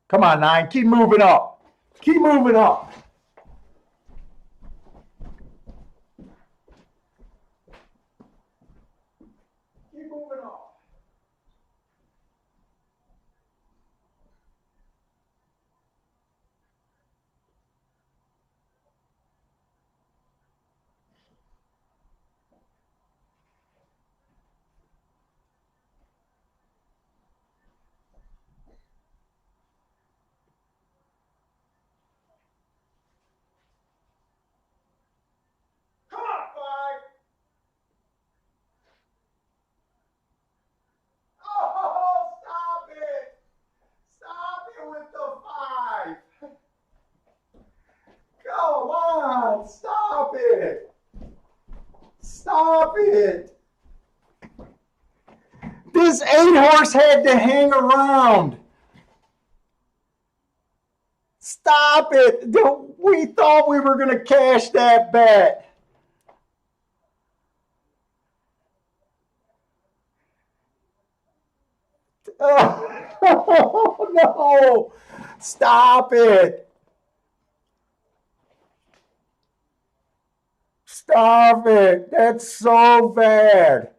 Come on, 9. Keep moving up. Keep moving up. Keep moving up. Come on, 5. Oh, stop it. Stop it with the 5. Come on. Stop it. Stop it. This 8 horse had to hang around. Stop it. We thought we were going to cash that bet. Oh, no. Stop it. Stop it. That's so bad.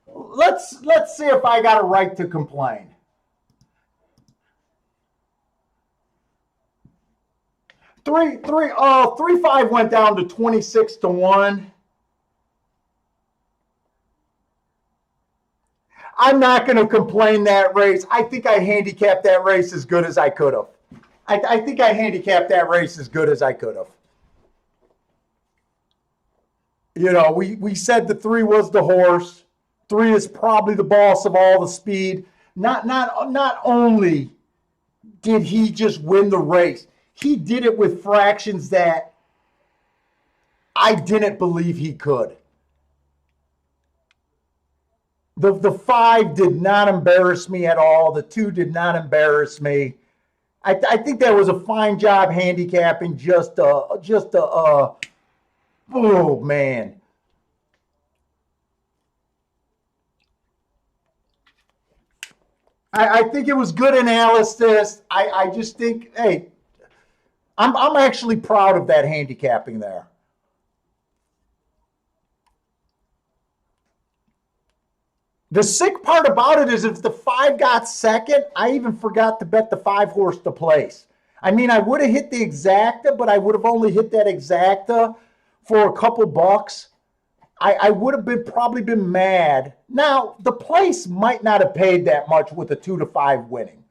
let's see if I got a right to complain. 3-5 went down to 26-1. I'm not going to complain that race. I think I handicapped that race as good as I could have. I think I handicapped that race as good as I could have. You know, we said the 3 was the horse. 3 is probably the boss of all the speed. Not only did he just win the race, he did it with fractions that I didn't believe he could. The 5 did not embarrass me at all. The 2 did not embarrass me. I think that was a fine job handicapping. Oh man. I think it was good analysis. I just think, hey, I'm actually proud of that handicapping there. The sick part about it is if the 5 got second, I even forgot to bet the 5 horse to place. I mean, I would have hit the exacta, but I would have only hit that exacta for a couple bucks. I would have probably been mad. Now, the place might not have paid that much with a 2-5 winning.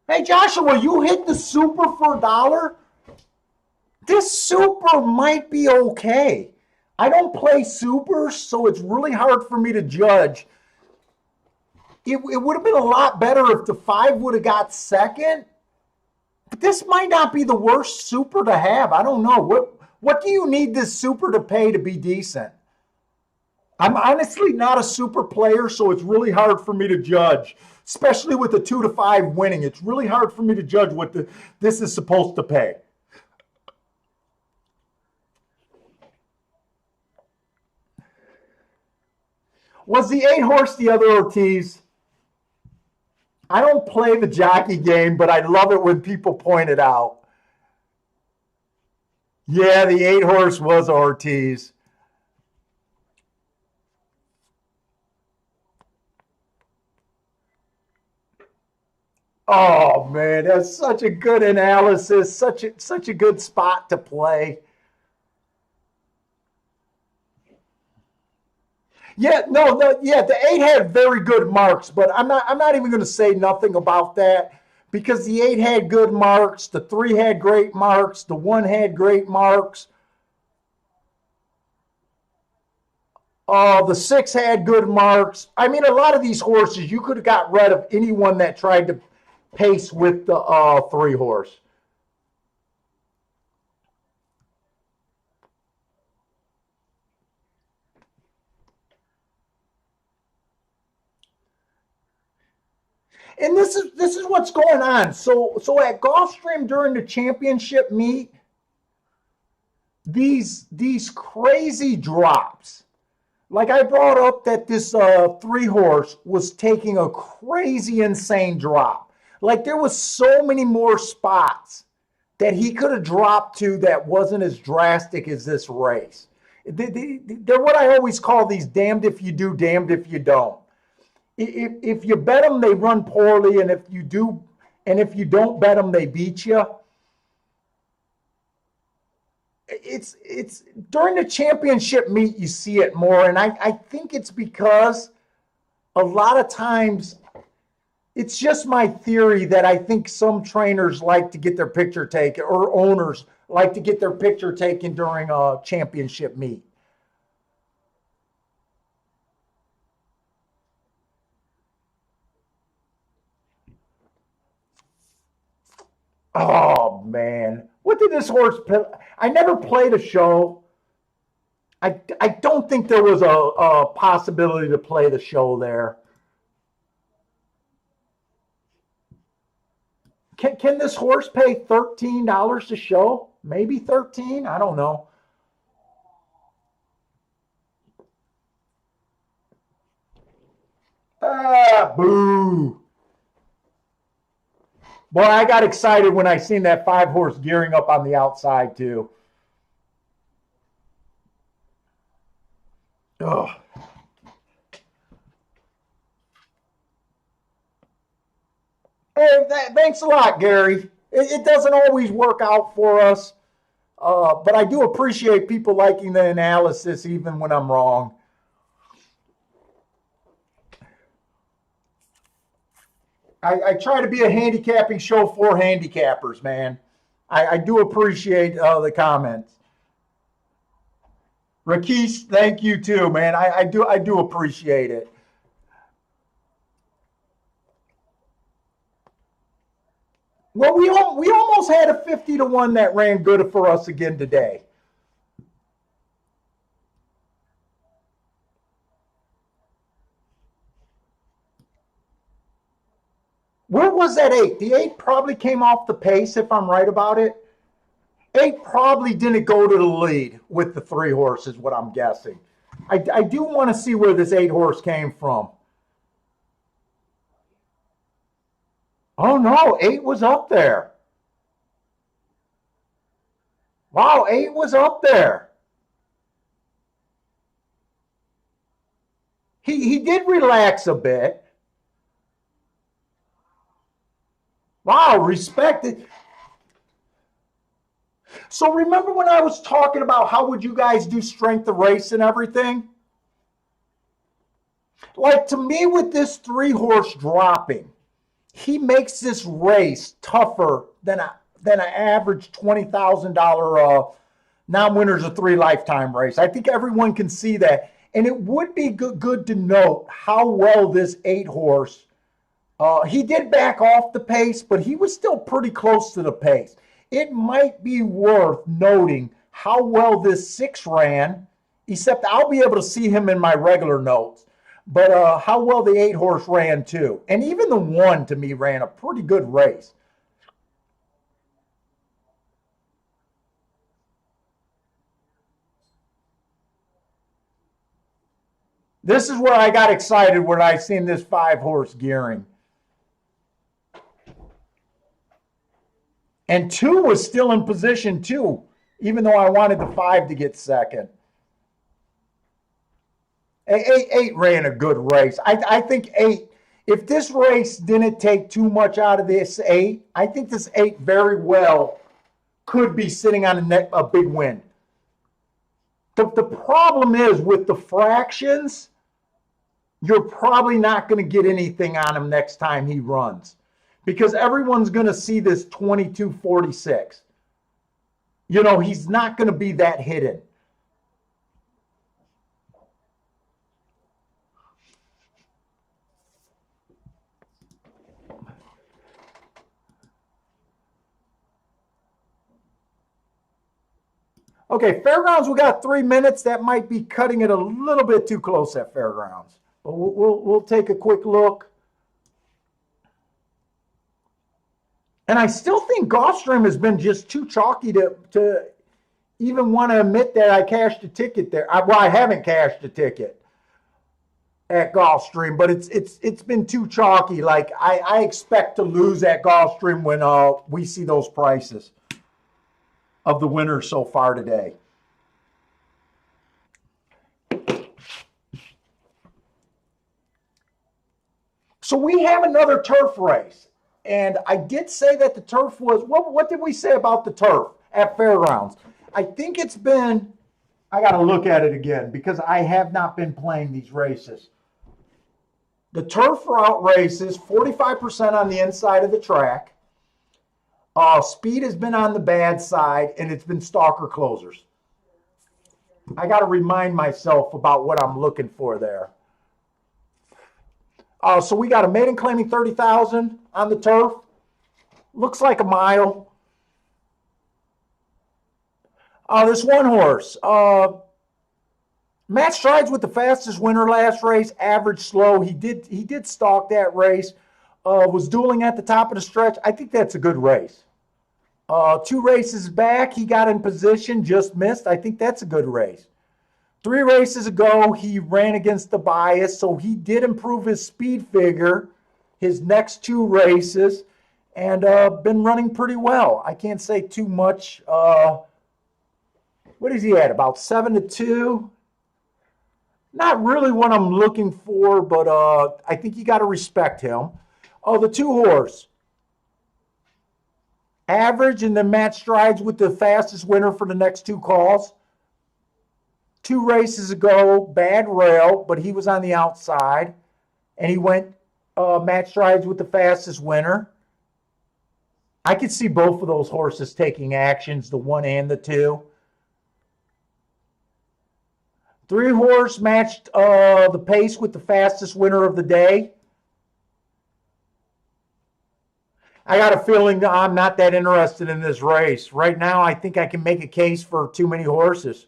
Hey, Joshua, you hit the super for $1? This super might be okay. I don't play supers, so it's really hard for me to judge. It would have been a lot better if the 5 would have got second. But this might not be the worst super to have. I don't know. What do you need this super to pay to be decent? I'm honestly not a super player, so it's really hard for me to judge, especially with the 2-5 winning. It's really hard for me to judge what this is supposed to pay. Was the 8 horse the other Ortiz? I don't play the jockey game, but I love it when people point it out. Yeah, the 8 horse was Ortiz. Oh man, that's such a good analysis, such a good spot to play. Yeah, no, yeah, the 8 had very good marks, but I'm not even going to say nothing about that because the 8 had good marks, the 3 had great marks, the 1 had great marks. The 6 had good marks. I mean, a lot of these horses, you could have got rid of anyone that tried to pace with the 3 horse. And this is what's going on. So at Gulfstream during the championship meet, these crazy drops. Like I brought up that this 3 horse was taking a crazy insane drop. Like there was so many more spots that he could have dropped to that wasn't as drastic as this race. They're what I always call these damned if you do, damned if you don't. If you bet them, they run poorly, and if you don't bet them, they beat you. It's during the championship meet you see it more, and I think it's because a lot of times it's just my theory that I think some trainers like to get their picture taken, or owners like to get their picture taken during a championship meet. Oh man, what did this horse play? I never played a show. I don't think there was a possibility to play the show there. Can this horse pay $13 to show? Maybe 13? I don't know. Ah, boo. Boy, I got excited when I seen that 5-horse gearing up on the outside too. Oh. Hey, thanks a lot, Gary. It doesn't always work out for us, but I do appreciate people liking the analysis even when I'm wrong. I try to be a handicapping show for handicappers, man. I do appreciate the comments. Rakesh, thank you too, man. I do appreciate it. Well, we almost had a 50-1 that ran good for us again today. Where was that 8? The 8 probably came off the pace, if I'm right about it. 8 probably didn't go to the lead with the 3 horses, what I'm guessing. I do want to see where this 8 horse came from. Oh no, 8 was up there. Wow, 8 was up there. He did relax a bit. Wow, respected. So remember when I was talking about how would you guys do strength of race and everything? Like to me with this 3-horse dropping, he makes this race tougher than an average $20,000 non-winners of 3 lifetime race. I think everyone can see that. And it would be good to note how well this 8-horse, he did back off the pace, but he was still pretty close to the pace. It might be worth noting how well this 6 ran, except I'll be able to see him in my regular notes. But how well the 8-horse ran too. And even the 1 to me ran a pretty good race. This is where I got excited when I seen this 5-horse gearing. And 2 was still in position too, even though I wanted the 5 to get second. 8 ran a good race. I think 8, if this race didn't take too much out of this 8, I think this 8 very well could be sitting on a big win. The problem is with the fractions, you're probably not going to get anything on him next time he runs because everyone's going to see this 22.46. You know, he's not going to be that hidden. Okay, Fairgrounds, we got 3 minutes. That might be cutting it a little bit too close at Fairgrounds. But we'll take a quick look. And I still think Gulfstream has been just too chalky to even want to admit that I cashed a ticket there. I haven't cashed a ticket at Gulfstream, but it's been too chalky. Like I expect to lose at Gulfstream when we see those prices of the winners so far today. So we have another turf race. And I did say that the turf was, what did we say about the turf at Fairgrounds? I think it's been, I got to look at it again because I have not been playing these races. The turf route races, 45% on the inside of the track. Speed has been on the bad side, and it's been stalker closers. I got to remind myself about what I'm looking for there. So we got a maiden claiming 30,000 on the turf. Looks like a mile. This 1 horse. Matt Strides with the fastest winner last race. Average slow. He did stalk that race. Was dueling at the top of the stretch. I think that's a good race. 2 races back, he got in position, just missed. I think that's a good race. 3 races ago, he ran against the bias, so he did improve his speed figure his next 2 races. and been running pretty well. I can't say too much. What is he at? About 7-2. Not really what I'm looking for, but I think you got to respect him. Oh, the 2-horse. Average, and then Matt strides with the fastest winner for the next 2 calls. 2 races ago, bad rail, but he was on the outside. And he went Matt strides with the fastest winner. I could see both of those horses taking actions, the 1 and the 2. 3-horse matched the pace with the fastest winner of the day. I got a feeling that I'm not that interested in this race. Right now, I think I can make a case for too many horses.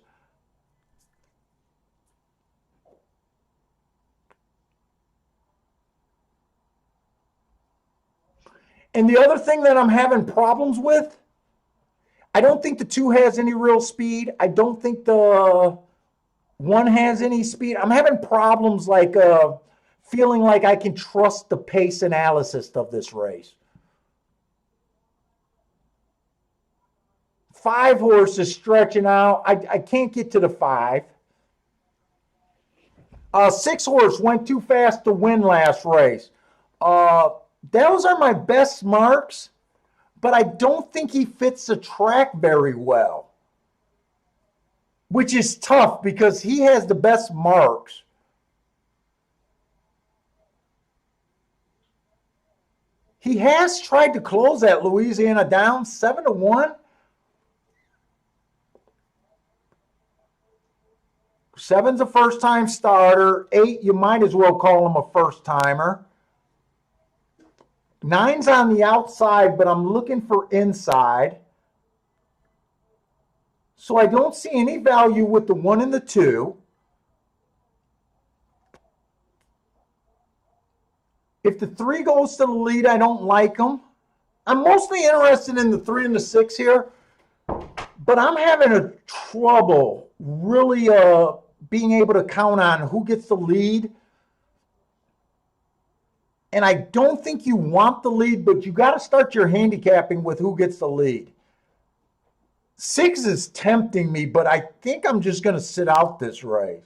And the other thing that I'm having problems with, I don't think the 2 has any real speed. I don't think the 1 has any speed. I'm having problems like feeling like I can trust the pace analysis of this race. 5 horses stretching out. I can't get to the 5. 6 horse went too fast to win last race. Those are my best marks, but I don't think he fits the track very well, which is tough because he has the best marks. He has tried to close that Louisiana down 7-1. 7's a first-time starter. 8, you might as well call him a first-timer. 9's on the outside, but I'm looking for inside. So I don't see any value with the 1 and the 2. If the 3 goes to the lead, I don't like him. I'm mostly interested in the 3 and the 6 here, but I'm having a trouble really being able to count on who gets the lead. And I don't think you want the lead, but you got to start your handicapping with who gets the lead. 6 is tempting me, but I think I'm just going to sit out this race.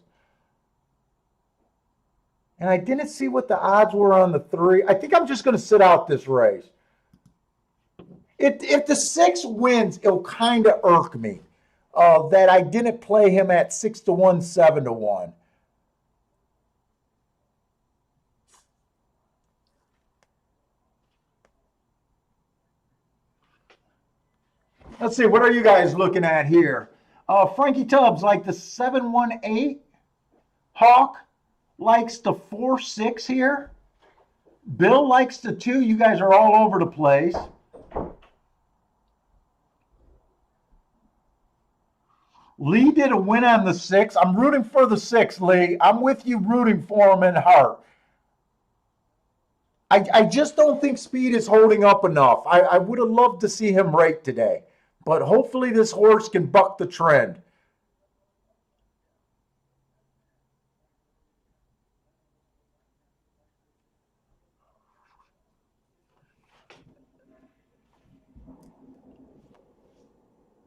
And I didn't see what the odds were on the 3. I think I'm just going to sit out this race. If the 6 wins, it'll kind of irk me that I didn't play him at 6-1, 7-1. Let's see, what are you guys looking at here? Frankie Tubbs like the 7-1-8. Hawk likes the 4-6 here. Bill likes the 2. You guys are all over the place. Lee did a win on the 6. I'm rooting for the 6, Lee. I'm with you rooting for him in heart. I just don't think speed is holding up enough. I would have loved to see him rate today. But hopefully this horse can buck the trend.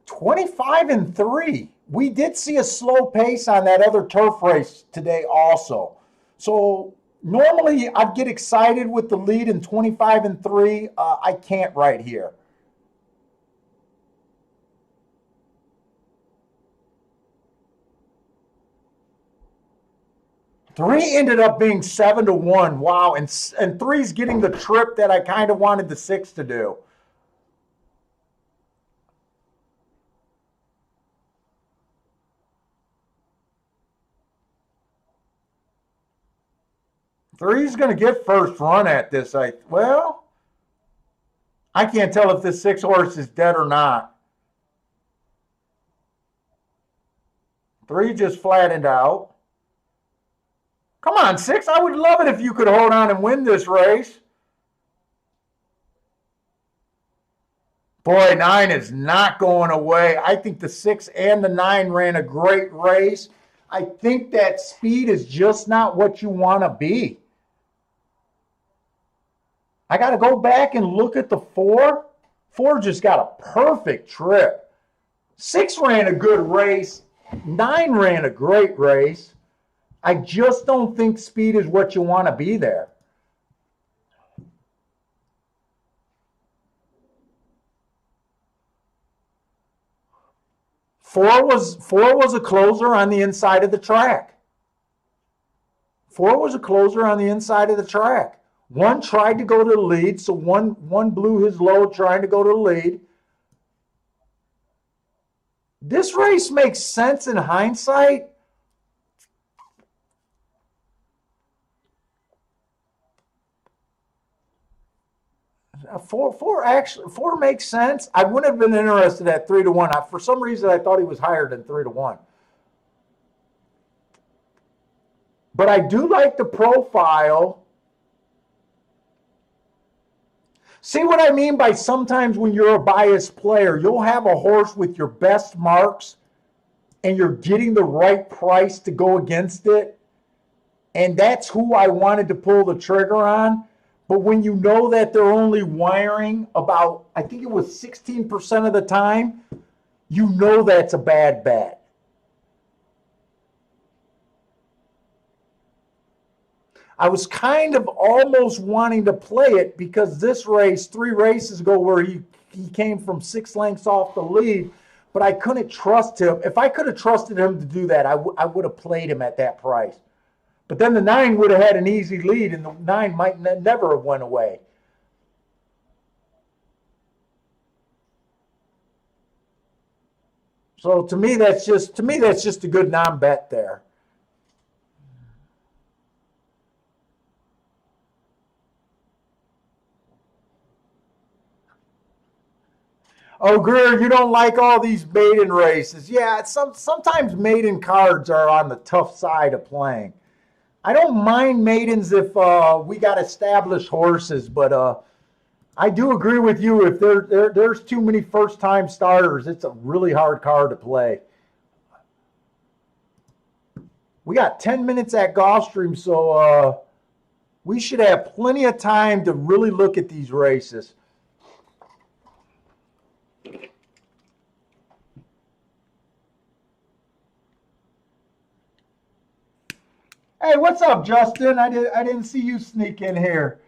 $25-3. We did see a slow pace on that other turf race today also. So normally I'd get excited with the lead in 25-3. I can't right here. Three ended up being 7-1. Wow, and 3's getting the trip that I kind of wanted the 6 to do. Three's going to get first run at this. I can't tell if this 6 horse is dead or not. 3 just flattened out. Come on, 6. I would love it if you could hold on and win this race. Boy, 9 is not going away. I think the 6 and the 9 ran a great race. I think that speed is just not what you want to be. I got to go back and look at the 4. 4 just got a perfect trip. 6 ran a good race. 9 ran a great race. I just don't think speed is what you want to be there. Four was a closer on the inside of the track. 4 was a closer on the inside of the track. 1 tried to go to the lead, so one blew his load trying to go to the lead. This race makes sense in hindsight. Four makes sense. I wouldn't have been interested at 3-1. For some reason, I thought he was higher than 3-1. But I do like the profile. See what I mean by sometimes when you're a biased player, you'll have a horse with your best marks and you're getting the right price to go against it. And that's who I wanted to pull the trigger on. But when you know that they're only wiring about, I think it was 16% of the time, you know that's a bad bet. I was kind of almost wanting to play it because this race, 3 races ago, where he came from 6 lengths off the lead, but I couldn't trust him. If I could have trusted him to do that, I would have played him at that price. But then the 9 would have had an easy lead, and the 9 might never have went away. So to me, that's just a good non-bet there. Oh, Greer, you don't like all these maiden races. Yeah, sometimes maiden cards are on the tough side of playing. I don't mind maidens if we got established horses, but I do agree with you. If there's too many first-time starters, it's a really hard card to play. We got 10 minutes at Gulfstream, so we should have plenty of time to really look at these races. Hey, what's up, Justin? I didn't see you sneak in here.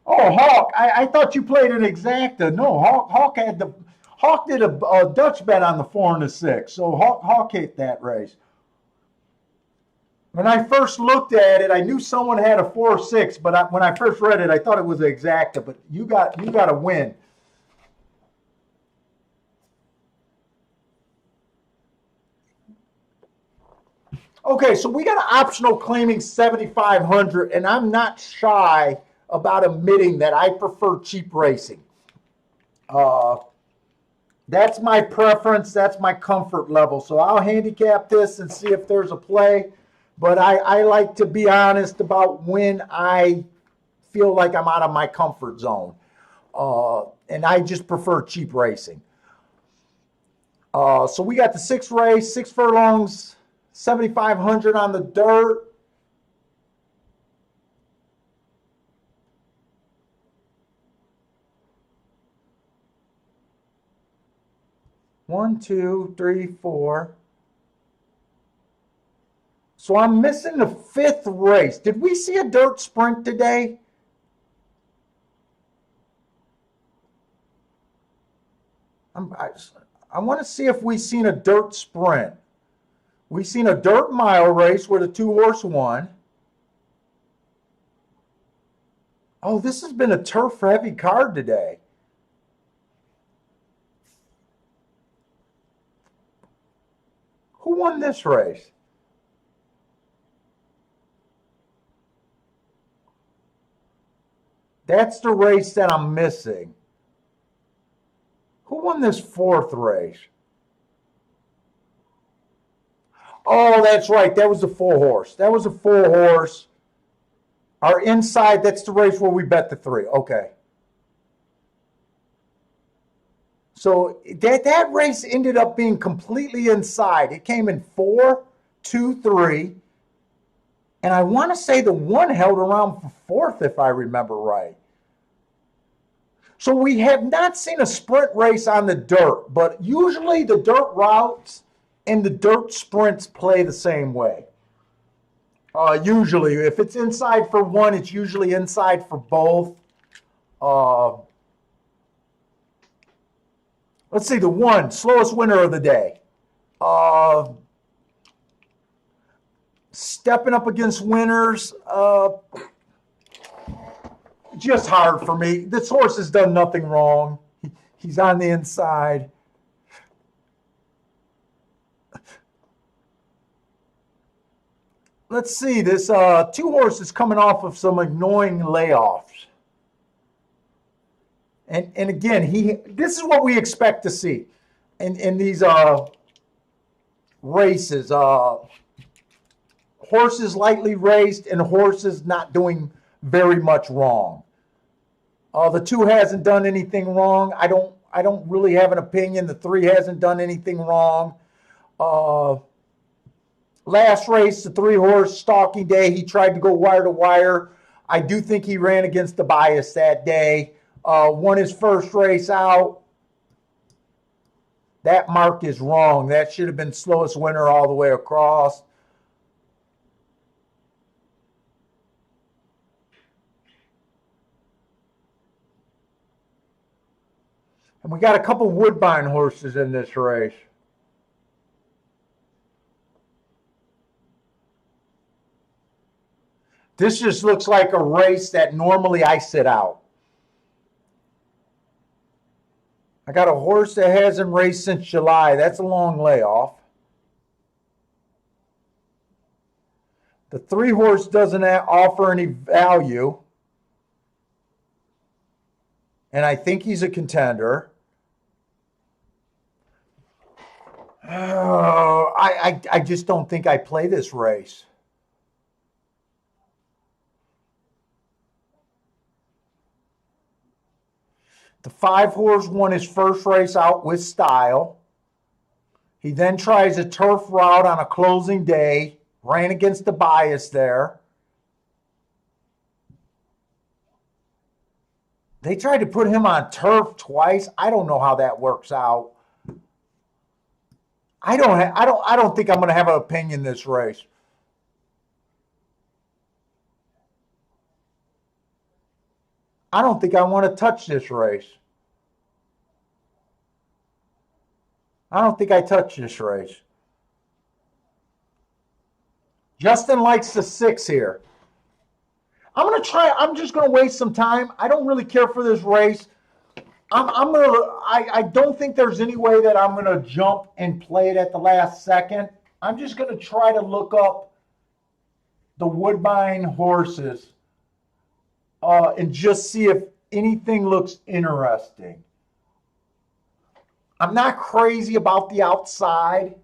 Oh, Hawk! I thought you played an exacta. No, Hawk did a Dutch bet on the 4 and the 6. So Hawk hit that race. When I first looked at it, I knew someone had a 4-6, but when I first read it, I thought it was an exacta. But you got a win. Okay, so we got an optional claiming 7,500, and I'm not shy about admitting that I prefer cheap racing. That's my preference. That's my comfort level. So I'll handicap this and see if there's a play. But I like to be honest about when I feel like I'm out of my comfort zone. And I just prefer cheap racing. So we got the 6 race, 6 furlongs, 7,500 on the dirt. One, two, three, 4. So I'm missing the 5th race. Did we see a dirt sprint today? I want to see if we seen a dirt sprint. We seen a dirt mile race where the 2-horse won. Oh, this has been a turf-heavy card today. Who won this race? That's the race that I'm missing. Who won this 4th race? Oh, that's right. That was a 4-horse. That was a 4-horse. Our inside, that's the race where we bet the 3. Okay. So that race ended up being completely inside. It came in 4, 2, 3. And I want to say the 1 held around for 4th, if I remember right. So we have not seen a sprint race on the dirt, but usually the dirt routes and the dirt sprints play the same way. Usually, if it's inside for one, it's usually inside for both. Let's see, the 1, slowest winner of the day. Stepping up against winners, just hard for me. This horse has done nothing wrong. He's on the inside. Let's see, this 2 horses coming off of some annoying layoffs. And again, this is what we expect to see in these races. Horses lightly raced and horses not doing very much wrong. The 2 hasn't done anything wrong. I don't really have an opinion. The 3 hasn't done anything wrong. Last race, the 3-horse stalking day, he tried to go wire to wire. I do think he ran against the bias that day. Won his first race out. That mark is wrong. That should have been slowest winner all the way across. And we got a couple Woodbine horses in this race. This just looks like a race that normally I sit out. I got a horse that hasn't raced since July. That's a long layoff. The 3-horse doesn't offer any value. And I think he's a contender. I just don't think I play this race. The 5-horse won his first race out with style. He then tries a turf route on a closing day, ran against the bias there. They tried to put him on turf twice. I don't know how that works out. I don't think I'm going to have an opinion this race. I don't think I want to touch this race. I don't think I touch this race. Justin likes the 6 here. I'm just going to waste some time. I don't really care for this race. I don't think there's any way that I'm going to jump and play it at the last second. I'm just going to try to look up the Woodbine horses and just see if anything looks interesting. I'm not crazy about the outside.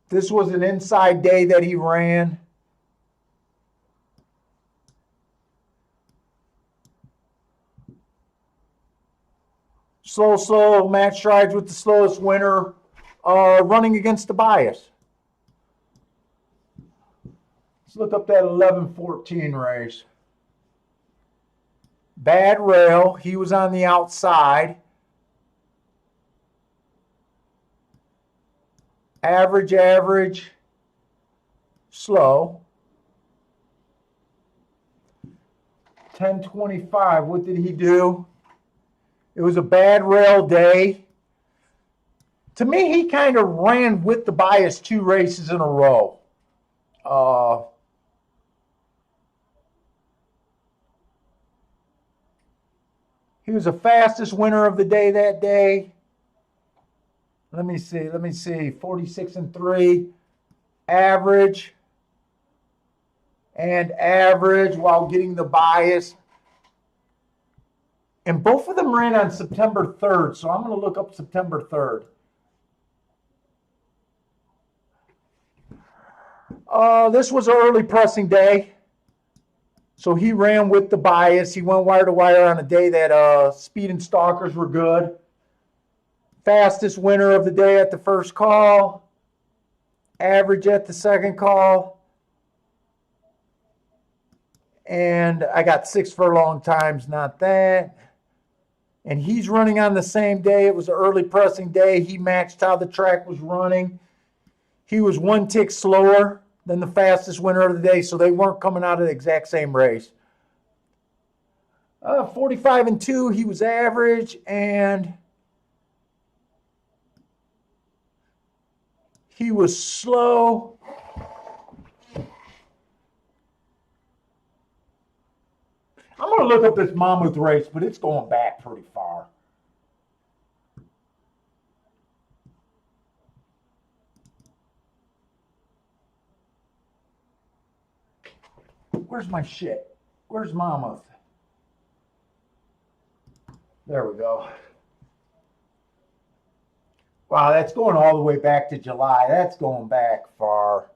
This was an inside day that he ran. Slow, match strides with the slowest winner, running against the bias. Let's look up that 11-14 race. Bad rail. He was on the outside. Average, slow. 10:25. What did he do? It was a bad rail day. To me, he kind of ran with the bias 2 races in a row. He was the fastest winner of the day that day. Let me see. 46-3. Average while getting the bias. And both of them ran on September 3rd, so I'm going to look up September 3rd. This was an early pressing day. So he ran with the bias. He went wire to wire on a day that speed and stalkers were good. Fastest winner of the day at the first call. Average at the second call. And I got 6 furlong times, not that. And he's running on the same day. It was an early pressing day. He matched how the track was running. He was 1 tick slower than the fastest winner of the day, so they weren't coming out of the exact same race. 45-2, he was average, and he was slow. I'm going to look up this Mammoth race, but it's going back pretty far. Where's my shit? Where's Mammoth? There we go. Wow, that's going all the way back to July. That's going back far.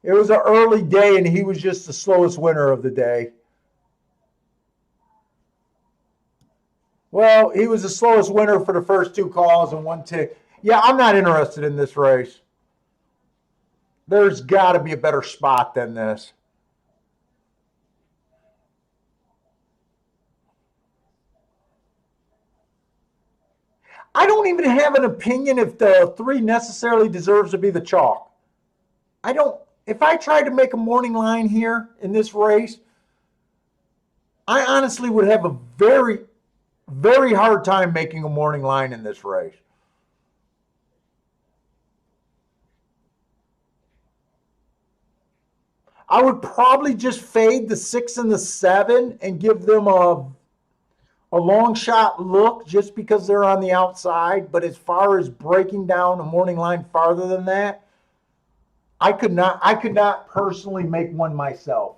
It was an early day, and he was just the slowest winner of the day. Well, he was the slowest winner for the first 2 calls and 1 tick. Yeah, I'm not interested in this race. There's got to be a better spot than this. I don't even have an opinion if the 3 necessarily deserves to be the chalk. I don't. If I tried to make a morning line here in this race, I honestly would have a very, very hard time making a morning line in this race. I would probably just fade the 6 and the 7 and give them a long shot look just because they're on the outside. But as far as breaking down a morning line farther than that, I could not personally make one myself.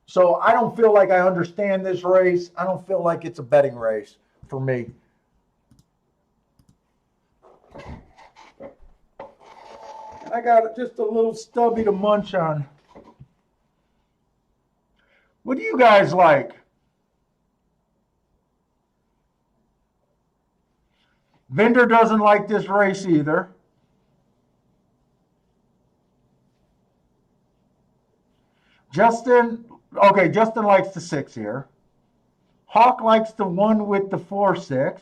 So I don't feel like I understand this race. I don't feel like it's a betting race for me. I got just a little stubby to munch on. What do you guys like? Vendor doesn't like this race either. Justin likes the 6 here. Hawk likes the 1 with the 4-6.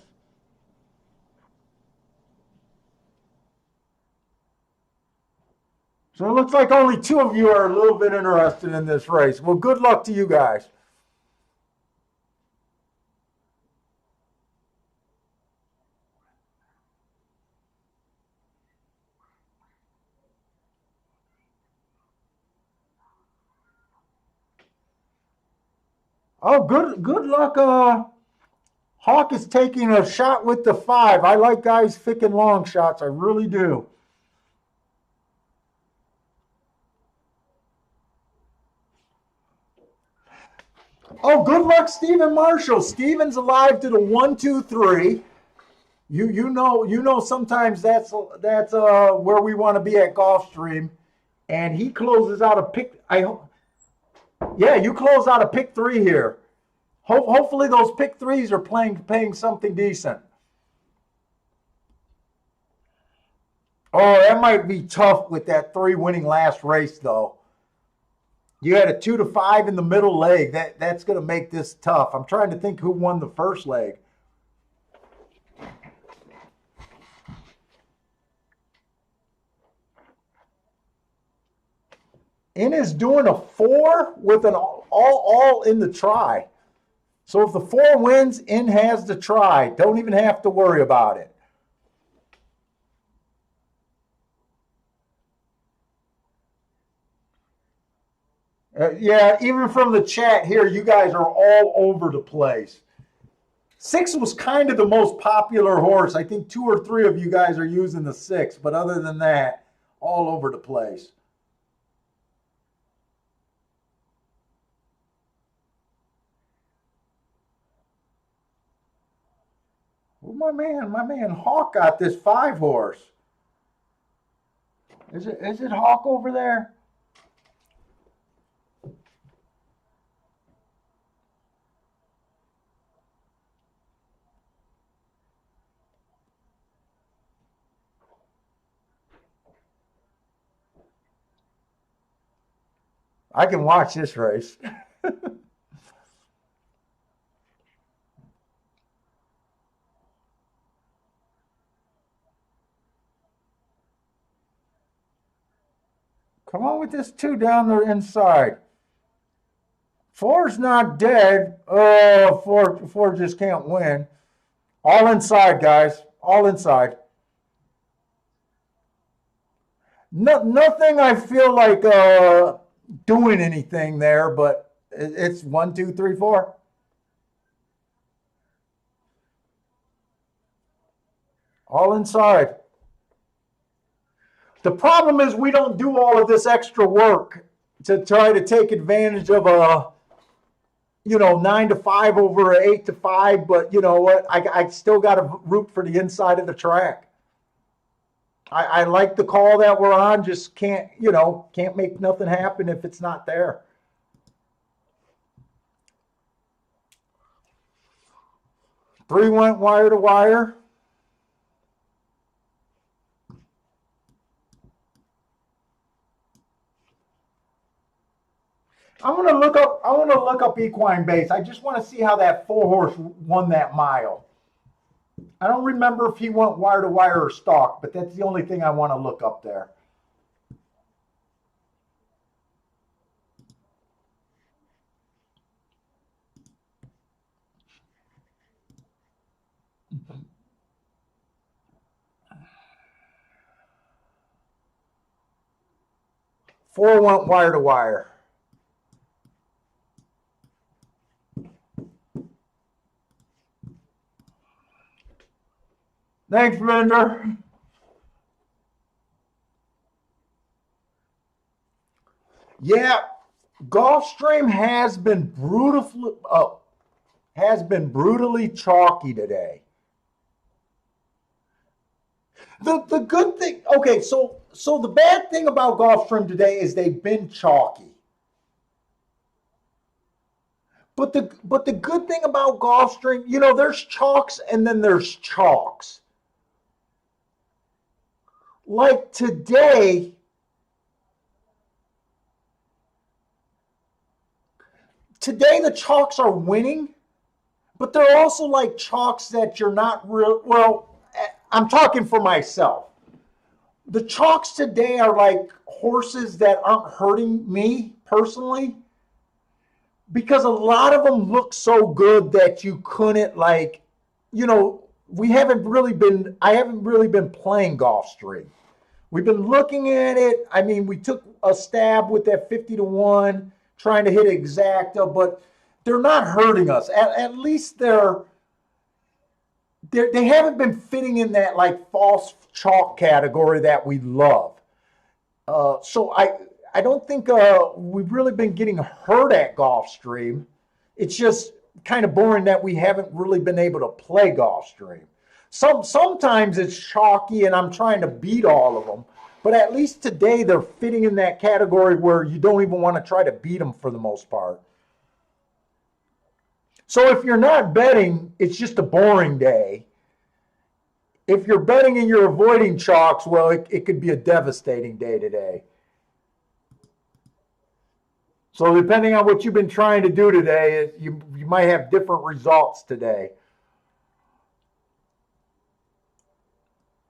So it looks like only 2 of you are a little bit interested in this race. Well, good luck to you guys. Oh, good luck. Hawk is taking a shot with the 5. I like guys picking long shots. I really do. Oh, good luck, Stephen Marshall. Stephen's alive to the 1, 2, 3. You know sometimes that's where we want to be at Gulfstream, and he closes out a pick. Yeah, you close out a pick 3 here. Hopefully those pick 3s are paying something decent. Oh, that might be tough with that 3 winning last race though. You had a 2 to 5 in the middle leg. That's going to make this tough. I'm trying to think who won the first leg. In is doing a 4 with an all in the try. So if the 4 wins, In has the try. Don't even have to worry about it. Yeah, even from the chat here, you guys are all over the place. 6 was kind of the most popular horse. I think 2 or 3 of you guys are using the 6, but other than that, all over the place. Well, my man Hawk got this 5 horse. Is it Hawk over there? I can watch this race. Come on with this 2 down the inside. 4's not dead. Oh, four just can't win. All inside, guys. All inside. Nothing I feel like doing anything there, but it's 1, 2, 3, 4. All inside. The problem is we don't do all of this extra work to try to take advantage of a 9 to 5 over a 8 to 5, but you know what? I still got to root for the inside of the track. I like the call that we're on, just can't make nothing happen if it's not there. Three went wire to wire. I want to look up equine base. I just want to see how that 4-horse won that mile. I don't remember if he went wire to wire or stalk, but that's the only thing I want to look up there. Four went wire to wire. Thanks, Bender. Yeah, Gulfstream has been brutally chalky today. The good thing, okay, so the bad thing about Gulfstream today is they've been chalky. But the good thing about Gulfstream, there's chalks and then there's chalks. Like today, the chalks are winning, but they're also like chalks that you're not real. Well, I'm talking for myself. The chalks today are like horses that aren't hurting me personally, because a lot of them look so good that you couldn't I haven't really been playing Gulfstream. We've been looking at it. I mean, we took a stab with that 50 to 1, trying to hit exacta, but they're not hurting us. At least they haven't been fitting in that like false chalk category that we love. So I don't think we've really been getting hurt at Gulfstream. It's just kind of boring that we haven't really been able to play Gulfstream. Sometimes it's chalky and I'm trying to beat all of them, but at least today they're fitting in that category where you don't even want to try to beat them for the most part. So if you're not betting, it's just a boring day. If you're betting and you're avoiding chalks, well, it could be a devastating day today. So depending on what you've been trying to do today, you might have different results today.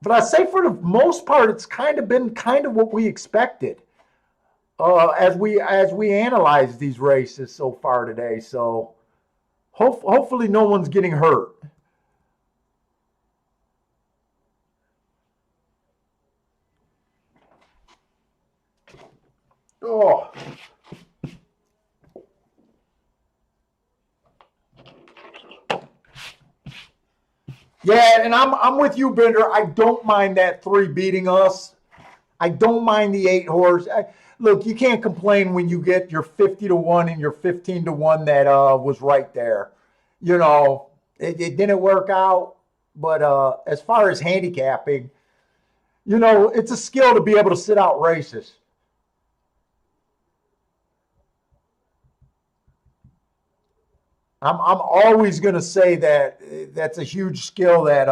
But I say for the most part, it's been what we expected as we analyze these races so far today. So hopefully no one's getting hurt. Oh. Yeah, and I'm with you, Bender. I don't mind that 3 beating us. I don't mind the 8-horse. Look, you can't complain when you get your 50 to 1 and your 15 to 1 that was right there. It didn't work out. But as far as handicapping, it's a skill to be able to sit out races. I'm always going to say that that's a huge skill that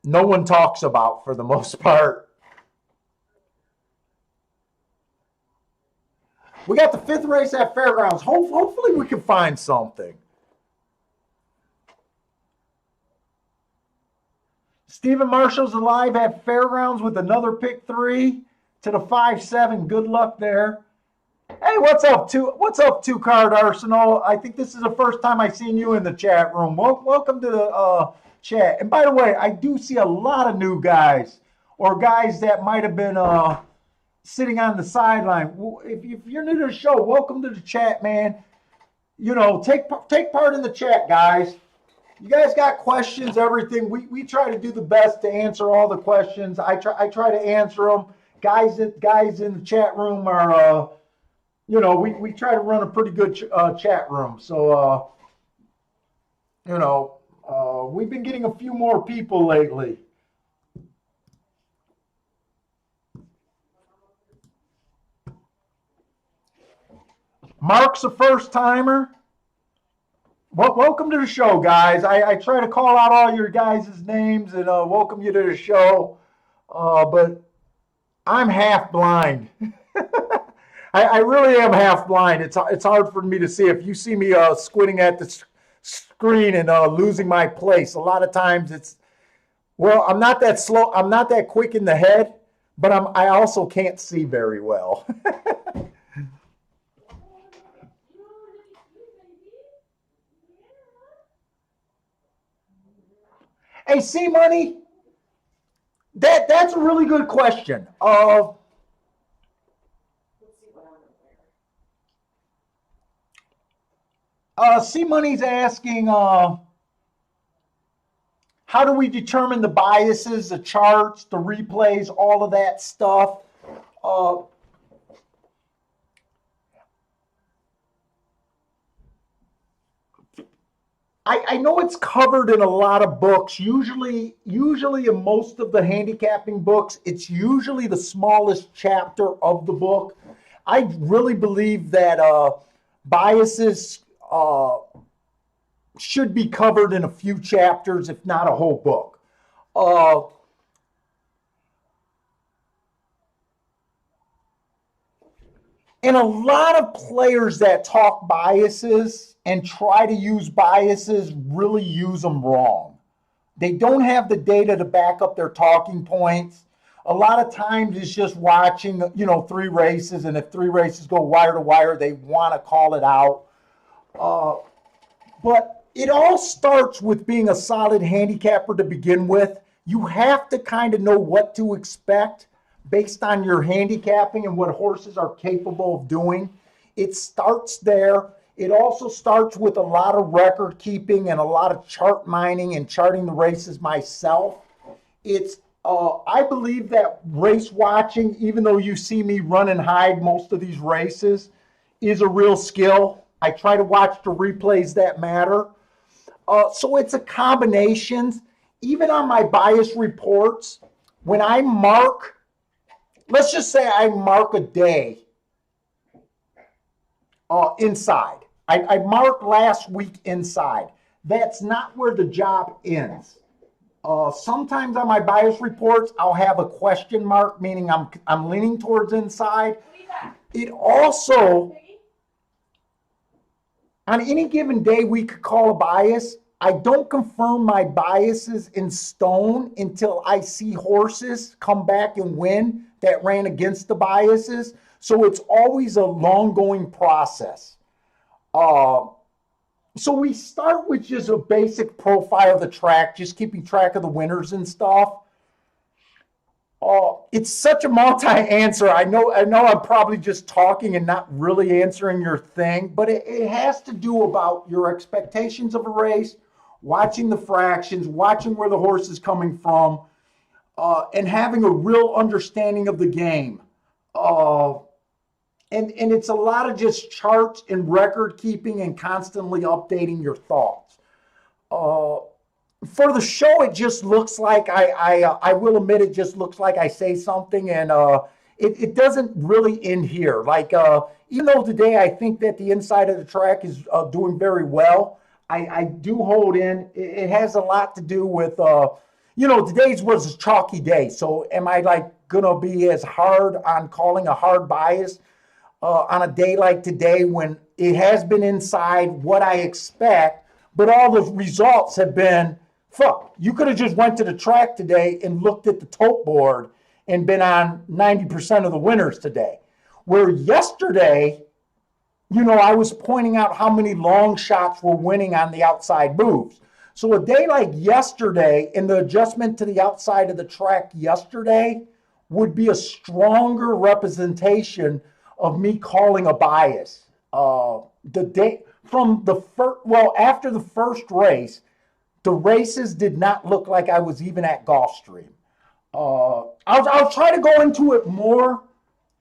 no one talks about for the most part. We got the fifth race at Fairgrounds. Hopefully we can find something. Stephen Marshall's alive at Fairgrounds with another pick 3 to the 5-7. Good luck there. Hey, what's up, two card Arsenal? I think this is the first time I've seen you in the chat room. Welcome to the chat. And by the way, I do see a lot of new guys or guys that might have been sitting on the sideline. If you're new to the show, welcome to the chat, man. Take part in the chat, guys. You guys got questions, everything. We try to do the best to answer all the questions. I try to answer them. Guys in the chat room are we try to run a pretty good chat room. So we've been getting a few more people lately. Mark's a first timer. Well, welcome to the show, guys. I try to call out all your guys' names and welcome you to the show. But I'm half blind. I really am half blind. It's hard for me to see. If you see me squinting at the screen and losing my place, a lot of times I'm not that slow. I'm not that quick in the head, but I also can't see very well. Hey, C Money, that's a really good question. C Money's asking, how do we determine the biases, the charts, the replays, all of that stuff? I know it's covered in a lot of books. Usually in most of the handicapping books, it's usually the smallest chapter of the book. I really believe that biases should be covered in a few chapters, if not a whole book. And a lot of players that talk biases and try to use biases really use them wrong. They don't have the data to back up their talking points. A lot of times it's just watching, 3 races, and if 3 races go wire to wire, they want to call it out. But it all starts with being a solid handicapper to begin with. You have to kind of know what to expect based on your handicapping and what horses are capable of doing. It starts there. It also starts with a lot of record keeping and a lot of chart mining and charting the races myself. I believe that race watching, even though you see me run and hide most of these races, is a real skill. I try to watch the replays that matter. So it's a combination. Even on my bias reports, when I mark, let's just say I mark a day inside. I marked last week inside. That's not where the job ends. Sometimes on my bias reports, I'll have a question mark, meaning I'm leaning towards inside. It also, on any given day, we could call a bias. I don't confirm my biases in stone until I see horses come back and win that ran against the biases. So it's always a long-going process. So we start with just a basic profile of the track, just keeping track of the winners and stuff. It's such a multi-answer. I know I'm probably just talking and not really answering your thing, but it has to do about your expectations of a race, watching the fractions, watching where the horse is coming from, and having a real understanding of the game. And it's a lot of just charts and record keeping and constantly updating your thoughts. Uh, for the show, it just looks like I will admit it just looks like I say something and it doesn't really end here. Like even though today I think that the inside of the track is doing very well, I do hold in. It has a lot to do with today's was a chalky day. So am I like gonna be as hard on calling a hard bias on a day like today when it has been inside what I expect, but all the results have been fuck. You could have just went to the track today and looked at the tote board and been on 90% of the winners today. Where yesterday, I was pointing out how many long shots were winning on the outside moves. So a day like yesterday and the adjustment to the outside of the track yesterday would be a stronger representation of me calling a bias. The day from the first, after the first race, the races did not look like I was even at Gulfstream. I'll try to go into it more.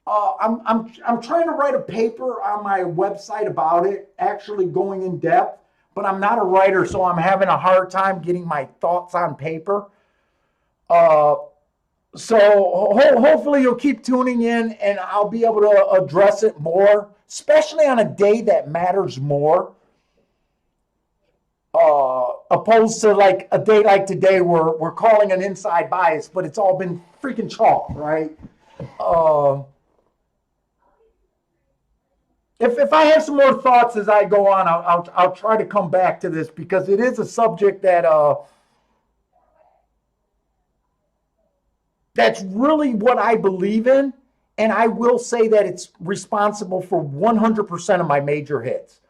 I'm trying to write a paper on my website about it, actually going in depth, but I'm not a writer, so I'm having a hard time getting my thoughts on paper. So hopefully you'll keep tuning in and I'll be able to address it more, especially on a day that matters more. Opposed to like a day like today where we're calling an inside bias, but it's all been freaking chalk, right? If I have some more thoughts as I go on, I'll try to come back to this because it is a subject that that's really what I believe in, and I will say that it's responsible for 100% of my major hits.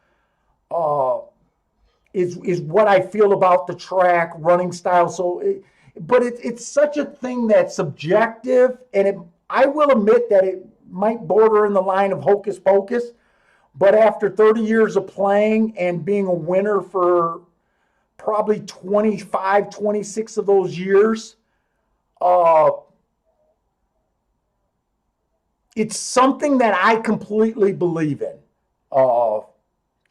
Is what I feel about the track, running style. So, it's such a thing that's subjective, and I will admit that it might border in the line of hocus pocus. But after 30 years of playing and being a winner for probably 25, 26 of those years, it's something that I completely believe in.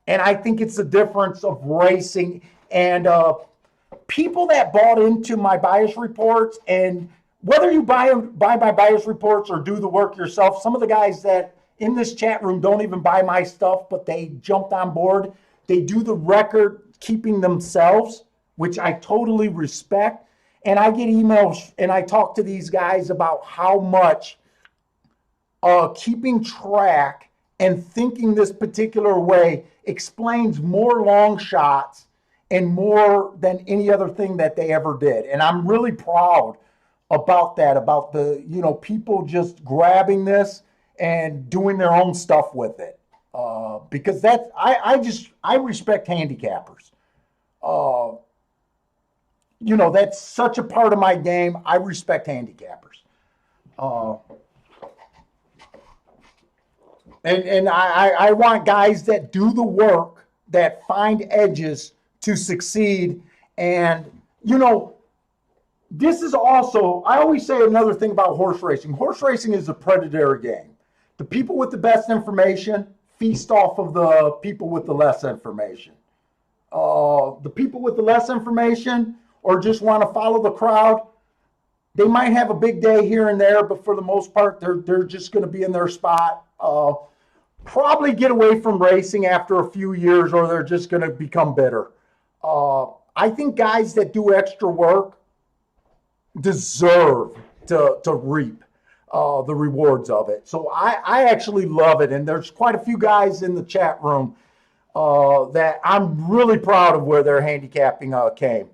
And I think it's the difference of racing and people that bought into my bias reports, and whether you buy my bias reports or do the work yourself, some of the guys that in this chat room don't even buy my stuff, but they jumped on board. They do the record keeping themselves, which I totally respect. And I get emails and I talk to these guys about how much keeping track and thinking this particular way explains more long shots and more than any other thing that they ever did. And I'm really proud about that, about the, people just grabbing this and doing their own stuff with it. Because that's, I respect handicappers. That's such a part of my game. I respect handicappers. And I want guys that do the work, that find edges to succeed. And, this is also, I always say another thing about horse racing. Horse racing is a predatory game. The people with the best information feast off of the people with the less information. The people with the less information or just want to follow the crowd, they might have a big day here and there, but for the most part, they're just going to be in their spot. Probably get away from racing after a few years, or they're just going to become bitter. I think guys that do extra work deserve to reap the rewards of it. So I actually love it, and there's quite a few guys in the chat room that I'm really proud of where their handicapping came,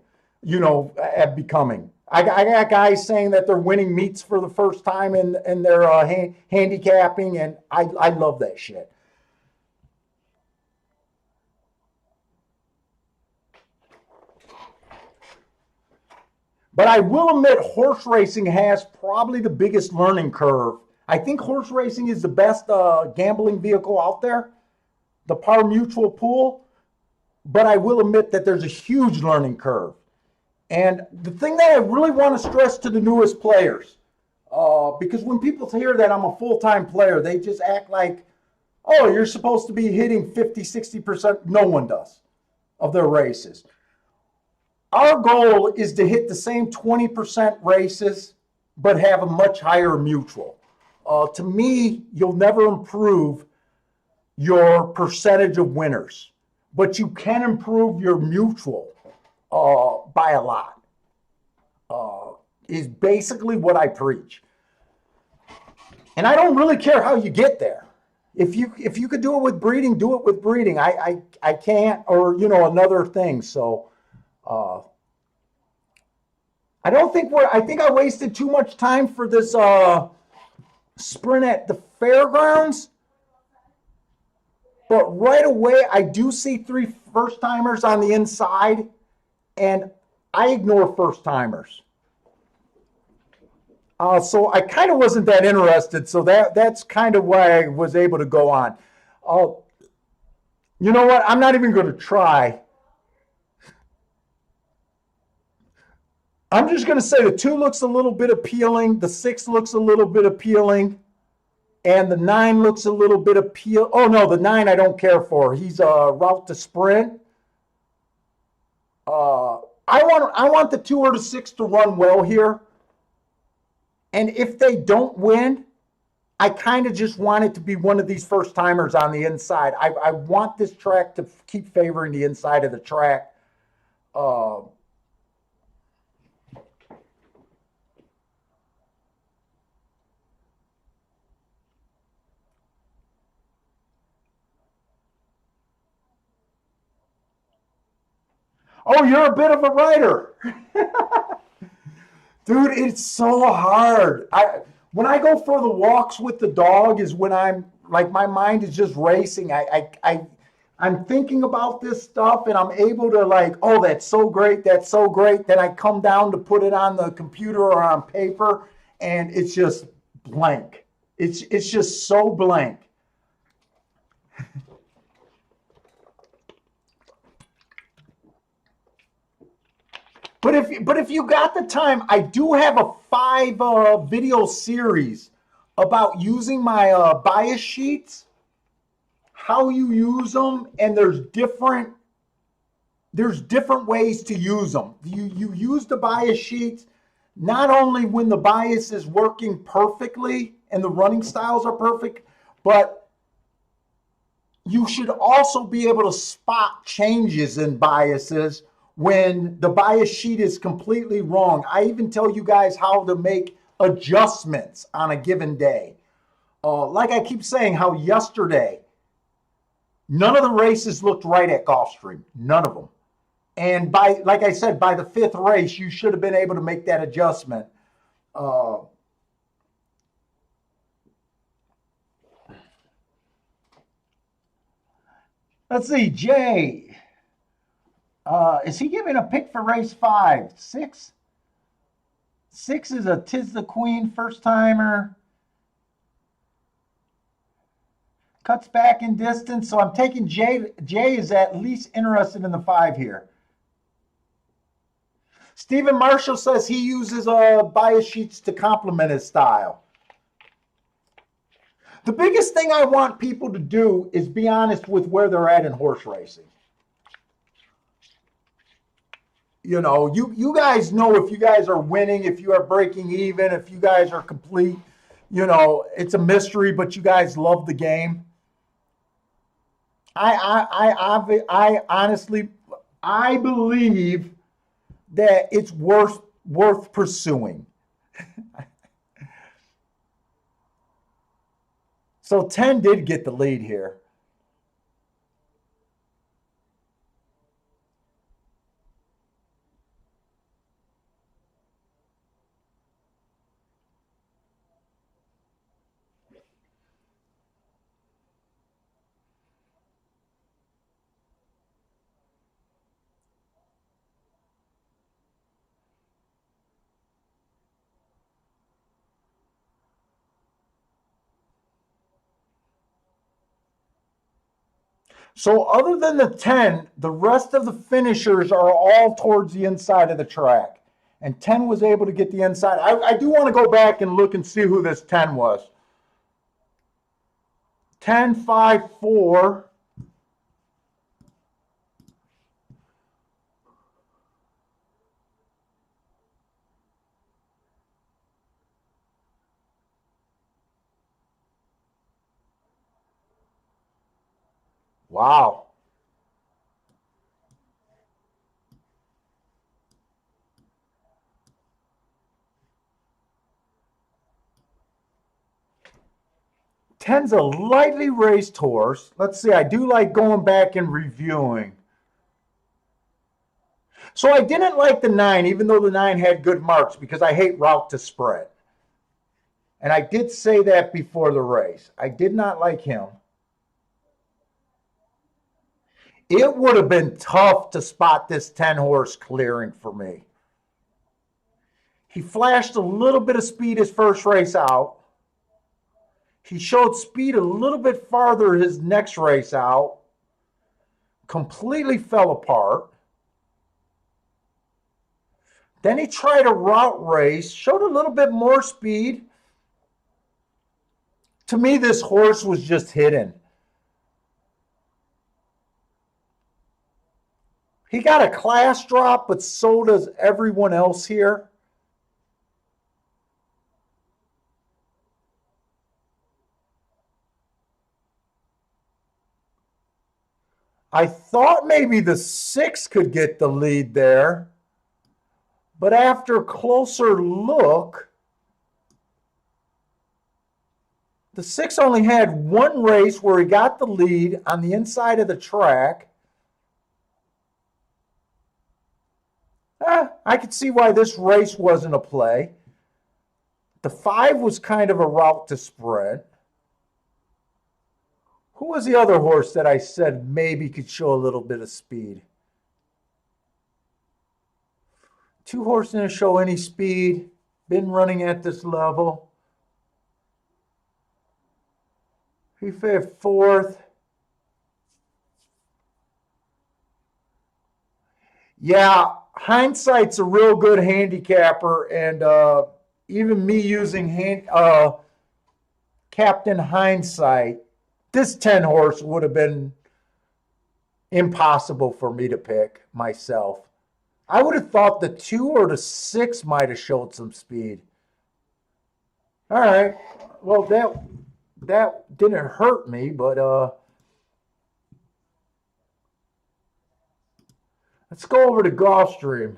at becoming. I got guys saying that they're winning meets for the first time in their handicapping, and I love that shit. But I will admit horse racing has probably the biggest learning curve. I think horse racing is the best gambling vehicle out there, the par mutual pool. But I will admit that there's a huge learning curve. And the thing that I really want to stress to the newest players, because when people hear that I'm a full-time player, they just act like, oh, you're supposed to be hitting 50, 60%. No one does of their races. our goal is to hit the same 20% races, but have a much higher mutual. To me, you'll never improve your percentage of winners, but you can improve your mutual by a lot. Is basically what I preach. And I don't really care how you get there. If you could do it with breeding, do it with breeding. I can't, or another thing. So I don't think I think I wasted too much time for this sprint at the fairgrounds. But right away, I do see 3 first-timers on the inside, and I ignore first-timers. So I kind of wasn't that interested, so that's kind of why I was able to go on. You know what? I'm not even going to try. I'm just going to say the 2 looks a little bit appealing, the 6 looks a little bit appealing, and the 9 looks a little bit appealing. Oh, no, the 9 I don't care for. He's a route to sprint. I want the 2 or the 6 to run well here. And if they don't win, I kind of just want it to be one of these first-timers on the inside. I want this track to keep favoring the inside of the track. Oh, you're a bit of a writer. Dude, it's so hard. When I go for the walks with the dog is when I'm like, my mind is just racing. I'm thinking about this stuff and I'm able to like, oh, that's so great. That's so great. Then I come down to put it on the computer or on paper and it's just blank. It's just so blank. But if you got the time, I do have a 5 video series about using my bias sheets, how you use them, and there's different ways to use them. You use the bias sheets not only when the bias is working perfectly and the running styles are perfect, but you should also be able to spot changes in biases when the bias sheet is completely wrong. I even tell you guys how to make adjustments on a given day. Like I keep saying, how yesterday, none of the races looked right at Gulfstream. None of them. And like I said, by the 5th race, you should have been able to make that adjustment. Let's see, Jay. Is he giving a pick for race 5? 6? 6 is a Tis the Queen first-timer. Cuts back in distance, so I'm taking Jay. Jay is at least interested in the 5 here. Stephen Marshall says he uses bias sheets to complement his style. The biggest thing I want people to do is be honest with where they're at in horse racing. You guys know if you guys are winning, if you are breaking even, if you guys are complete. It's a mystery, but you guys love the game. I honestly, I believe that it's worth pursuing. So 10 did get the lead here. So other than the 10, the rest of the finishers are all towards the inside of the track. And 10 was able to get the inside. I do want to go back and look and see who this 10 was. 10, 5, 4. Wow. Ten's a lightly raced horse. Let's see, I do like going back and reviewing. So I didn't like the 9, even though the 9 had good marks, because I hate route to spread. And I did say that before the race. I did not like him. It would have been tough to spot this 10 horse clearing for me. He flashed a little bit of speed his first race out. He showed speed a little bit farther his next race out. Completely fell apart. Then he tried a route race, showed a little bit more speed. To me, this horse was just hidden. He got a class drop, but so does everyone else here. I thought maybe the 6 could get the lead there, but after closer look, the 6 only had one race where he got the lead on the inside of the track. I could see why this race wasn't a play. The 5 was kind of a route to spread. Who was the other horse that I said maybe could show a little bit of speed? 2 horses didn't show any speed. Been running at this level. He fared 4th. Yeah, hindsight's a real good handicapper, and even me using Captain Hindsight, this 10 horse would have been impossible for me to pick myself. I would have thought the 2 or the 6 might have showed some speed. All right. Well, that didn't hurt me, but let's go over to Gulfstream.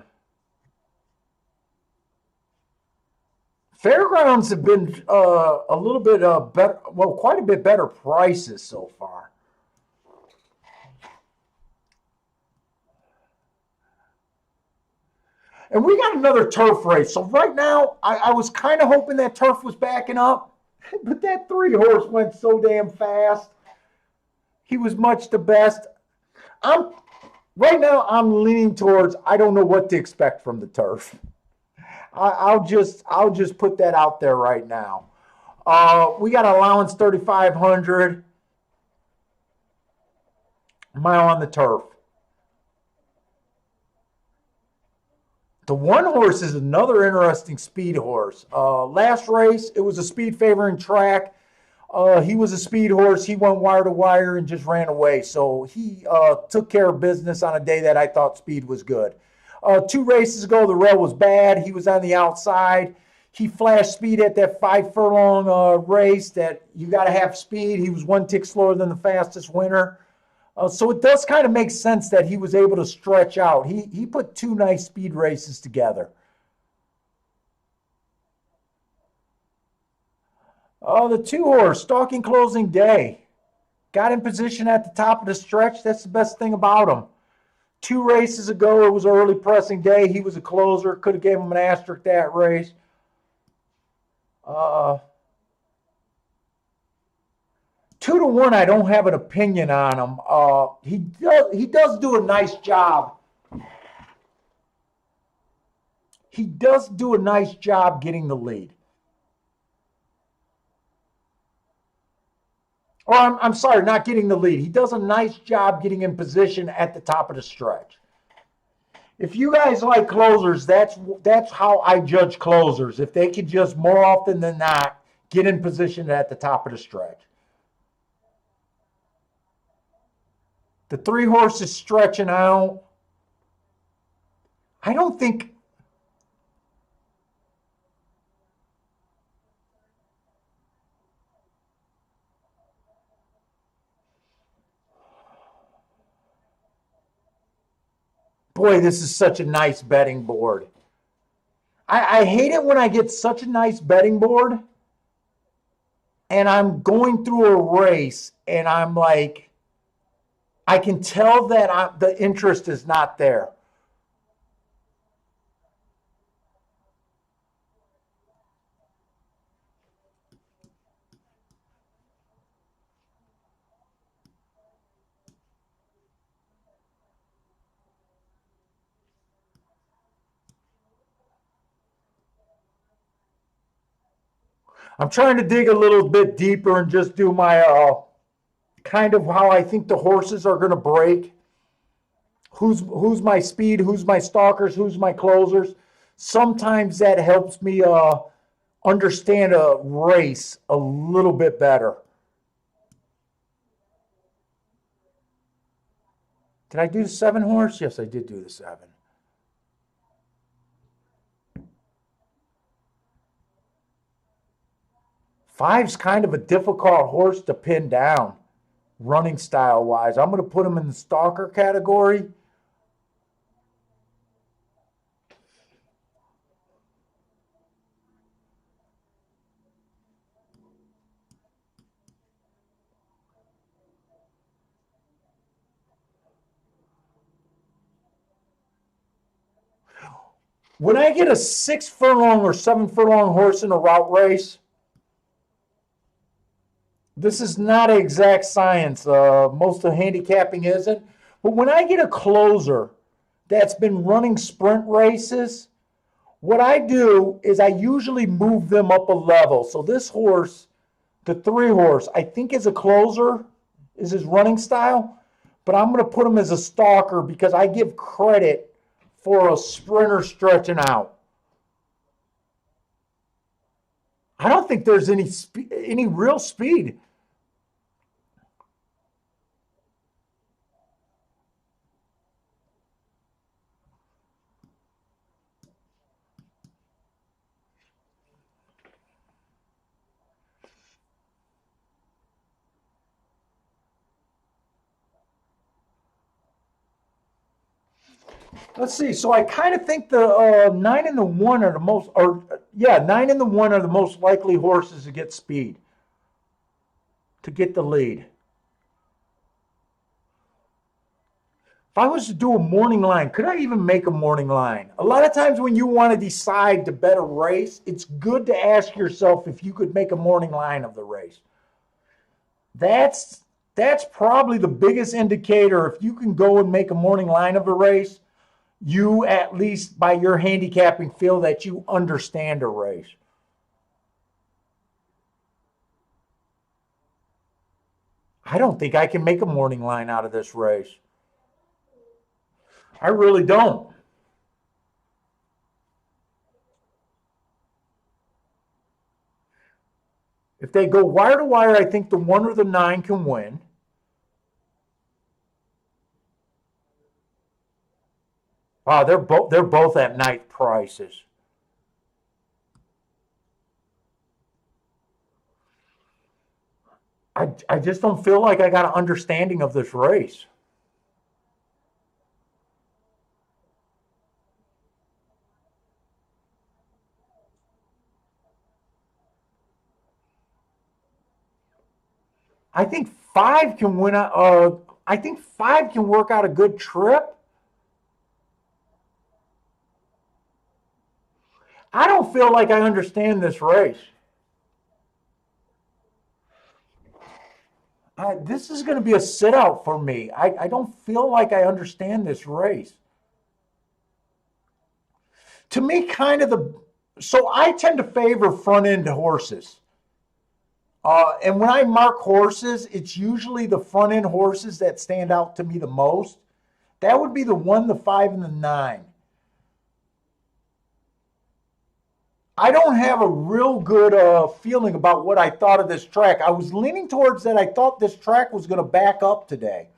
Fairgrounds have been a little bit better, well, quite a bit better prices so far. And we got another turf race. So right now, I was kind of hoping that turf was backing up, but that 3 horse went so damn fast. He was much the best. Right now, I'm leaning towards I don't know what to expect from the turf. I'll just put that out there right now. We got allowance 3,500 mile on the turf. The 1 horse is another interesting speed horse. Last race, it was a speed favoring track. He was a speed horse. He went wire to wire and just ran away. So he took care of business on a day that I thought speed was good. 2 races ago, the rail was bad. He was on the outside. He flashed speed at that 5 furlong race that you got to have speed. He was 1 tick slower than the fastest winner. So it does kind of make sense that he was able to stretch out. He put 2 nice speed races together. The 2 horse, stalking closing day. Got in position at the top of the stretch. That's the best thing about him. 2 races ago, it was an early pressing day. He was a closer. Could have gave him an asterisk that race. 2-1, I don't have an opinion on him. He does do a nice job. He does do a nice job getting the lead. Or I'm sorry, not getting the lead. He does a nice job getting in position at the top of the stretch. If you guys like closers, that's how I judge closers. If they could just more often than not get in position at the top of the stretch. The 3 horses stretching out. I don't think. Boy, this is such a nice betting board. I hate it when I get such a nice betting board and I'm going through a race and I'm like, I can tell that the interest is not there. I'm trying to dig a little bit deeper and just do my kind of how I think the horses are going to break. Who's my speed? Who's my stalkers? Who's my closers? Sometimes that helps me understand a race a little bit better. Did I do the 7 horse? Yes, I did do the 7. Five's kind of a difficult horse to pin down, running style wise. I'm going to put him in the stalker category. When I get a 6 furlong or 7 furlong horse in a route race, this is not exact science. Most of handicapping isn't. But when I get a closer that's been running sprint races, what I do is I usually move them up a level. So this horse, the 3 horse, I think is a closer, is his running style. But I'm going to put him as a stalker because I give credit for a sprinter stretching out. I don't think there's any real speed. Let's see. So I kind of think the 9 and the 1 are the most, or yeah, 9 and the 1 are the most likely horses to get speed, to get the lead. If I was to do a morning line, could I even make a morning line? A lot of times when you want to decide to bet a race, it's good to ask yourself if you could make a morning line of the race. That's probably the biggest indicator. If you can go and make a morning line of a race, you at least by your handicapping feel that you understand a race. I don't think I can make a morning line out of this race. I really don't. If they go wire to wire, I think the 1 or the 9 can win. Wow, they're both at night prices. I just don't feel like I got an understanding of this race. I think 5 can win. I think 5 can work out a good trip. I don't feel like I understand this race. This is going to be a sit out for me. I don't feel like I understand this race. To me, kind of so I tend to favor front end horses. And when I mark horses, it's usually the front end horses that stand out to me the most. That would be the 1, the 5, and the 9. I don't have a real good feeling about what I thought of this track. I was leaning towards that I thought this track was going to back up today.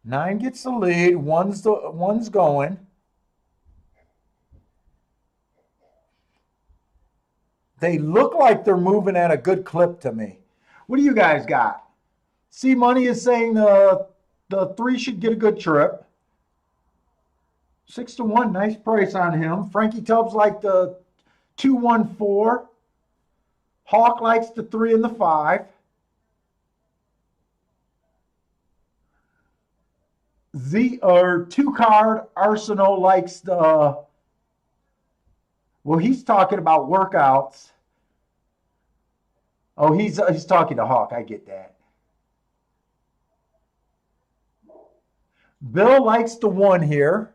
Nine gets the lead. One's going. They look like they're moving at a good clip to me. What do you guys got? C Money is saying the 3 should get a good trip. 6-1, nice price on him. Frankie Tubbs like the 2-1-4. Hawk likes the 3 and the 5. Two card Arsenal likes the. Well, he's talking about workouts. Oh, he's talking to Hawk. I get that. Bill likes the 1 here.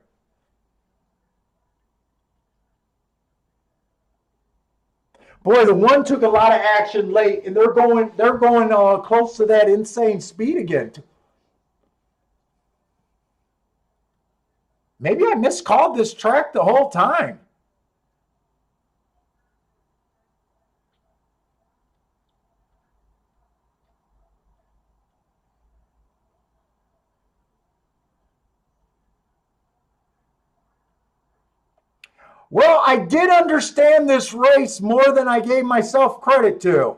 Boy, the 1 took a lot of action late, and they're going close to that insane speed again. Maybe I miscalled this track the whole time. Well, I did understand this race more than I gave myself credit to.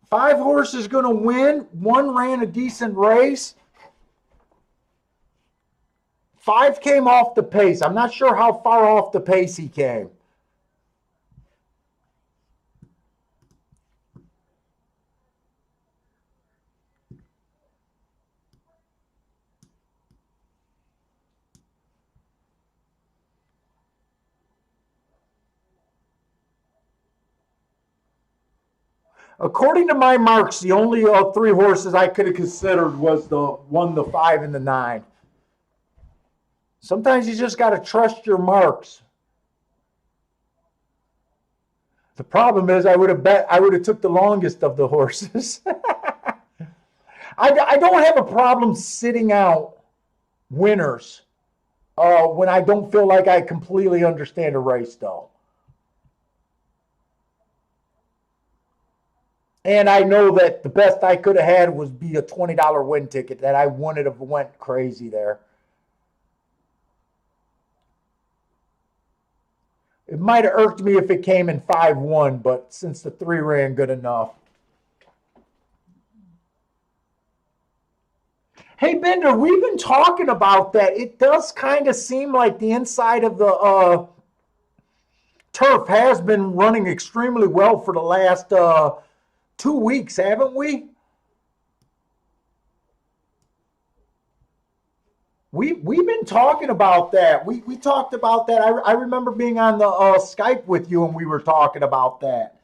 5 horses going to win. 1 ran a decent race. 5 came off the pace. I'm not sure how far off the pace he came. According to my marks, the only 3 horses I could have considered was the 1, the 5, and the 9. Sometimes you just got to trust your marks. The problem is I would have took the longest of the horses. I don't have a problem sitting out winners when I don't feel like I completely understand a race, though. And I know that the best I could have had was be a $20 win ticket, that I wouldn't have went crazy there. It might have irked me if it came in 5-1, but since the 3 ran good enough. Hey, Bender, we've been talking about that. It does kind of seem like the inside of the turf has been running extremely well for the last 2 weeks, haven't we? We've been talking about that. We talked about that. I remember being on the Skype with you and we were talking about that.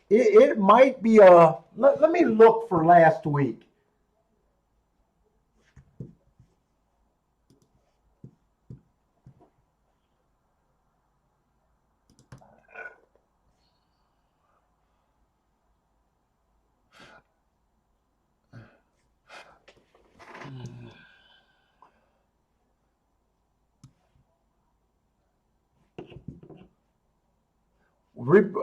It might be a. Let me look for last week.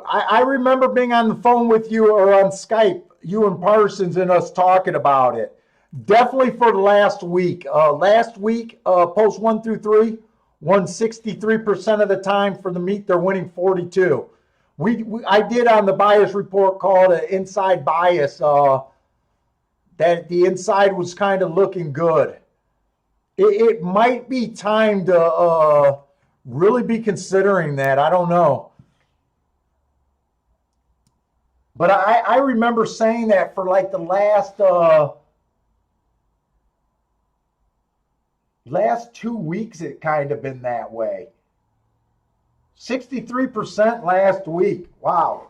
I remember being on the phone with you or on Skype, you and Parsons and us talking about it. Definitely for the last week. Last week, post 1 through 3, won 63% of the time. For the meet, they're winning 42. I did on the bias report called an inside bias that the inside was kind of looking good. It might be time to really be considering that. I don't know. But I remember saying that for like the last 2 weeks, it kind of been that way. 63% last week. Wow.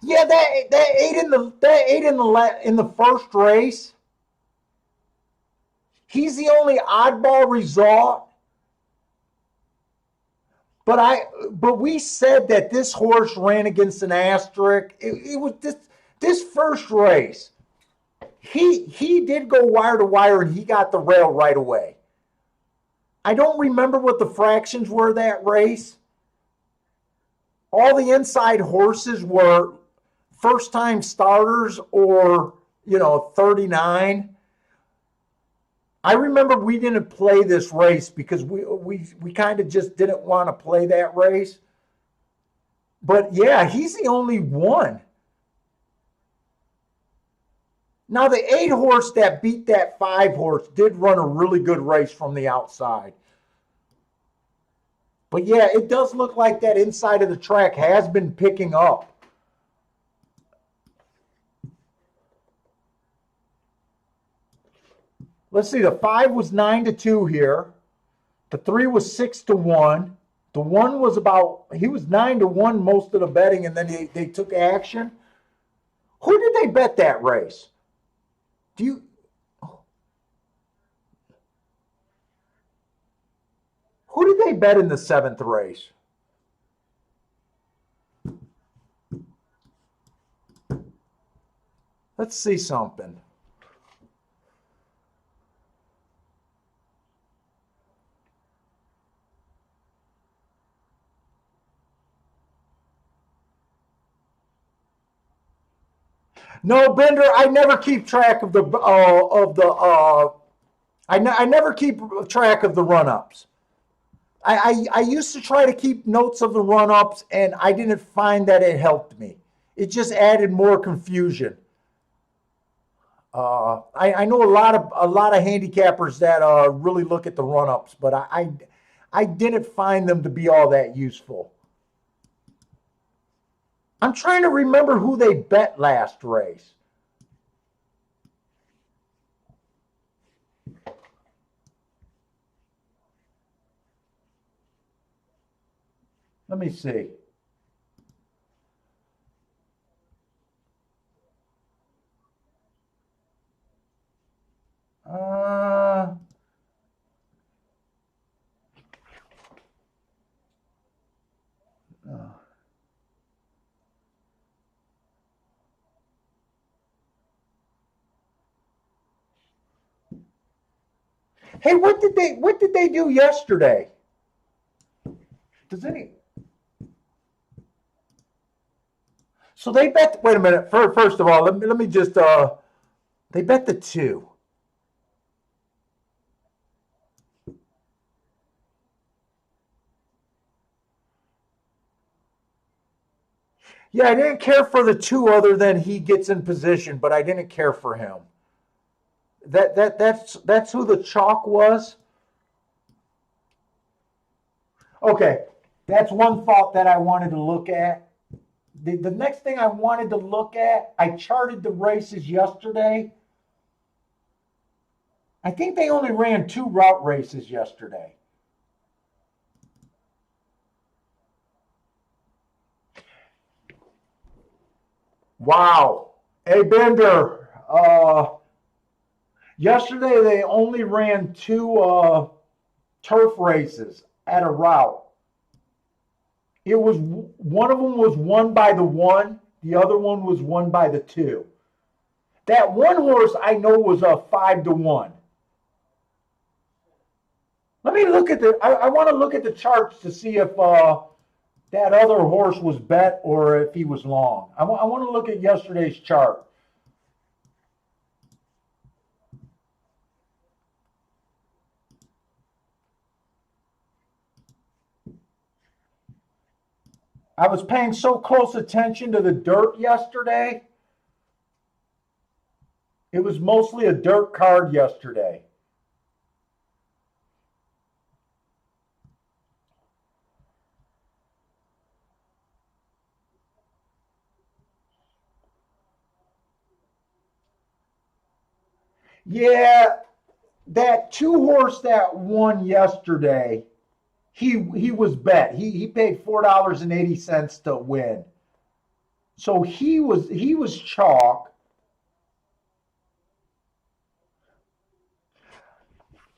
Yeah, that ate in the first race. He's the only oddball result. But we said that this horse ran against an asterisk. It was this first race. He did go wire to wire and he got the rail right away. I don't remember what the fractions were that race. All the inside horses were first time starters or, 39. I remember we didn't play this race because we kind of just didn't want to play that race. But yeah, he's the only one. Now the 8 horse that beat that 5 horse did run a really good race from the outside. But yeah, it does look like that inside of the track has been picking up. Let's see, the 5 was 9-2 here. The 3 was 6-1. The 1 was he was 9-1 most of the betting, and then they took action. Who did they bet that race? Who did they bet in the 7th race? Let's see something. No, Bender, I never keep track of the I never keep track of the run-ups. I used to try to keep notes of the run-ups, and I didn't find that it helped me. It just added more confusion. I know a lot of handicappers that really look at the run-ups, but I didn't find them to be all that useful. I'm trying to remember who they bet last race. Let me see. Uh, Hey, what did they do yesterday? Does any? So they bet. Wait a minute. First of all, let me just. They bet the 2. Yeah, I didn't care for the 2 other than he gets in position, but I didn't care for him. That's who the chalk was. Okay, that's one thought that I wanted to look at. The next thing I wanted to look at, I charted the races yesterday. I think they only ran 2 route races yesterday. Wow. Hey, Bender. Yesterday they only ran 2 turf races at a route. It was one of them was won by the 1, the other one was won by the 2. That 1 horse I know was a 5-1. Let me look at I want to look at the charts to see if that other horse was bet or if he was long. I want to look at yesterday's chart. I was paying so close attention to the dirt yesterday. It was mostly a dirt card yesterday. Yeah, that 2 horse that won yesterday, he was bet. He paid $4.80 to win. So he was chalk.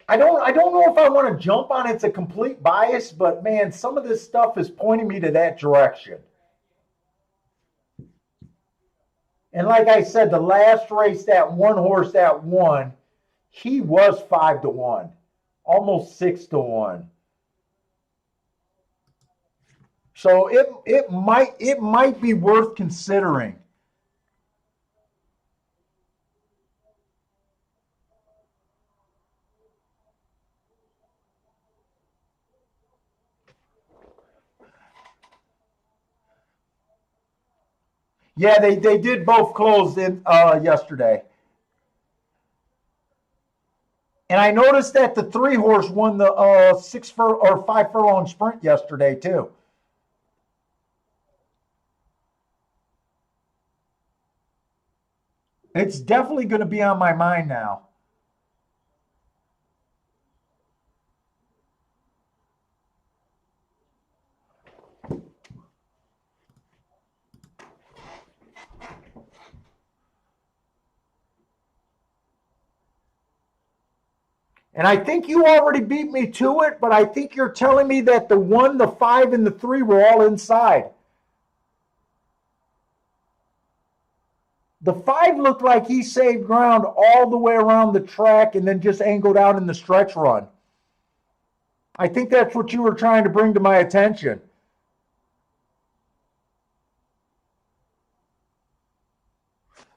I don't know if I want to jump on it's a complete bias, but man, some of this stuff is pointing me to that direction. And like I said, the last race, that 1 horse that won, he was 5-1. almost 6 to 1. So it might be worth considering. Yeah, they did both close in yesterday. And I noticed that the 3 horse won the 5 furlong sprint yesterday too. It's definitely going to be on my mind now. And I think you already beat me to it, but I think you're telling me that the 1, the 5, and the 3 were all inside. The 5 looked like he saved ground all the way around the track and then just angled out in the stretch run. I think that's what you were trying to bring to my attention.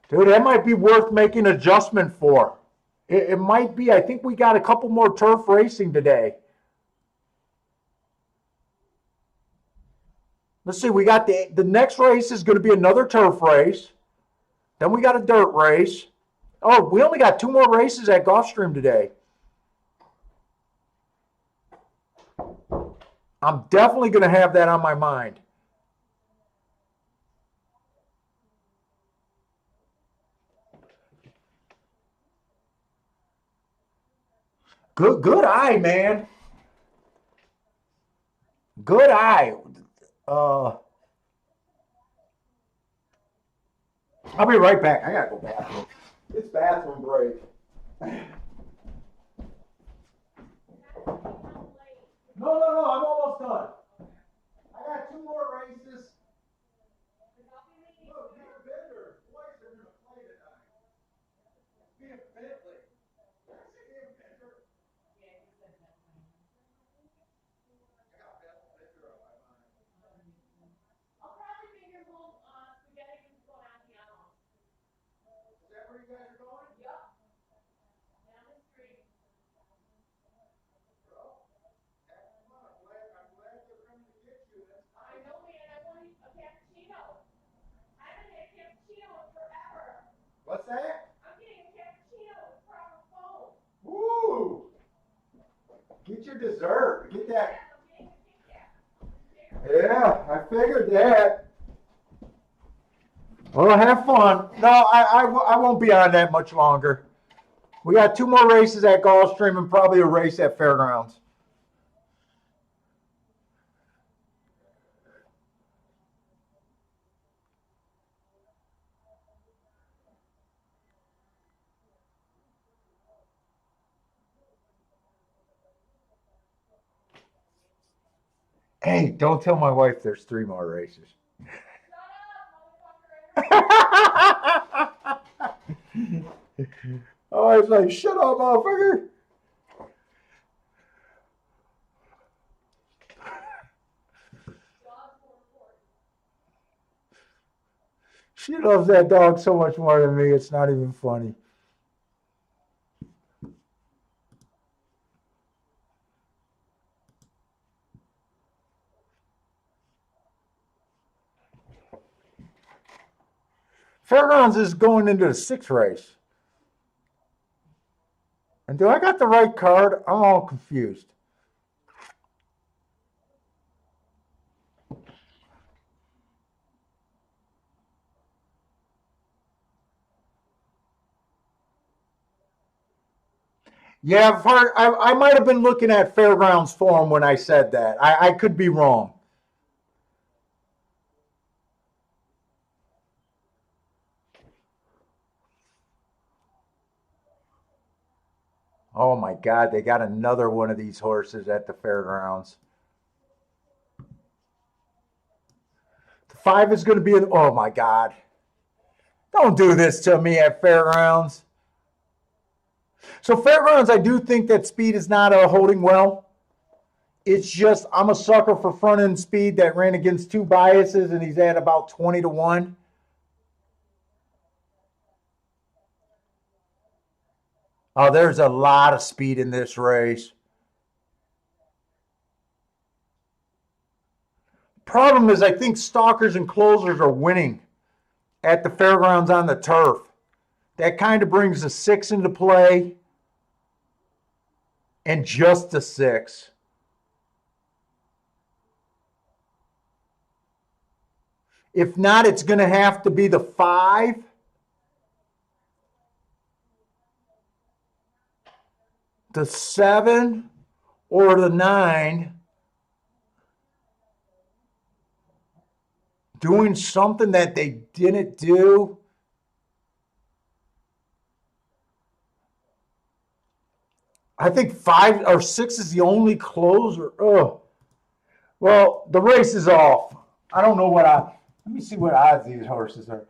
Dude, that might be worth making an adjustment for. It might be. I think we got a couple more turf racing today. Let's see. We got the next race is going to be another turf race. Then we got a dirt race. Oh, we only got 2 more races at Gulfstream today. I'm definitely going to have that on my mind. Good eye, man. Good eye. Uh, I'll be right back. I gotta go bathroom. It's bathroom break. No. I'm almost done. I got 2 more races. Look, we have vendors. Boys are gonna play tonight. Be a Bentley. Did I say be a vendor? I got vendor on my mind. Is that where you guys are going? Bro, heck, come on. I'm glad they're coming to get you. What's that? Woo! Get your dessert. Get that. Yeah, I figured that. Well, have fun. No, I won't be on that much longer. We got 2 more races at Gulfstream and probably a race at Fairgrounds. Hey, don't tell my wife there's 3 more races. Oh, it's like, shut up, motherfucker. She loves that dog so much more than me, it's not even funny. Fairgrounds is going into the 6th race. And do I got the right card? I'm all confused. Yeah, I might have been looking at Fairgrounds form when I said that. I could be wrong. Oh my God, they got another one of these horses at the Fairgrounds. The 5 is going to be an. Oh my God. Don't do this to me at Fairgrounds. So Fairgrounds, I do think that speed is not holding well. It's just I'm a sucker for front end speed that ran against two biases, and he's at about 20 to 1. Oh, there's a lot of speed in this race. Problem is, I think stalkers and closers are winning at the Fairgrounds on the turf. That kind of brings the 6 into play and just the 6. If not, it's going to have to be the 5, the 7, or the 9 doing something that they didn't do. I think 5 or 6 is the only closer. Ugh. Well, the race is off. I don't know what I. Let me see what odds these horses are.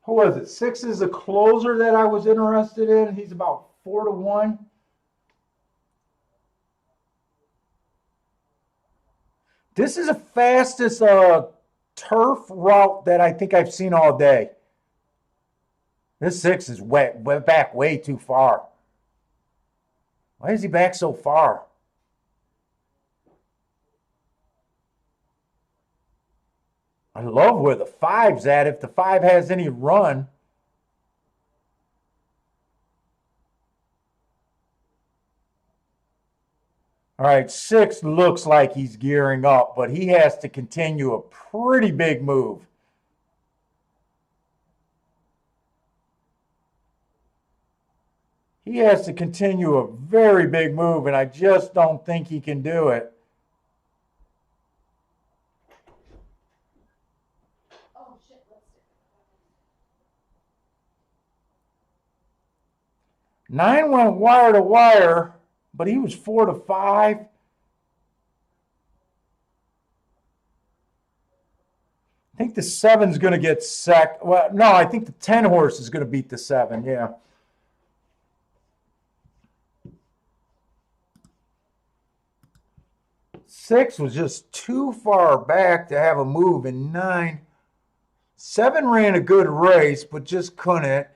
Who was it? 6 is a closer that I was interested in. He's about 4 to 1. This is the fastest turf route that I think I've seen all day. This 6 is went back way too far. Why is he back so far? I love where the 5's at. If the 5 has any run. All right, 6 looks like he's gearing up, but he has to continue a pretty big move. He has to continue a very big move, and I just don't think he can do it. Oh shit, 9 went wire to wire, but he was 4 to 5. I think the 7's going to get sacked. Well, no, I think the 10 horse is going to beat the 7. Yeah. Six was just too far back to have a move in 9. 7 ran a good race, but just couldn't.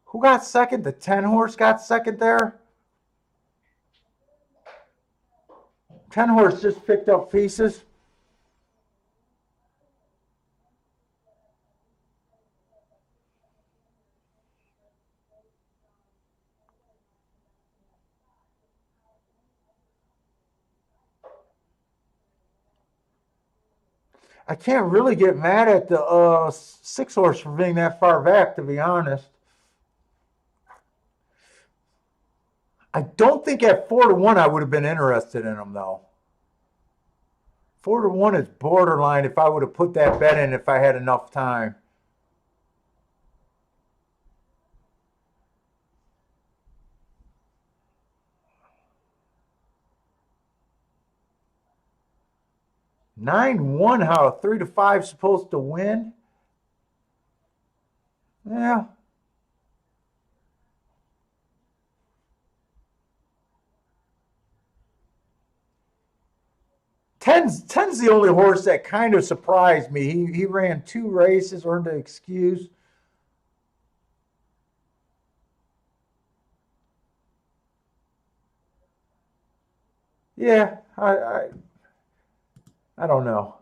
Who got second? The 10 horse got second there. 10 horse just picked up pieces. I can't really get mad at the 6 horse for being that far back, to be honest. I don't think at 4 to 1 I would have been interested in him, though. 4 to 1 is borderline if I would have put that bet in if I had enough time. Nine-one, how a 3 to 5 supposed to win? Yeah. Ten's the only horse that kind of surprised me. He ran 2 races, earned an excuse. Yeah, I don't know.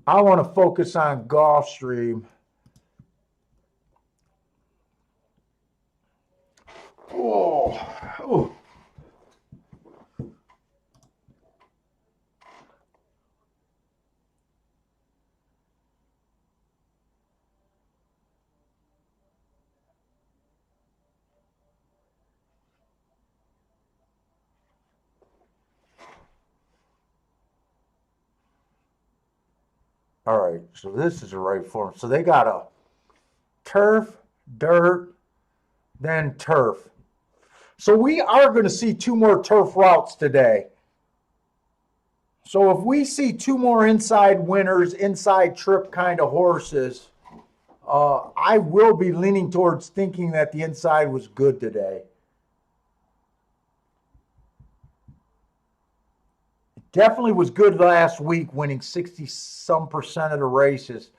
I want to focus on Gulfstream. Oh, oh. All right, so this is the right form. So they got a turf, dirt, then turf. So we are going to see two more turf routes today. So if we see two more inside winners, inside trip kind of horses, I will be leaning towards thinking that the inside was good today. Definitely was good last week, winning 60 some percent of the races.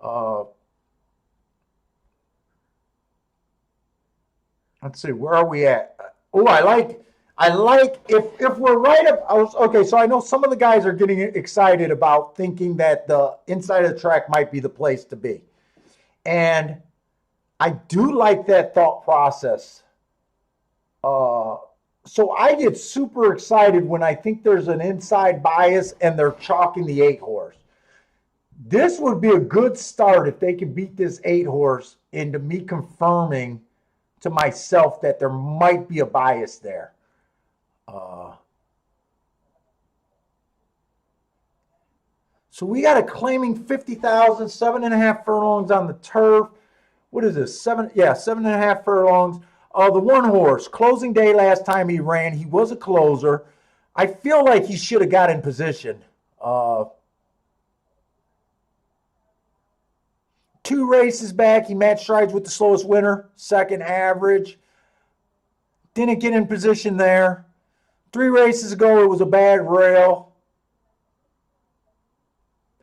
Uh, let's see, where are we at? Oh, I like if we're right up. Okay, so I know some of the guys are getting excited about thinking that the inside of the track might be the place to be, and I do like that thought process. Uh, so I get super excited when I think there's an inside bias and they're chalking the 8 horse. This would be a good start if they can beat this 8 horse into me confirming to myself that there might be a bias there. Uh, so we got a claiming 50,000, 7.5 furlongs on the turf. What is this? 7.5 furlongs. The 1 horse, closing day last time he ran, he was a closer. I feel like he should have got in position. 2 races back, he matched strides with the slowest winner, second average. Didn't get in position there. 3 races ago, it was a bad rail.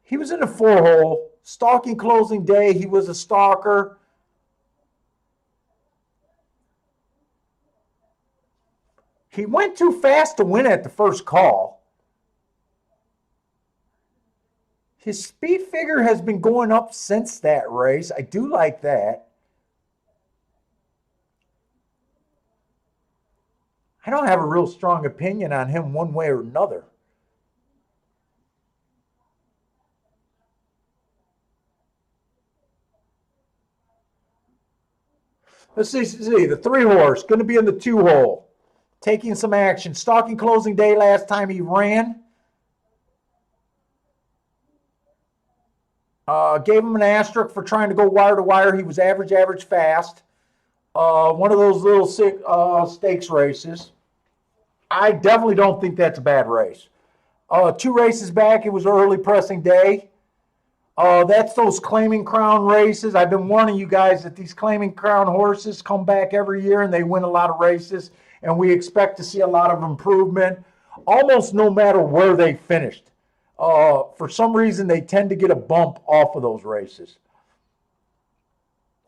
He was in the 4 hole. Stalking closing day, he was a stalker. He went too fast to win at the first call. His speed figure has been going up since that race. I do like that. I don't have a real strong opinion on him one way or another. Let's see, the 3 horse going to be in the 2 hole, taking some action. Stalking closing day last time he ran. Gave him an asterisk for trying to go wire to wire. He was average fast. One of those little stakes races. I definitely don't think that's a bad race. 2 races back, it was early pressing day. That's those claiming crown races. I've been warning you guys that these claiming crown horses come back every year and they win a lot of races, and we expect to see a lot of improvement almost no matter where they finished. For some reason, they tend to get a bump off of those races.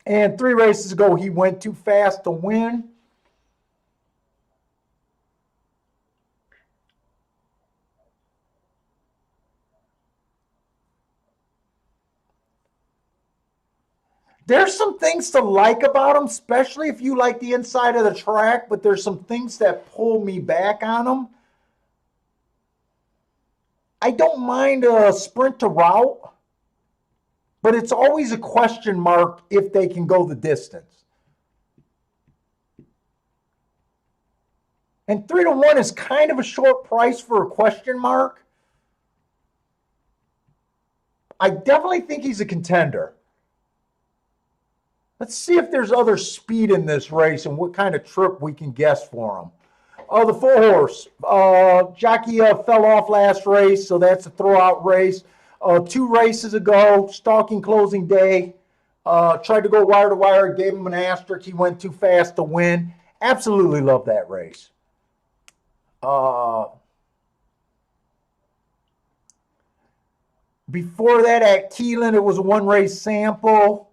And 3 races ago, he went too fast to win. There's some things to like about him, especially if you like the inside of the track, but there's some things that pull me back on him. I don't mind a sprint to route, but it's always a question mark if they can go the distance. And 3-1 is kind of a short price for a question mark. I definitely think he's a contender. Let's see if there's other speed in this race and what kind of trip we can guess for him. The 4 horse. Jockey fell off last race, so that's a throwout race. 2 races ago, stalking closing day, tried to go wire to wire, gave him an asterisk. He went too fast to win. Absolutely love that race. Before that at Keeneland, it was a 1-race sample.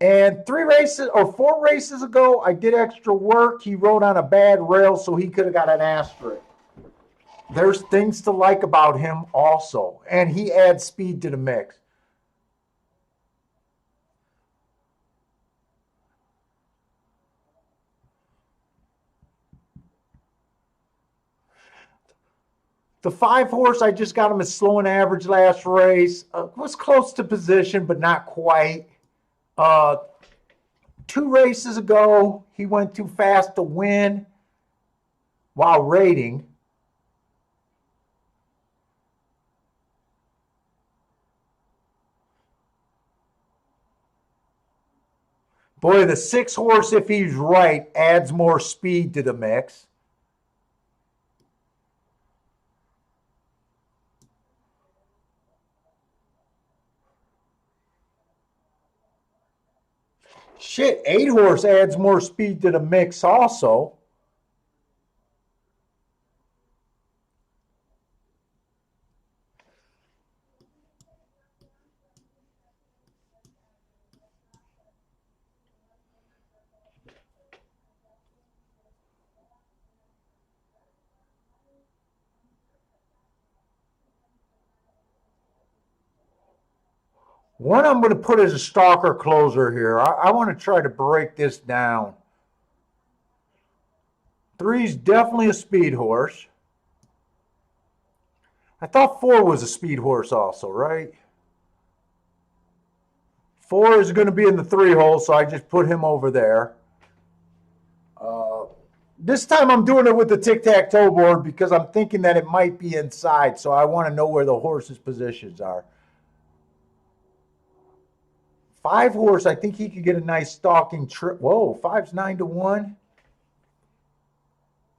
And 4 races ago, I did extra work. He rode on a bad rail, so he could have got an asterisk. There's things to like about him also. And he adds speed to the mix. The 5 horse, I just got him as slow and average last race. Was close to position, but not quite. 2 races ago, he went too fast to win while rating. Boy, the 6 horse, if he's right, adds more speed to the mix. Shit, 8 horse adds more speed to the mix also. One I'm going to put as a stalker closer here. I want to try to break this down. 3's definitely a speed horse. I thought 4 was a speed horse also, right? 4 is going to be in the 3 hole, so I just put him over there. This time I'm doing it with the tic-tac-toe board because I'm thinking that it might be inside, so I want to know where the horse's positions are. 5 horse, I think he could get a nice stalking trip. Whoa, 5's 9-1.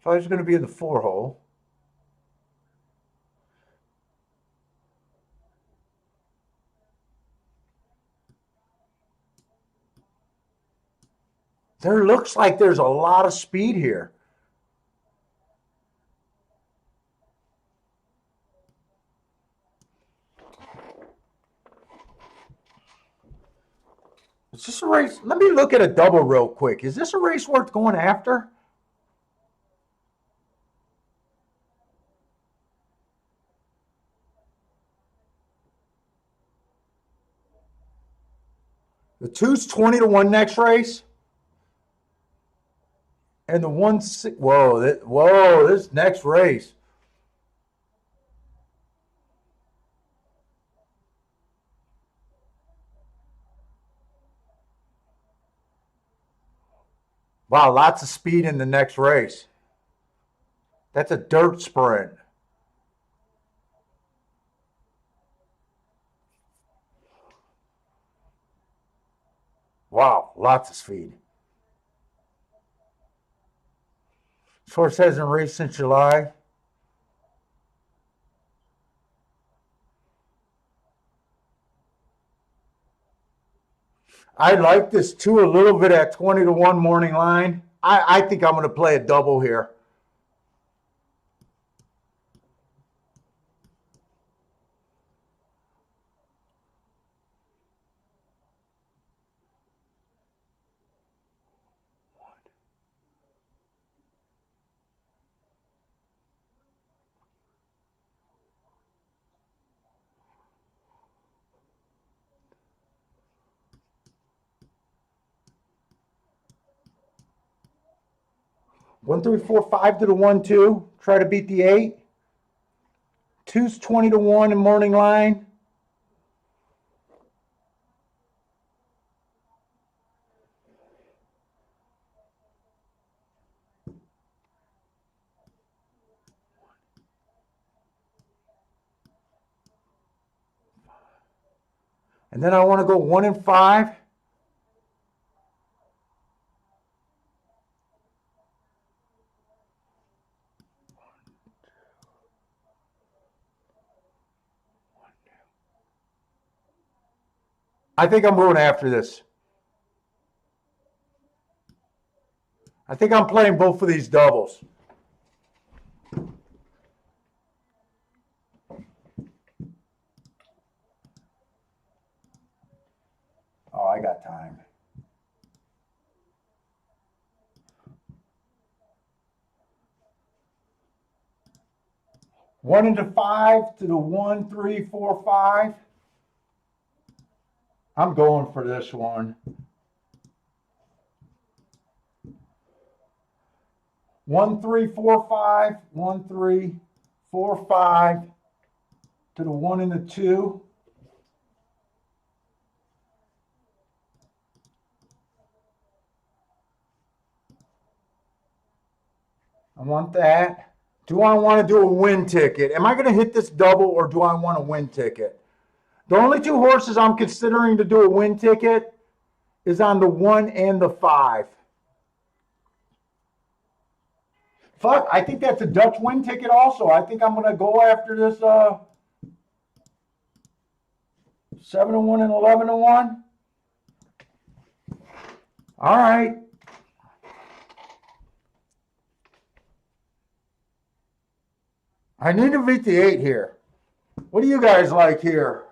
5's going to be in the 4 hole. There looks like there's a lot of speed here. Is this a race? Let me look at a double real quick. Is this a race worth going after? The 2's 20-1 next race. And the 1's, whoa, this next race. Wow, lots of speed in the next race. That's a dirt sprint. Wow, lots of speed. This horse hasn't raced since July. I like this too a little bit at 20-1 morning line. I think I'm going to play a double here. One, three, four, 5 to the 1-2. Try to beat the 8. 2's 20-1 in morning line. And then I want to go 1 and 5. I think I'm going after this. I think I'm playing both of these doubles. Oh, I got time. One into 5 to the 1, 3, 4, 5. I'm going for this one. 1, 3, 4, 5. 1, 3, 4, 5 to the 1 and the 2. I want that. Do I want to do a win ticket? Am I going to hit this double or do I want a win ticket? The only 2 horses I'm considering to do a win ticket is on the 1 and the 5. Fuck, I think that's a Dutch win ticket also. I think I'm going to go after this 7-1 and 11-1. All right. I need to beat the 8 here. What do you guys like here?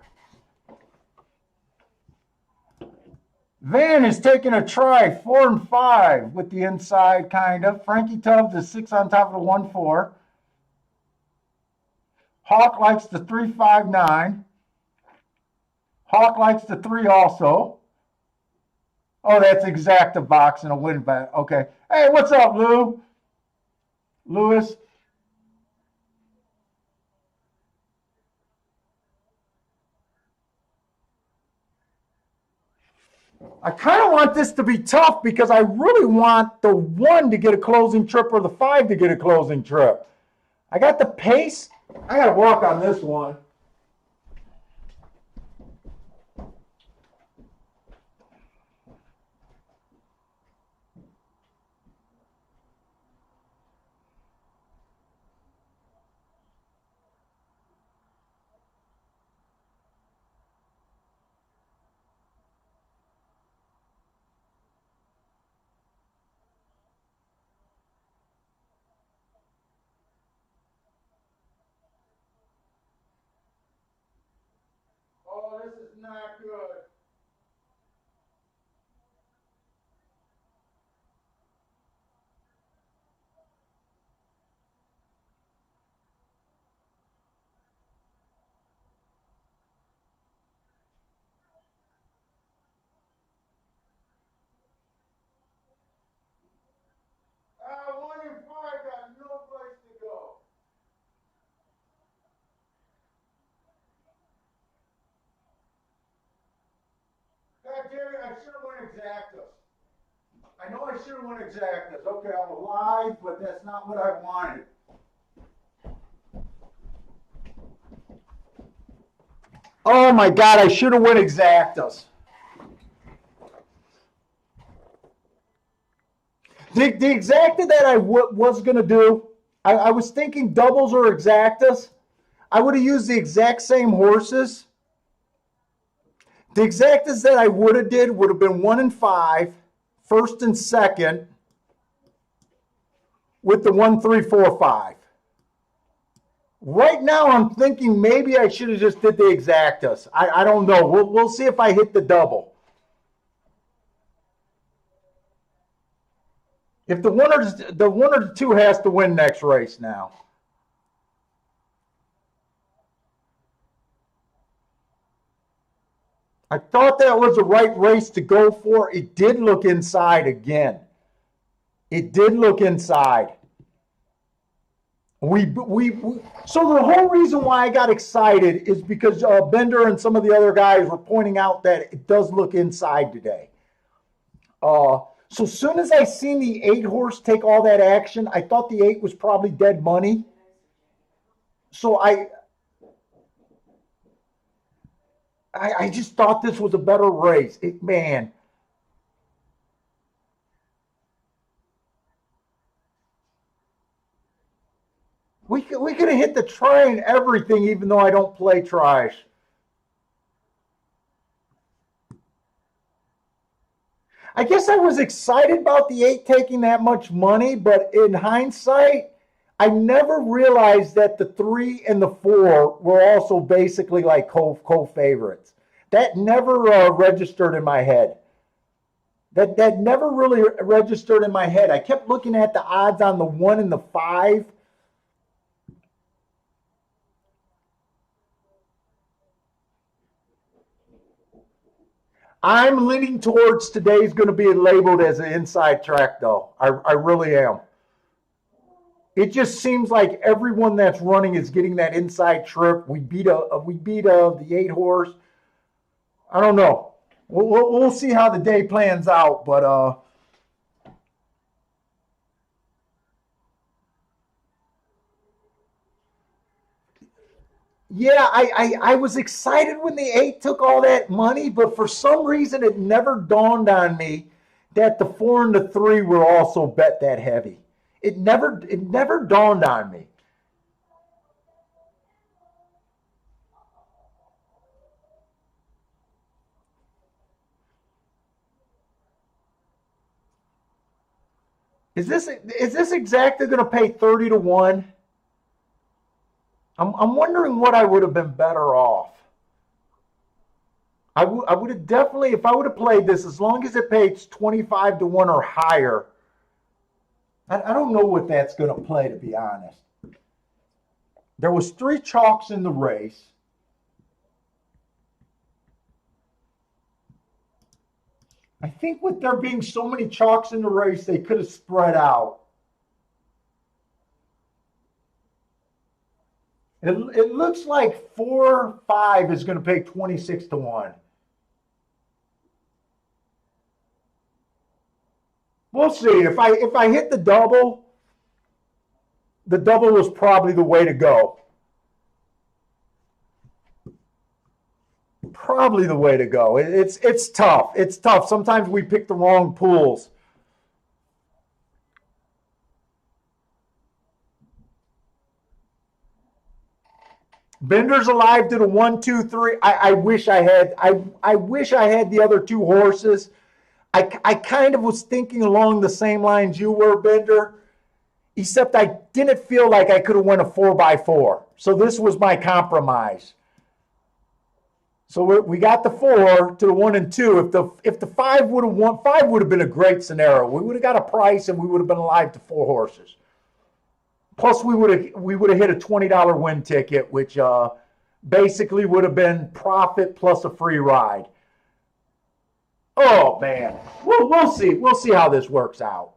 Van is taking a try, 4 and 5 with the inside, kind of. Frankie Tubbs is 6 on top of the 1-4. Hawk likes the 3-5-9. Hawk likes the 3 also. Oh, that's exact a box and a win bet. Okay. Hey, what's up, Lou? Lewis? I kind of want this to be tough because I really want the 1 to get a closing trip or the 5 to get a closing trip. I got the pace. I got to work on this one. Oh, this is not good. Ah, 1 and 5 got no place to go. God damn it, I should have won exactas. I know I should have won exactas. Okay, I'm alive, but that's not what I wanted. Oh my God, I should have won exactas. The exacta that I was going to do, I was thinking doubles or exactas. I would have used the exact same horses. The exactas that I would have did would have been 1 and 5, first and second, with the 1, 3, 4, 5. Right now, I'm thinking maybe I should have just did the exactas. I don't know. We'll see if I hit the double. If the 1 or the 2 has to win next race now. I thought that was the right race to go for. It did look inside again. It did look inside. So the whole reason why I got excited is because Bender and some of the other guys were pointing out that it does look inside today. So as soon as I seen the 8 horse take all that action, I thought the 8 was probably dead money. So I just thought this was a better race. Man. We could have hit the try and everything, even though I don't play tries. I guess I was excited about the 8 taking that much money, but in hindsight, I never realized that the 3 and the 4 were also basically like co-favorites. That never registered in my head. That never really registered in my head. I kept looking at the odds on the 1 and the 5. I'm leaning towards today's going to be labeled as an inside track, though. I really am. It just seems like everyone that's running is getting that inside trip. We beat the 8 horse. I don't know. We'll see how the day plans out, but Yeah, I was excited when the 8 took all that money, but for some reason it never dawned on me that the 4 and the 3 were also bet that heavy. It never dawned on me. Is this exactly going to pay 30 to 1? I'm wondering what I would have been better off. I would have definitely, if I would have played this, as long as it pays 25 to 1 or higher, I don't know what that's going to play, to be honest. There was 3 chalks in the race. I think with there being so many chalks in the race, they could have spread out. It looks like 4-5 is going to pay 26 to 1. We'll see. If I hit the double was probably the way to go. Probably the way to go. It's tough. It's tough. Sometimes we pick the wrong pools. Bender's alive to the 1, 2, 3. I wish I had. I wish I had the other 2 horses. I kind of was thinking along the same lines you were, Bender, except I didn't feel like I could have won a 4x4. So this was my compromise. So we got the 4 to the 1 and 2. If the 5 would have won, 5 would have been a great scenario. We would have got a price and we would have been alive to 4 horses. Plus we would have hit a $20 win ticket, which basically would have been profit plus a free ride. Oh man, we'll see. We'll see how this works out.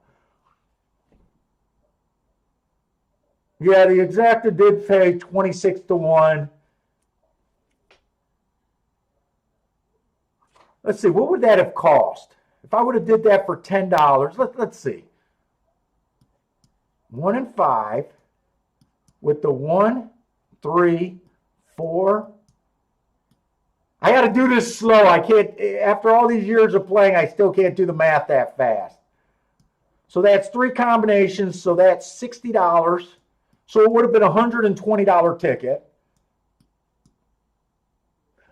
Yeah, the exacta did pay 26 to 1. Let's see, what would that have cost? If I would have did that for $10, let's see. 1 and 5 with the 1, 3, 4. I got to do this slow. I can't, after all these years of playing, I still can't do the math that fast. So that's 3 combinations, so that's $60. So it would have been a $120 ticket.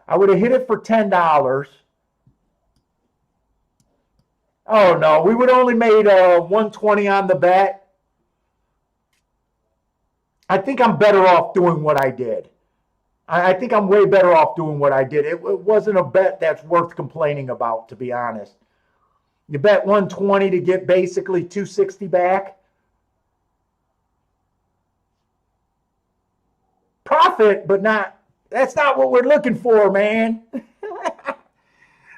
I would have hit it for $10. Oh no, we would have only made 120 on the bet. I think I'm better off doing what I did. I think I'm way better off doing what I did. It wasn't a bet that's worth complaining about, to be honest. You bet 120 to get basically 260 back. Profit, but that's not what we're looking for, man.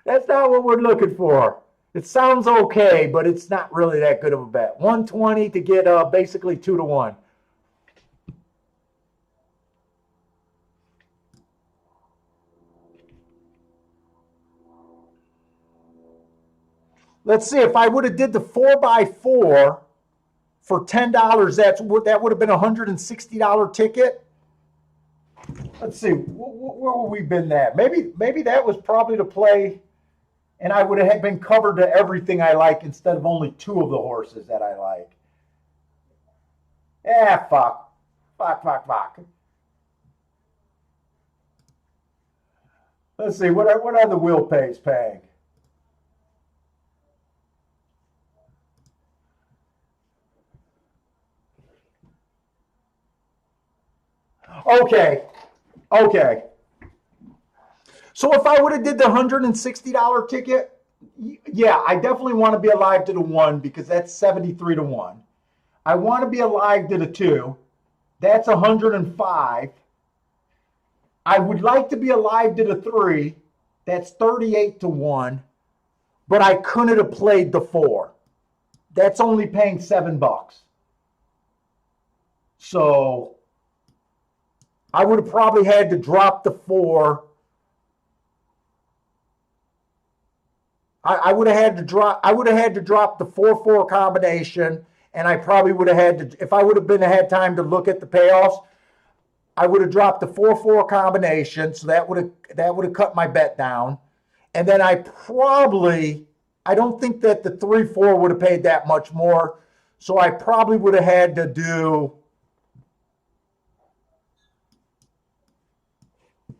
That's not what we're looking for. It sounds okay, but it's not really that good of a bet. 120 to get basically 2 to 1. Let's see, if I would have did the 4x4 for $10, that would have been a $160 ticket. Let's see, where would we been at? Maybe that was probably the play, and I would have been covered to everything I like instead of only 2 of the horses that I like. Fuck. Fuck. Let's see, what are the wheel pays paying? Okay. So if I would have did the $160 ticket, yeah, I definitely want to be alive to the 1 because that's 73 to 1. I want to be alive to the 2. That's 105. I would like to be alive to the 3. That's 38 to 1. But I couldn't have played the 4. That's only paying $7. So I would have probably had to drop the 4. I would have had to drop the 4-4 combination, and I probably would have had to, if I would have had time to look at the payoffs, I would have dropped the 4-4 combination, so that would have cut my bet down. And then I don't think that the 3-4 would have paid that much more. So I probably would have had to do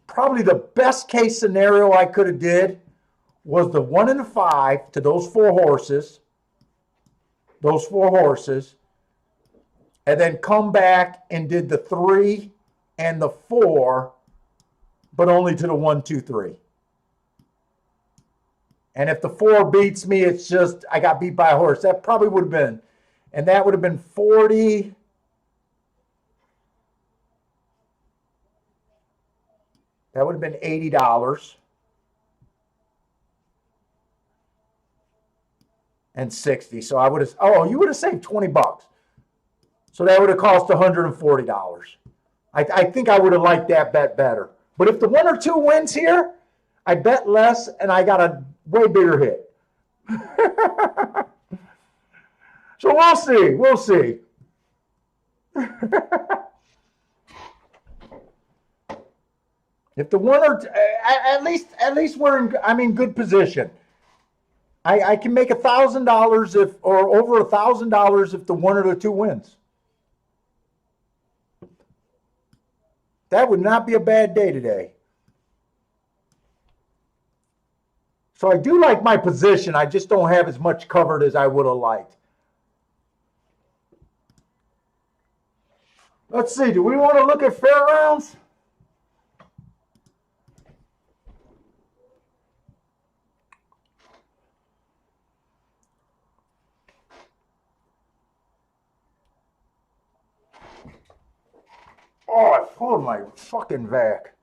probably the best case scenario I could have did was the 1 and the 5 to those four horses, and then come back and did the 3 and the 4, but only to the 1, 2, 3. And if the 4 beats me, it's just I got beat by a horse. That probably would have been, and that would have been 40. That would have been $80 and 60. So I would have, you would have saved $20. So that would have cost $140. I think I would have liked that bet better. But if the 1 or 2 wins here, I bet less and I got a way bigger hit. So we'll see. We'll see. If the 1 or at least I'm in good position. I can make $1,000 or over $1,000 if the 1 or the 2 wins. That would not be a bad day today. So I do like my position. I just don't have as much covered as I would have liked. Let's see. Do we want to look at fair rounds? Oh, I pulled my fucking vac.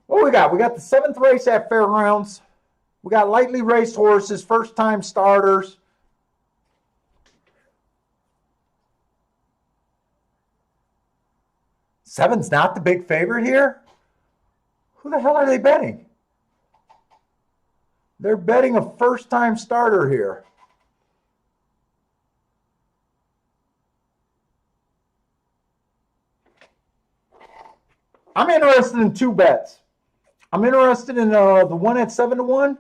What we got? We got the 7th race at fair rounds. We got lightly raced horses, first-time starters. Seven's not the big favorite here? Who the hell are they betting? They're betting a first-time starter here. I'm interested in 2 bets. I'm interested in the one at 7-1.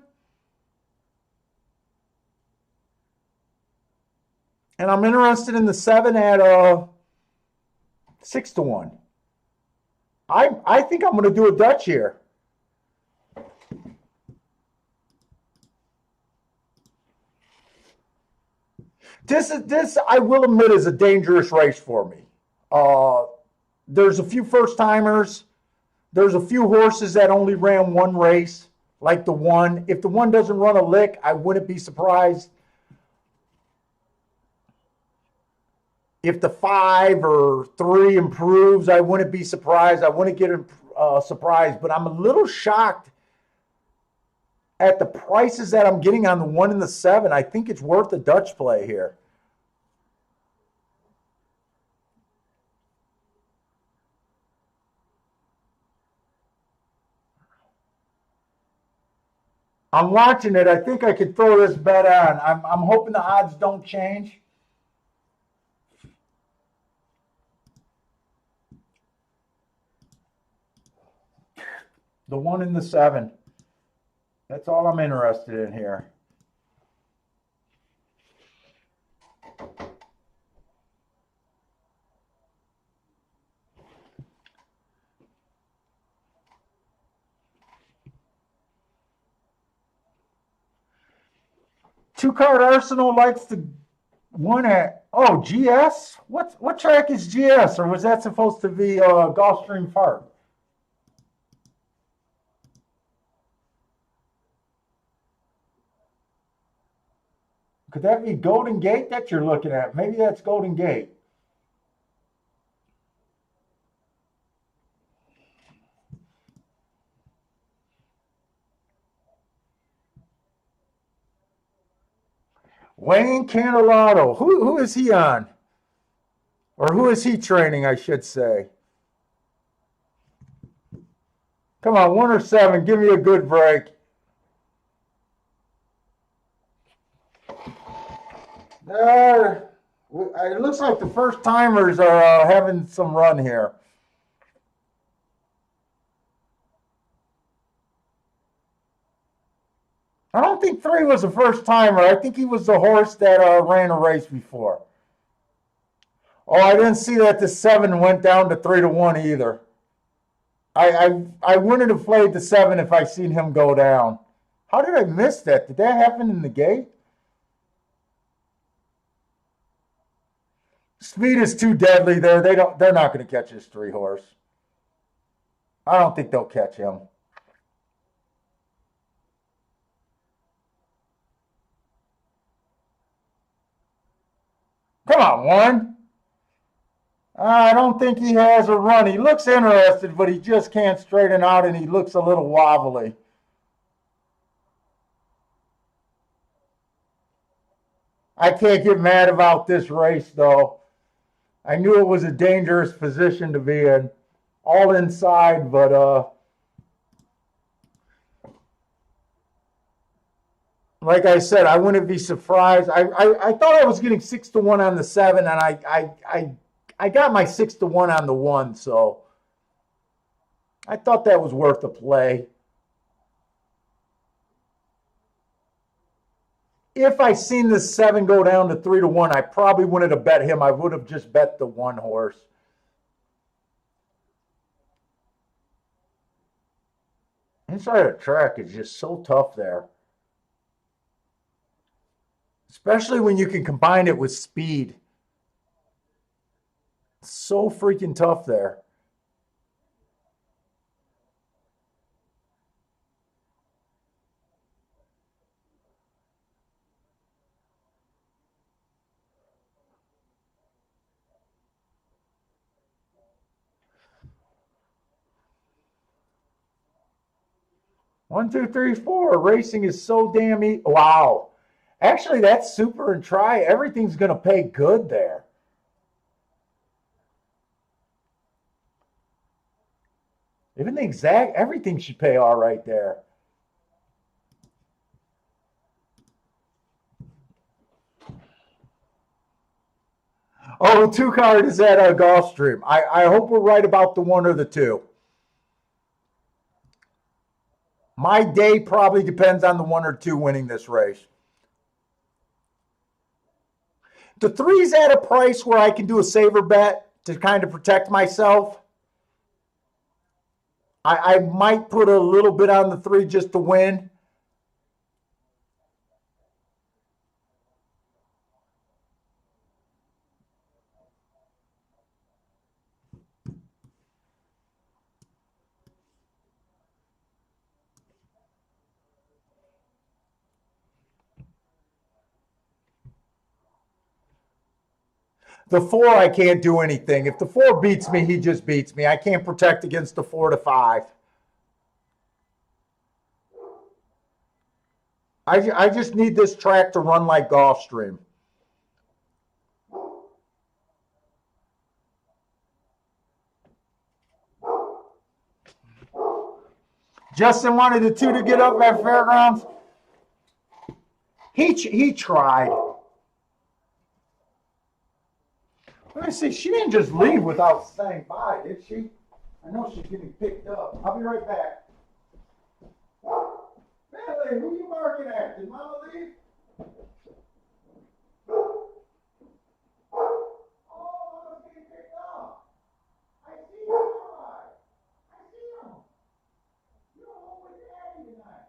And I'm interested in the 7 at 6-1. I think I'm going to do a Dutch here. This I will admit is a dangerous race for me. There's a few first timers. There's a few horses that only ran 1 race, like the 1. If the 1 doesn't run a lick, I wouldn't be surprised. If the 5 or 3 improves, I wouldn't be surprised. I wouldn't get surprised, but I'm a little shocked at the prices that I'm getting on the 1 and the 7. I think it's worth a Dutch play here. I'm watching it. I think I could throw this bet on. I'm hoping the odds don't change. The 1 and the 7. That's all I'm interested in here. Two-card Arsenal likes the 1 at GS. What track is GS, or was that supposed to be Gulfstream Park? Could that be Golden Gate that you're looking at? Maybe that's Golden Gate. Wayne Candelato. Who is he on? Or who is he training, I should say? Come on, 1 or 7. Give me a good break. It looks like the first timers are having some run here. I don't think 3 was a first timer. I think he was the horse that ran a race before. Oh, I didn't see that the 7 went down to 3-1 either. I wouldn't have played the 7 if I seen him go down. How did I miss that? Did that happen in the gate? Speed is too deadly there. They're not going to catch this 3 horse. I don't think they'll catch him. Come on, 1. I don't think he has a run. He looks interested, but he just can't straighten out, and he looks a little wobbly. I can't get mad about this race, though. I knew it was a dangerous position to be in. All inside, but like I said, I wouldn't be surprised. I thought I was getting 6-1 on the 7, and I got my 6-1 on the 1, so I thought that was worth a play. If I seen the 7 go down to 3-1, I probably wouldn't have bet him. I would have just bet the 1 horse. Inside the track is just so tough there. Especially when you can combine it with speed. So freaking tough there. One, two, three, four. Racing is so damn easy. Wow. Actually, that's super and try. Everything's going to pay good there. Even the exact, everything should pay all right there. Oh, the 2 card is at Gulfstream. I hope we're right about the 1 or the 2. My day probably depends on the 1 or 2 winning this race. The 3's at a price where I can do a saver bet to kind of protect myself. I might put a little bit on the 3 just to win. The 4, I can't do anything. If the 4 beats me, he just beats me. I can't protect against the 4 to 5. I just need this track to run like Gulfstream. Justin wanted the 2 to get up at Fairgrounds. He tried. Let me see. She didn't just leave without saying bye, did she? I know she's getting picked up. I'll be right back. Bailey, who you barking at? Did Mama leave? Oh, Mama's getting picked up. I see you. I see him. You're home with Daddy tonight.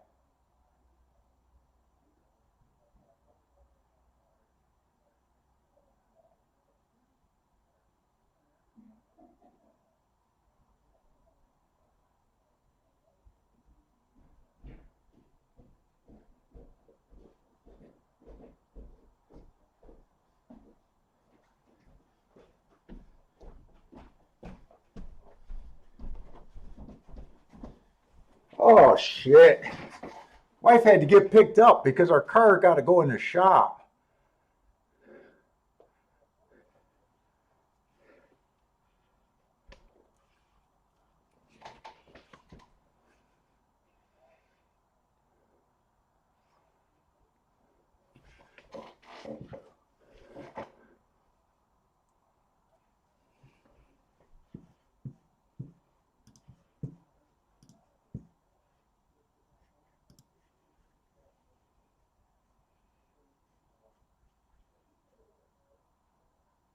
Oh, shit. Wife had to get picked up because our car got to go in the shop.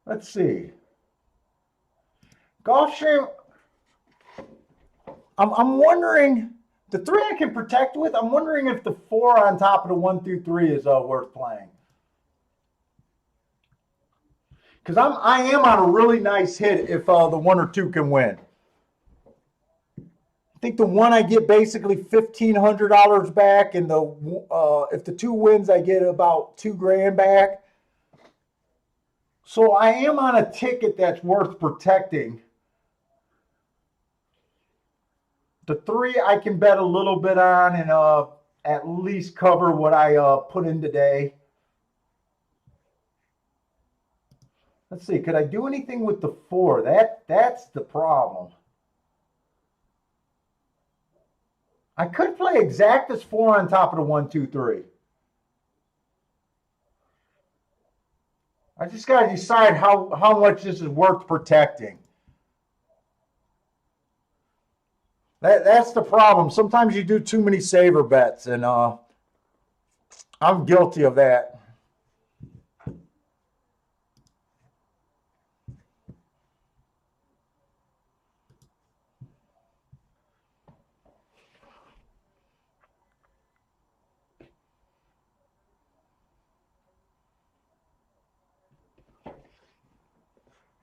Let's see. Gulfstream, I'm wondering, the 3 I can protect with, I'm wondering if the 4 on top of the 1 through 3 is worth playing. Because I am on a really nice hit if the 1 or 2 can win. I think the 1 I get basically $1,500 back, and if the 2 wins, I get about $2,000 back. So I am on a ticket that's worth protecting. The 3 I can bet a little bit on and at least cover what I put in today. Let's see, could I do anything with the 4? That's the problem. I could play exactas 4 on top of the 1, 2, 3. I just got to decide how much this is worth protecting. That's the problem. Sometimes you do too many saver bets, and I'm guilty of that.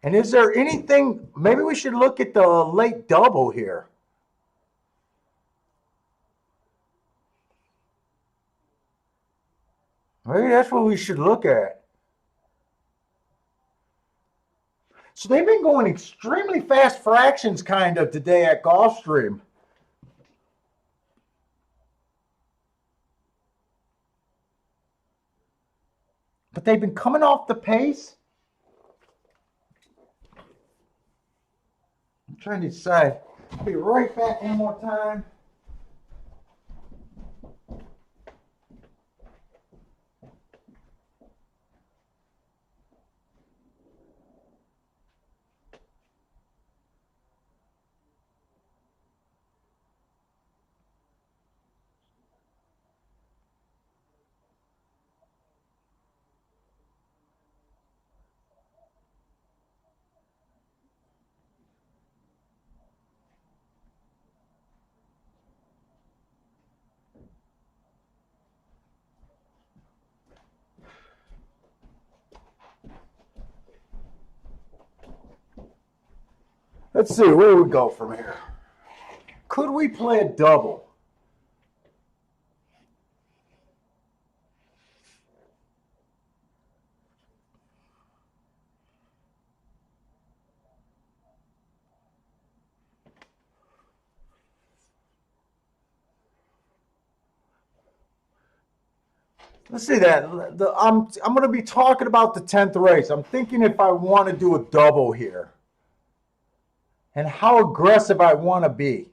And is there anything, maybe we should look at the late double here. Maybe that's what we should look at. So they've been going extremely fast fractions kind of today at Gulfstream. But they've been coming off the pace. I'm trying to decide. I'll be right back one more time. Let's see, where do we go from here? Could we play a double? Let's see that. I'm going to be talking about the 10th race. I'm thinking if I want to do a double here and how aggressive I want to be.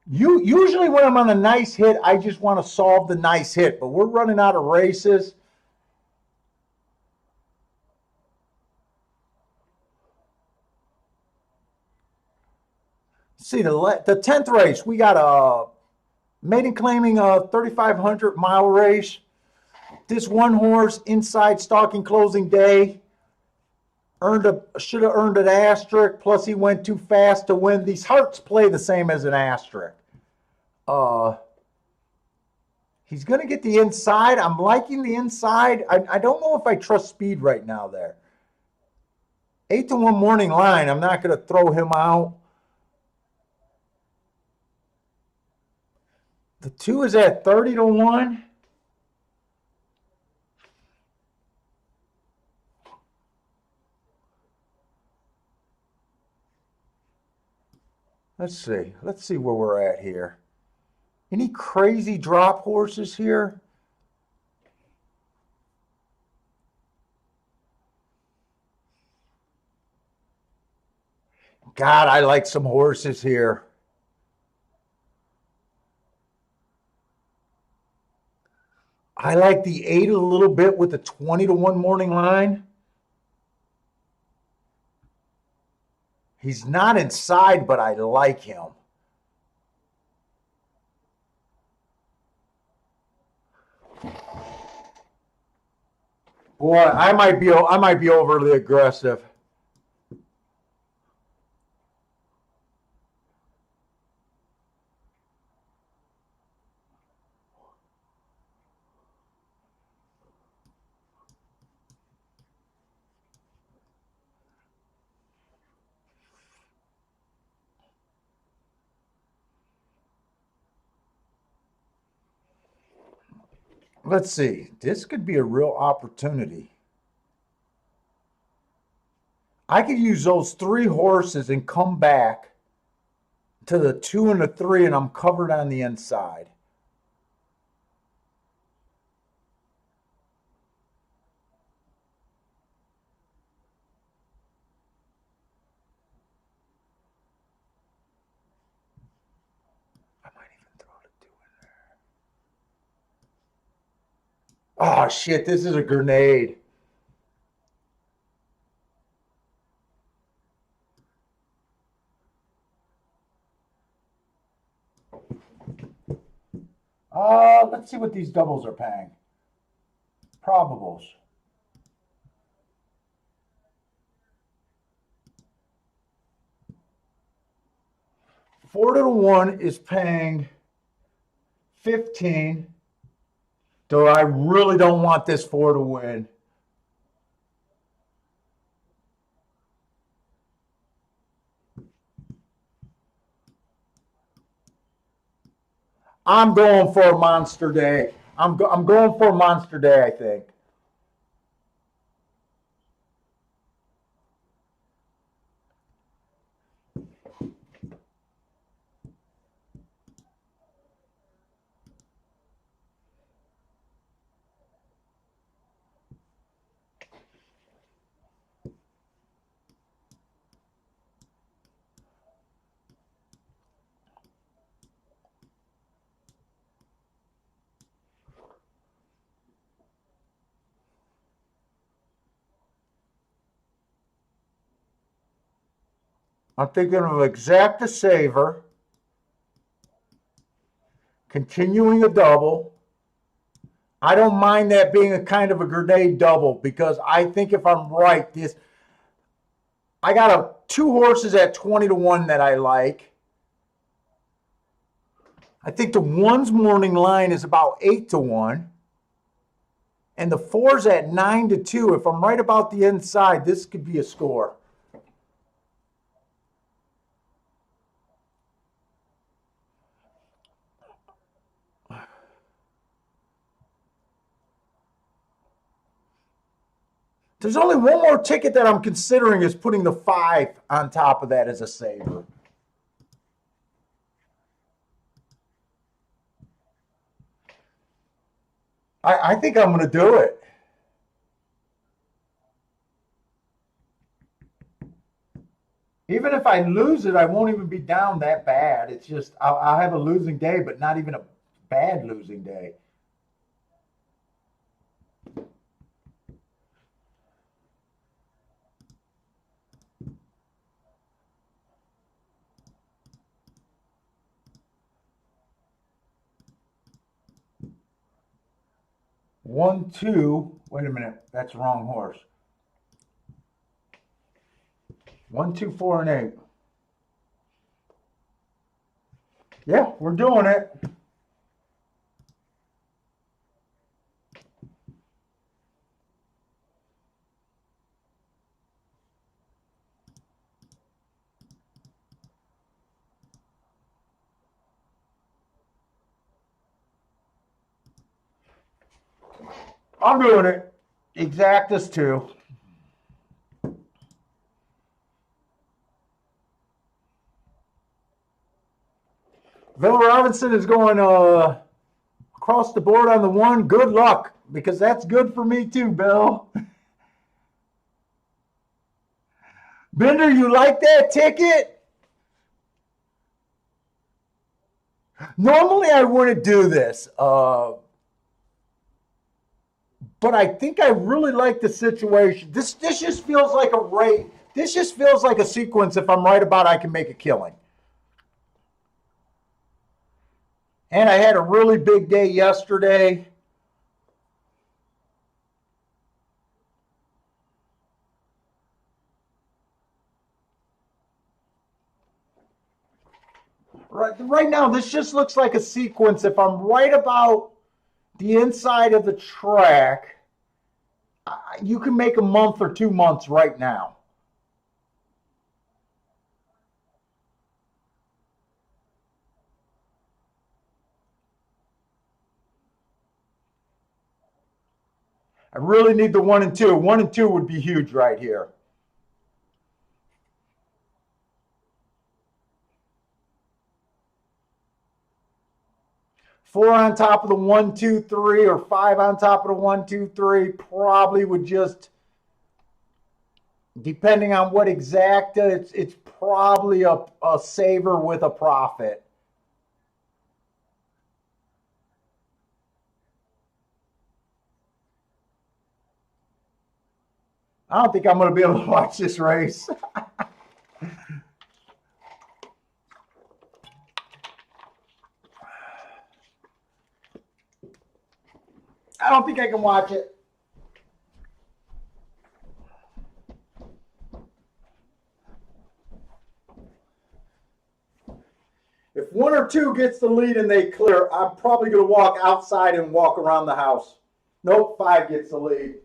Usually when I'm on a nice hit, I just want to solve the nice hit, but we're running out of races. See, the 10th race, we got a maiden claiming a 3,500 mile race. This one horse inside stalking closing day should have earned an asterisk, plus he went too fast to win. These hearts play the same as an asterisk. He's going to get the inside. I'm liking the inside. I don't know if I trust speed right now there. 8-1 morning line. I'm not going to throw him out. The 2 is at 30-1. Let's see where we're at here. Any crazy drop horses here? God, I like some horses here. I like the 8 a little bit with the 20-1 morning line. He's not inside, but I like him. Boy, I might be overly aggressive. Let's see. This could be a real opportunity. I could use those 3 horses and come back to the 2 and the 3, and I'm covered on the inside. I might even throw the 2 in there. Oh shit! This is a grenade. Let's see what these doubles are paying. Probables. Four to 1 is paying 15. Though I really don't want this 4 to win. I'm going for a monster day. I'm going for a monster day, I think. I'm thinking of exacta saver, continuing a double. I don't mind that being a kind of a grenade double because I think if I'm right, I got 2 horses at 20 to 1 that I like. I think the 1's morning line is about 8 to 1. And the 4's at 9 to 2. If I'm right about the inside, this could be a score. There's only one more ticket that I'm considering is putting the 5 on top of that as a saver. I think I'm going to do it. Even if I lose it, I won't even be down that bad. It's just I'll have a losing day, but not even a bad losing day. One, two. Wait a minute. That's the wrong horse. 1, 2, 4, and 8. Yeah, we're doing it. I'm doing it. Exactas 2. Bill Robinson is going across the board on the 1. Good luck, because that's good for me too, Bill. Bender, you like that ticket? Normally I wouldn't do this, but I think I really like the situation. This just feels like a rate. This just feels like a sequence. If I'm right about, I can make a killing. And I had a really big day yesterday. Right now, this just looks like a sequence. If I'm right about the inside of the track, you can make a month or 2 months right now. I really need the 1 and 2. 1 and 2 would be huge right here. 4 on top of the 1, 2, 3, or 5 on top of the 1, 2, 3 probably would just, depending on what exacta, it's probably a saver with a profit. I don't think I'm going to be able to watch this race. I don't think I can watch it. If 1 or 2 gets the lead and they clear, I'm probably going to walk outside and walk around the house. Nope, 5 gets the lead.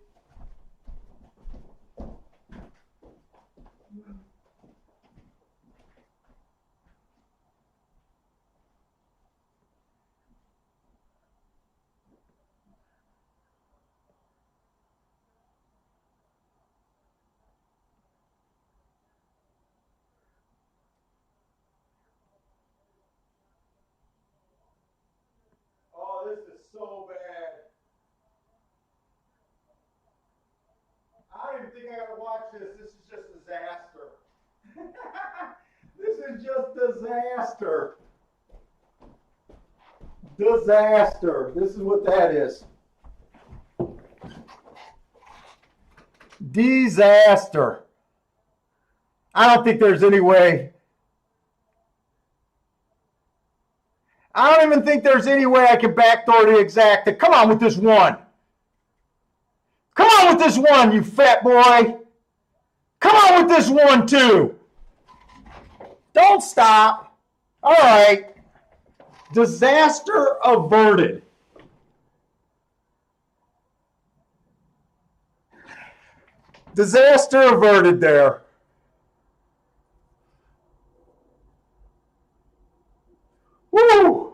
Oh, this is so bad. I don't even think I got to watch this. This is just disaster. This is just disaster. Disaster. This is what that is. Disaster. I don't think there's any way. I don't even think there's any way I can backdoor the exacta. Come on with this 1. Come on with this 1, you fat boy. Come on with this 1, too. Don't stop. All right. Disaster averted. Disaster averted there. Woo!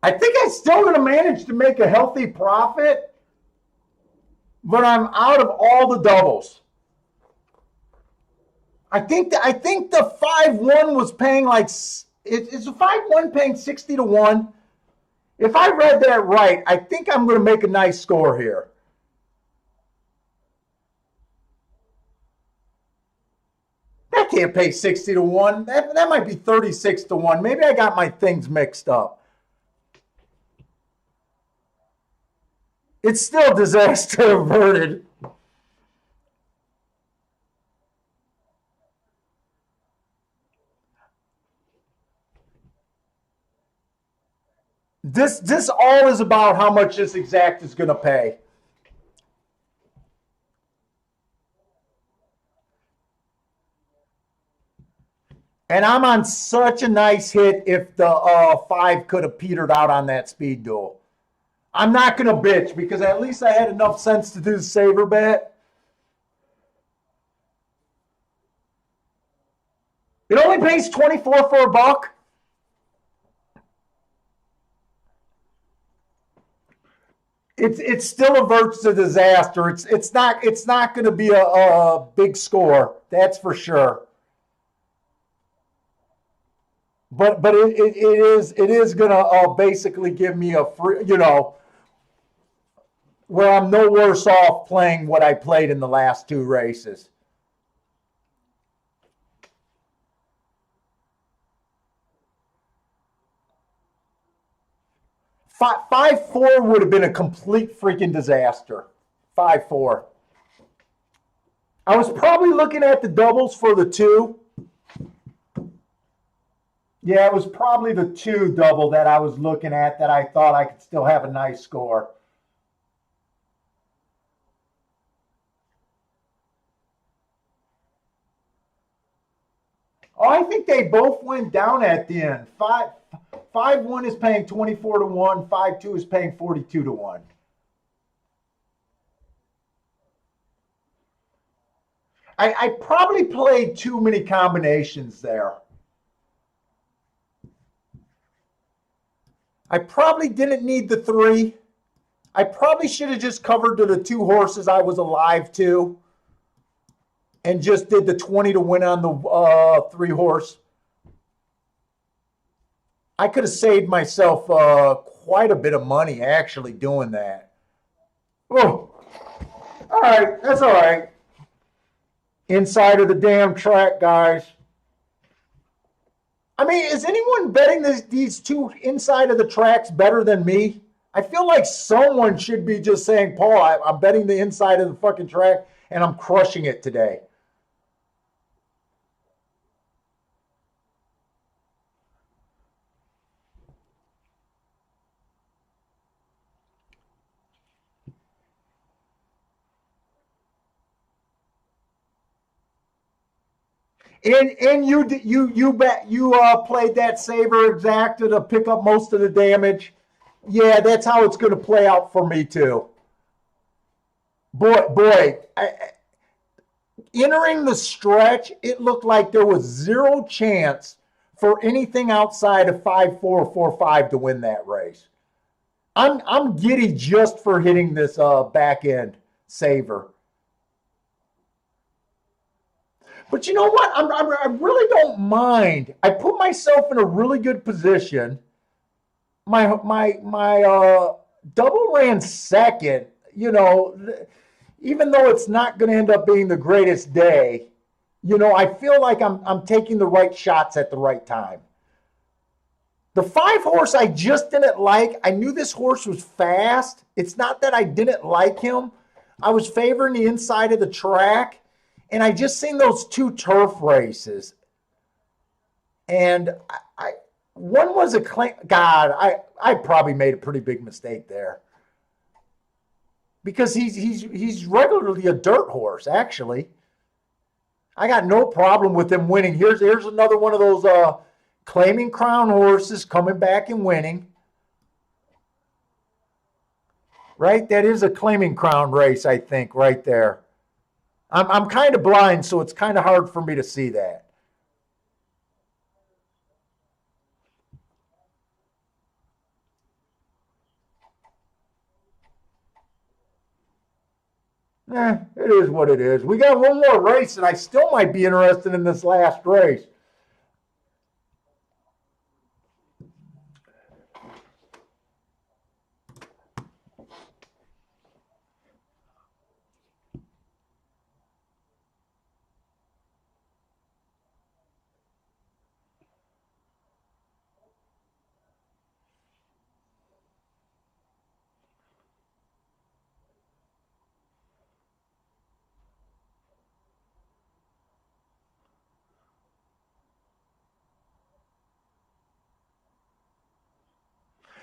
I think I'm still going to manage to make a healthy profit, but I'm out of all the doubles. I think the 5-1 was paying like, is the 5-1 paying 60 to 1? If I read that right, I think I'm going to make a nice score here. That can't pay 60 to 1. That might be 36 to 1. Maybe I got my things mixed up. It's still disaster averted. This all is about how much this exact is going to pay. And I'm on such a nice hit if the 5 could have petered out on that speed duel. I'm not going to bitch because at least I had enough sense to do the saver bet. It only pays 24 for a buck. It still averts to disaster. It's not going to be a big score, that's for sure. But it is going to basically give me a free, where I'm no worse off playing what I played in the last 2 races. 5-4 would have been a complete freaking disaster. 5-4. I was probably looking at the doubles for the 2. Yeah, it was probably the 2 double that I was looking at that I thought I could still have a nice score. Oh, I think they both went down at the end. 5-1 is paying 24-1. 5-2 is paying 42-1. I probably played too many combinations there. I probably didn't need the 3. I probably should have just covered to the 2 horses I was alive to and just did the 20 to win on the 3 horse. I could have saved myself quite a bit of money actually doing that. Oh, all right. That's all right. Inside of the damn track, guys. I mean, is anyone betting these 2 inside of the tracks better than me? I feel like someone should be just saying, Paul, I'm betting the inside of the fucking track and I'm crushing it today. And you bet you played that saver exacta to pick up most of the damage. Yeah, that's how it's going to play out for me too. Boy, entering the stretch, it looked like there was 0 chance for anything outside of 5-4 or 4-5 to win that race. I'm giddy just for hitting this back end saver. But you know what? I really don't mind. I put myself in a really good position. My double ran second. You know, even though it's not going to end up being the greatest day, you know, I feel like I'm taking the right shots at the right time. The 5 horse I just didn't like. I knew this horse was fast. It's not that I didn't like him. I was favoring the inside of the track. And I just seen those 2 turf races. And one was a claim. God, I probably made a pretty big mistake there. Because he's regularly a dirt horse, actually. I got no problem with him winning. Here's another one of those claiming crown horses coming back and winning. Right? That is a claiming crown race, I think, right there. I'm kind of blind, so it's kind of hard for me to see that. It is what it is. We got one more race, and I still might be interested in this last race.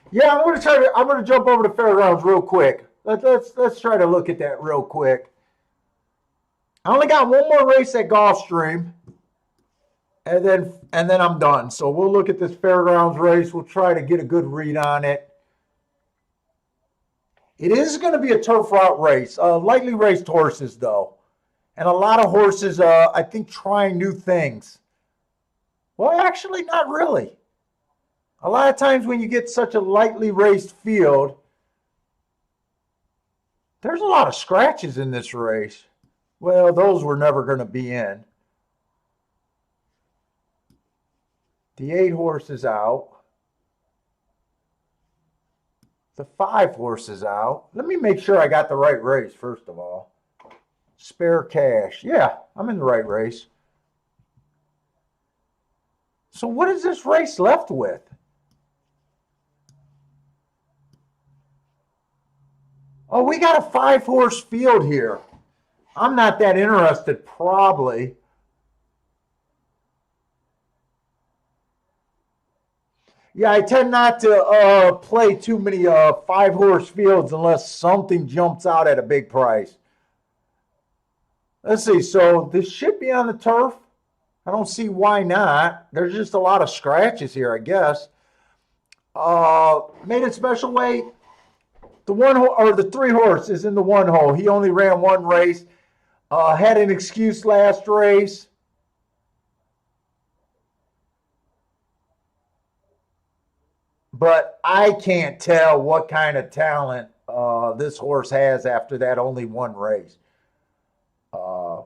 Yeah, I'm gonna jump over to Fairgrounds real quick. Let's try to look at that real quick. I only got one more race at Gulfstream, and then I'm done. So we'll look at this Fairgrounds race. We'll try to get a good read on it. It is going to be a turf route race, lightly raced horses though, and a lot of horses, I think, trying new things. Well, actually, not really. A lot of times when you get such a lightly raced field, there's a lot of scratches in this race. Well, those were never going to be in. The 8 horse is out. The 5 horse is out. Let me make sure I got the right race, first of all. Spare cash. Yeah, I'm in the right race. So what is this race left with? Oh, we got a 5 horse field here. I'm not that interested, probably. Yeah, I tend not to play too many 5 horse fields unless something jumps out at a big price. Let's see. So this should be on the turf. I don't see why not. There's just a lot of scratches here, I guess. Made it special weight. The or the 3 horse is in the 1 hole. He only ran 1 race. Had an excuse last race. But I can't tell what kind of talent this horse has after that only 1 race. Uh,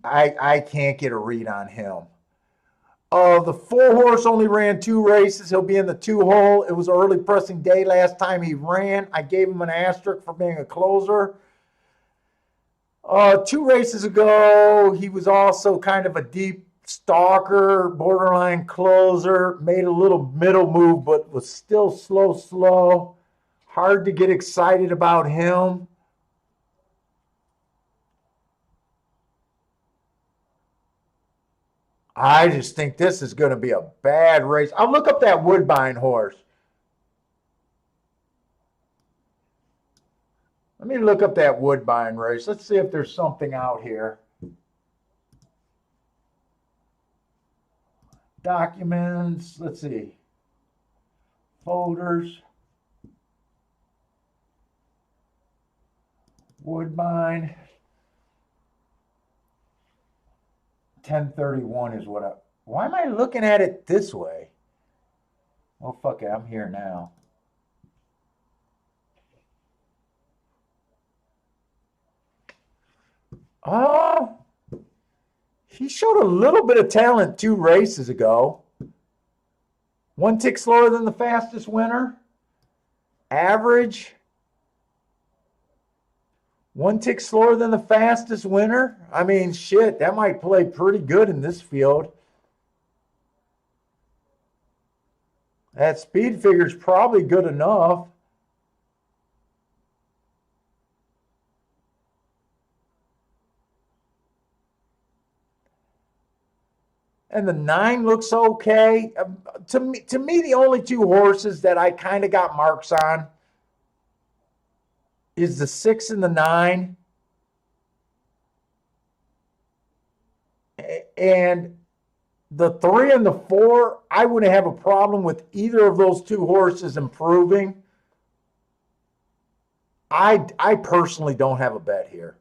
I can't get a read on him. The 4 horse only ran 2 races. He'll be in the 2 hole. It was early pressing day last time he ran. I gave him an asterisk for being a closer. 2 races ago, he was also kind of a deep stalker, borderline closer, made a little middle move, but was still slow. Hard to get excited about him. I just think this is going to be a bad race. I'll look up that Woodbine horse. Let me look up that Woodbine race. Let's see if there's something out here. Documents. Let's see. Folders. Woodbine. 1031 is what I. Why am I looking at it this way? Oh, fuck it. I'm here now. Oh, he showed a little bit of talent 2 races ago. 1 tick slower than the fastest winner. Average. 1 tick slower than the fastest winner. I mean, shit, that might play pretty good in this field. That speed figure is probably good enough. And the 9 looks okay. To me, the only 2 horses that I kind of got marks on is the 6 and the 9. And the 3 and the 4, I wouldn't have a problem with either of those 2 horses improving. I personally don't have a bet here.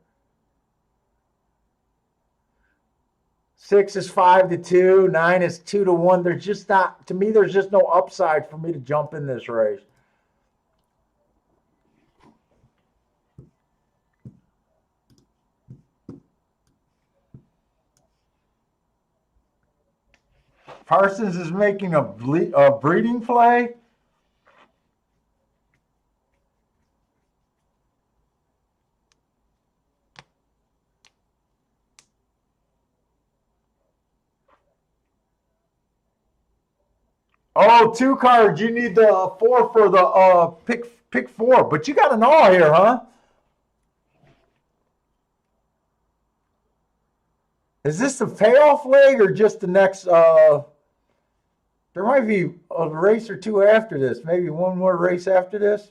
6 is 5-2, 9 is 2-1. There's just not, to me, there's just no upside for me to jump in this race. Parsons is making a breeding play. Oh, 2 cards. You need the 4 for the pick 4. But you got an all here, huh? Is this the payoff leg or just the next? There might be a race or 2 after this. Maybe 1 more race after this.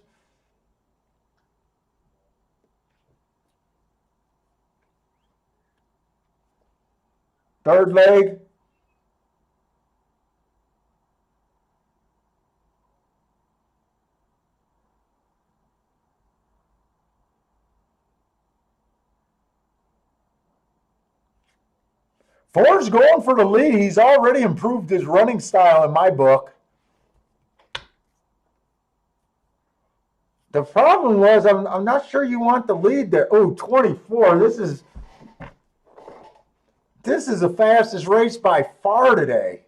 Third leg. Ford's going for the lead. He's already improved his running style in my book. The problem was I'm not sure you want the lead there. Oh, 24. This is the fastest race by far today.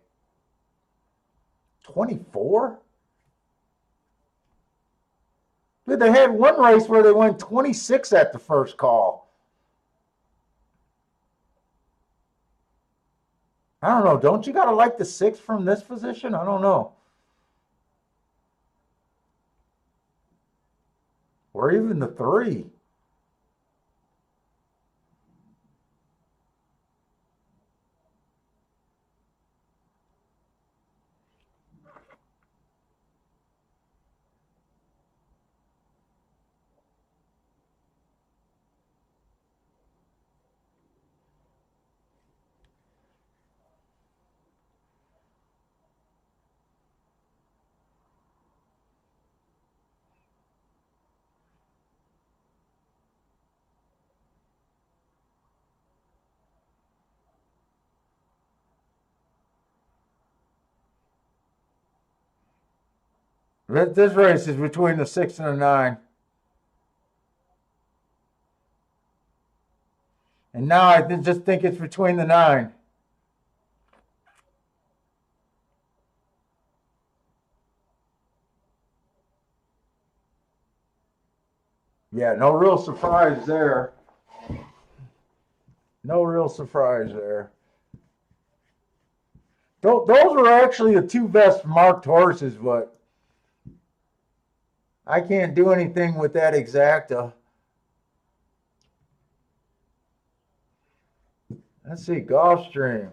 24? Dude, they had 1 race where they went 26 at the first call. I don't know. Don't you got to like the 6 from this position? I don't know. Or even the 3. This race is between the 6 and the 9. And now I just think it's between the 9. Yeah, no real surprise there. No real surprise there. Those were actually the two best marked horses, but I can't do anything with that exacta. Let's see, Gulfstream.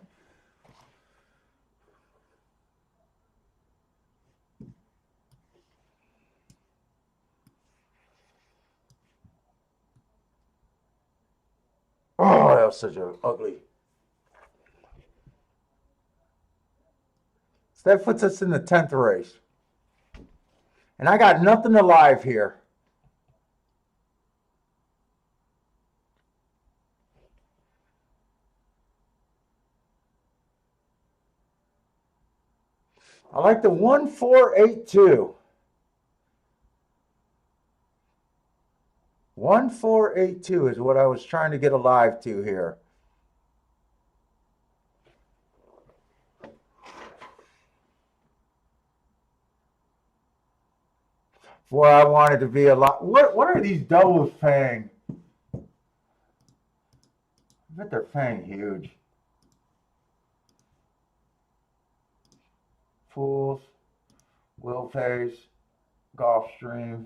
Oh, that was such an ugly. So that puts us in the 10th race. And I got nothing alive here. I like the 1482. 1482 is what I was trying to get alive to here. Boy, I wanted to be a lot. What are these doubles paying? I bet they're paying huge. Fools, Will Pace, Gulfstream.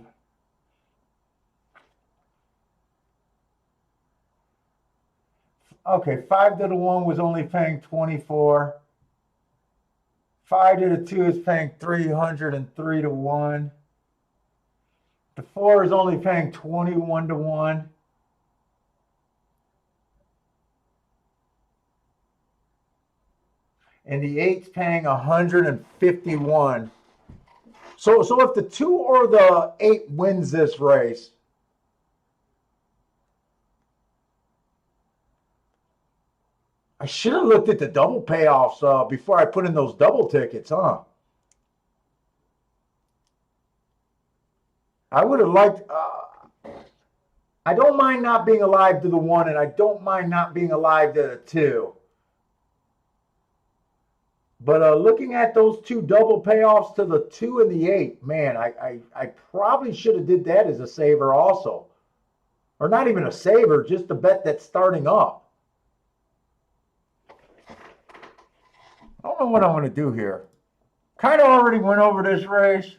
Okay, 5 to the 1 was only paying 24. 5 to the 2 is paying 303 to 1. The 4 is only paying 21 to 1. And the 8's paying 151. So if the 2 or the 8 wins this race, I should have looked at the double payoffs before I put in those double tickets, huh? I would have liked. I don't mind not being alive to the 1, and I don't mind not being alive to the 2. But looking at those 2 double payoffs to the 2 and the 8, man, I probably should have did that as a saver also. Or not even a saver, just a bet that's starting up. I don't know what I'm going to do here. Kind of already went over this race.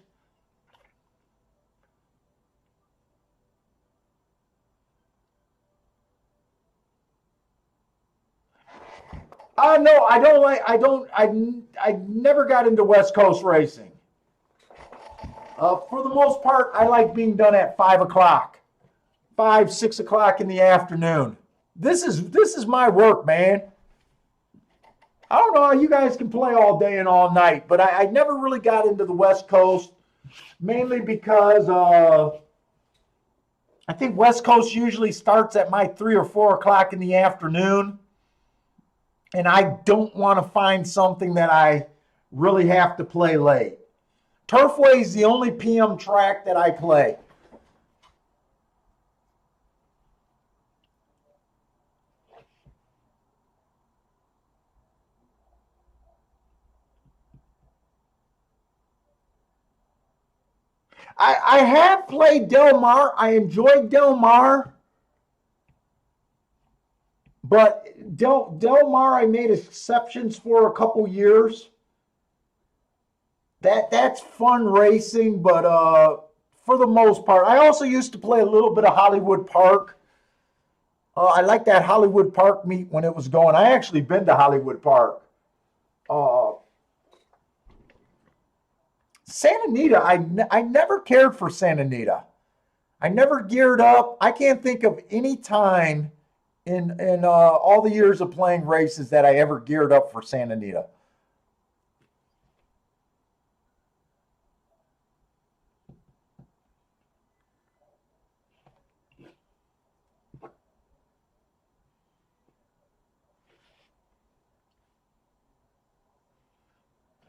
No, I don't like. I never got into West Coast racing. For the most part, I like being done at 5 o'clock, 5, 6 o'clock in the afternoon. This is my work, man. I don't know how you guys can play all day and all night, but I never really got into the West Coast, mainly because I think West Coast usually starts at my 3 or 4 o'clock in the afternoon. And I don't want to find something that I really have to play late. Turfway is the only PM track that I play. I have played Del Mar. I enjoyed Del Mar. But Del Mar, I made exceptions for a couple years. That's fun racing, but for the most part, I also used to play a little bit of Hollywood Park. I like that Hollywood Park meet when it was going. I actually been to Hollywood Park. Santa Anita, I never cared for Santa Anita. I never geared up. I can't think of any time in all the years of playing races that I ever geared up for Santa Anita.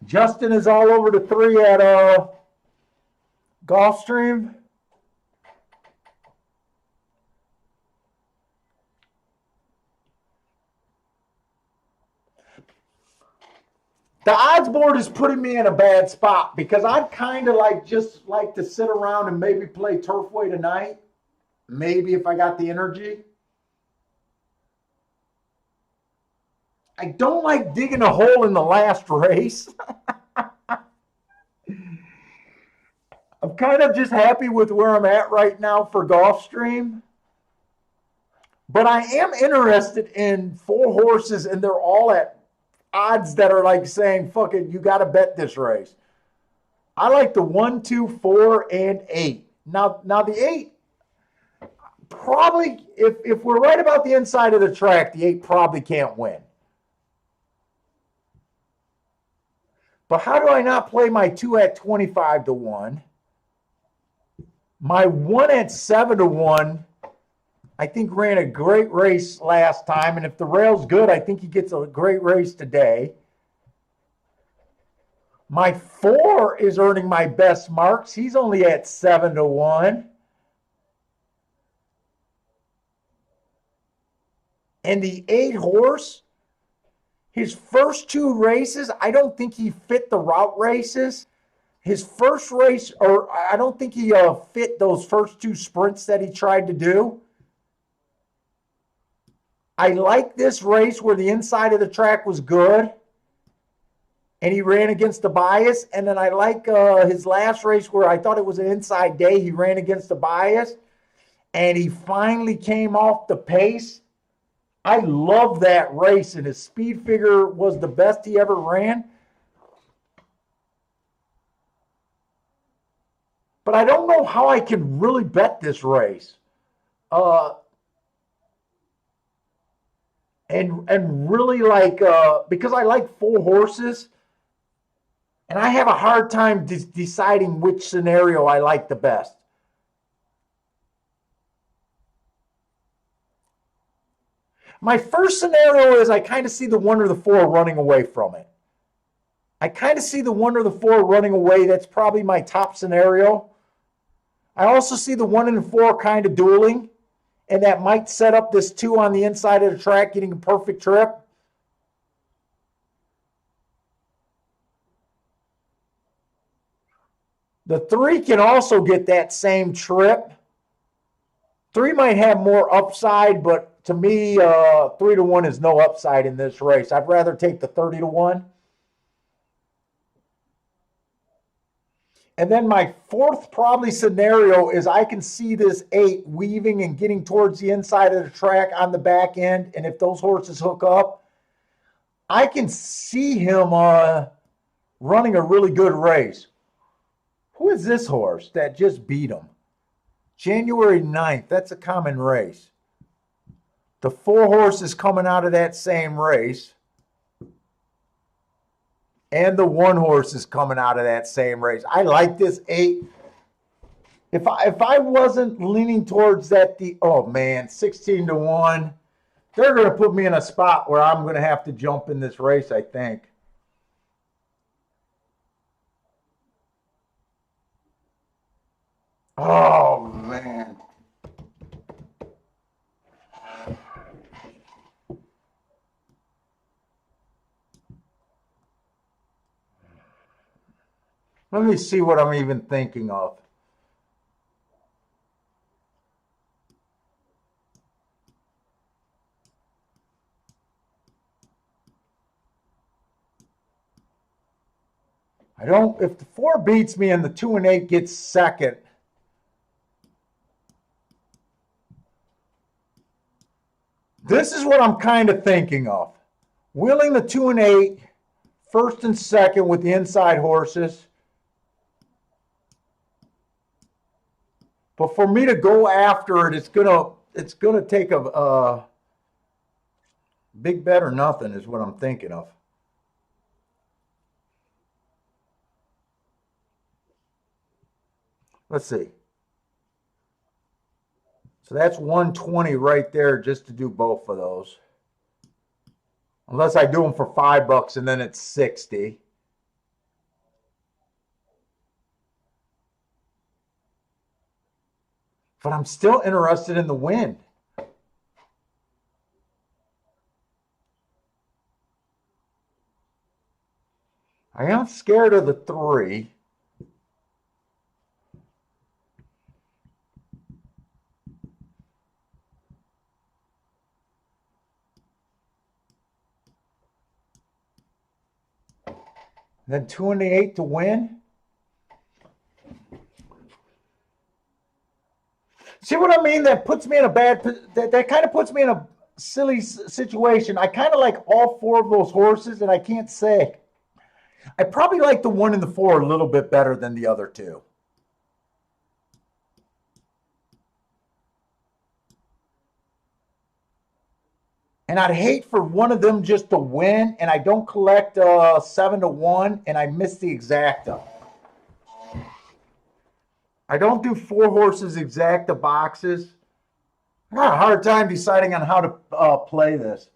Justin is all over the 3 at Gulfstream. The odds board is putting me in a bad spot because I'd kind of like just like to sit around and maybe play Turfway tonight. Maybe if I got the energy. I don't like digging a hole in the last race. I'm kind of just happy with where I'm at right now for Gulfstream. But I am interested in 4 horses, and they're all at odds that are like saying, fuck it, you got to bet this race. I like the 1, 2, 4, and 8. Now the 8, probably, if we're right about the inside of the track, the 8 probably can't win. But how do I not play my 2 at 25 to 1? My 1 at 7 to 1, I think ran a great race last time. And if the rail's good, I think he gets a great race today. My 4 is earning my best marks. He's only at 7 to 1. And the 8 horse, his first 2 races, I don't think he fit the route races. His first race, or I don't think he fit those first 2 sprints that he tried to do. I like this race where the inside of the track was good and he ran against the bias. And then I like his last race where I thought it was an inside day. He ran against the bias and he finally came off the pace. I love that race, and his speed figure was the best he ever ran. But I don't know how I can really bet this race. And really like, because I like 4 horses, and I have a hard time deciding which scenario I like the best. My first scenario is I kind of see the 1 or the 4 running away from it. I kind of see the 1 or the 4 running away. That's probably my top scenario. I also see the 1 and the 4 kind of dueling, and that might set up this 2 on the inside of the track getting a perfect trip. The 3 can also get that same trip. 3 might have more upside, but to me, 3 to 1 is no upside in this race. I'd rather take the 30 to 1. And then my 4th probably scenario is I can see this 8 weaving and getting towards the inside of the track on the back end. And if those horses hook up, I can see him running a really good race. Who is this horse that just beat him? January 9th. That's a common race. The 4 horses coming out of that same race. And the 1 horse is coming out of that same race. I like this 8. If I wasn't leaning towards that, 16 to 1, they're going to put me in a spot where I'm going to have to jump in this race, I think. Oh, man. Let me see what I'm even thinking of. If the 4 beats me and the 2 and 8 gets second, this is what I'm kind of thinking of. Wheeling the 2 and 8, first and second with the inside horses. But for me to go after it, it's gonna take a big bet or nothing is what I'm thinking of. Let's see. So that's 120 right there just to do both of those. Unless I do them for $5 and then it's 60. but I'm still interested in the win. I am scared of the 3. Then 2 and the 8 to win. See what I mean? That puts me in a bad. That kind of puts me in a silly situation. I kind of like all 4 of those horses, and I can't say. I probably like the 1 and the 4 a little bit better than the other 2. And I'd hate for one of them just to win, and I don't collect 7 to 1, and I miss the exacta. I don't do 4 horses exacta boxes. I got a hard time deciding on how to play this.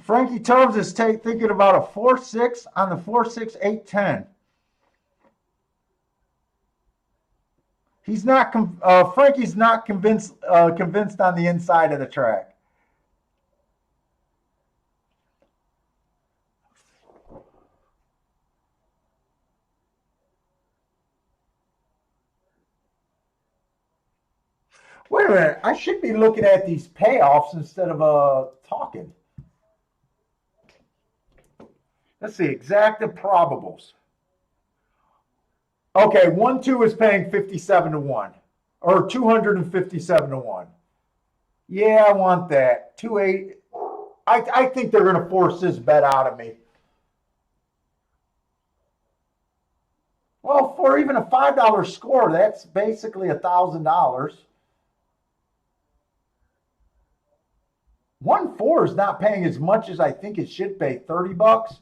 Frankie Tubbs is thinking about a 4-6 on the 4-6-8-10. He's not. Frankie's not convinced on the inside of the track. Wait a minute. I should be looking at these payoffs instead of talking. Let's see. Exacta probables. Okay, 1-2 is paying 57 to 1, or 257 to 1. Yeah, I want that. 2-8. I think they're going to force this bet out of me. Well, for even a $5 score, that's basically $1,000. 1-4 is not paying as much as I think it should pay. $30.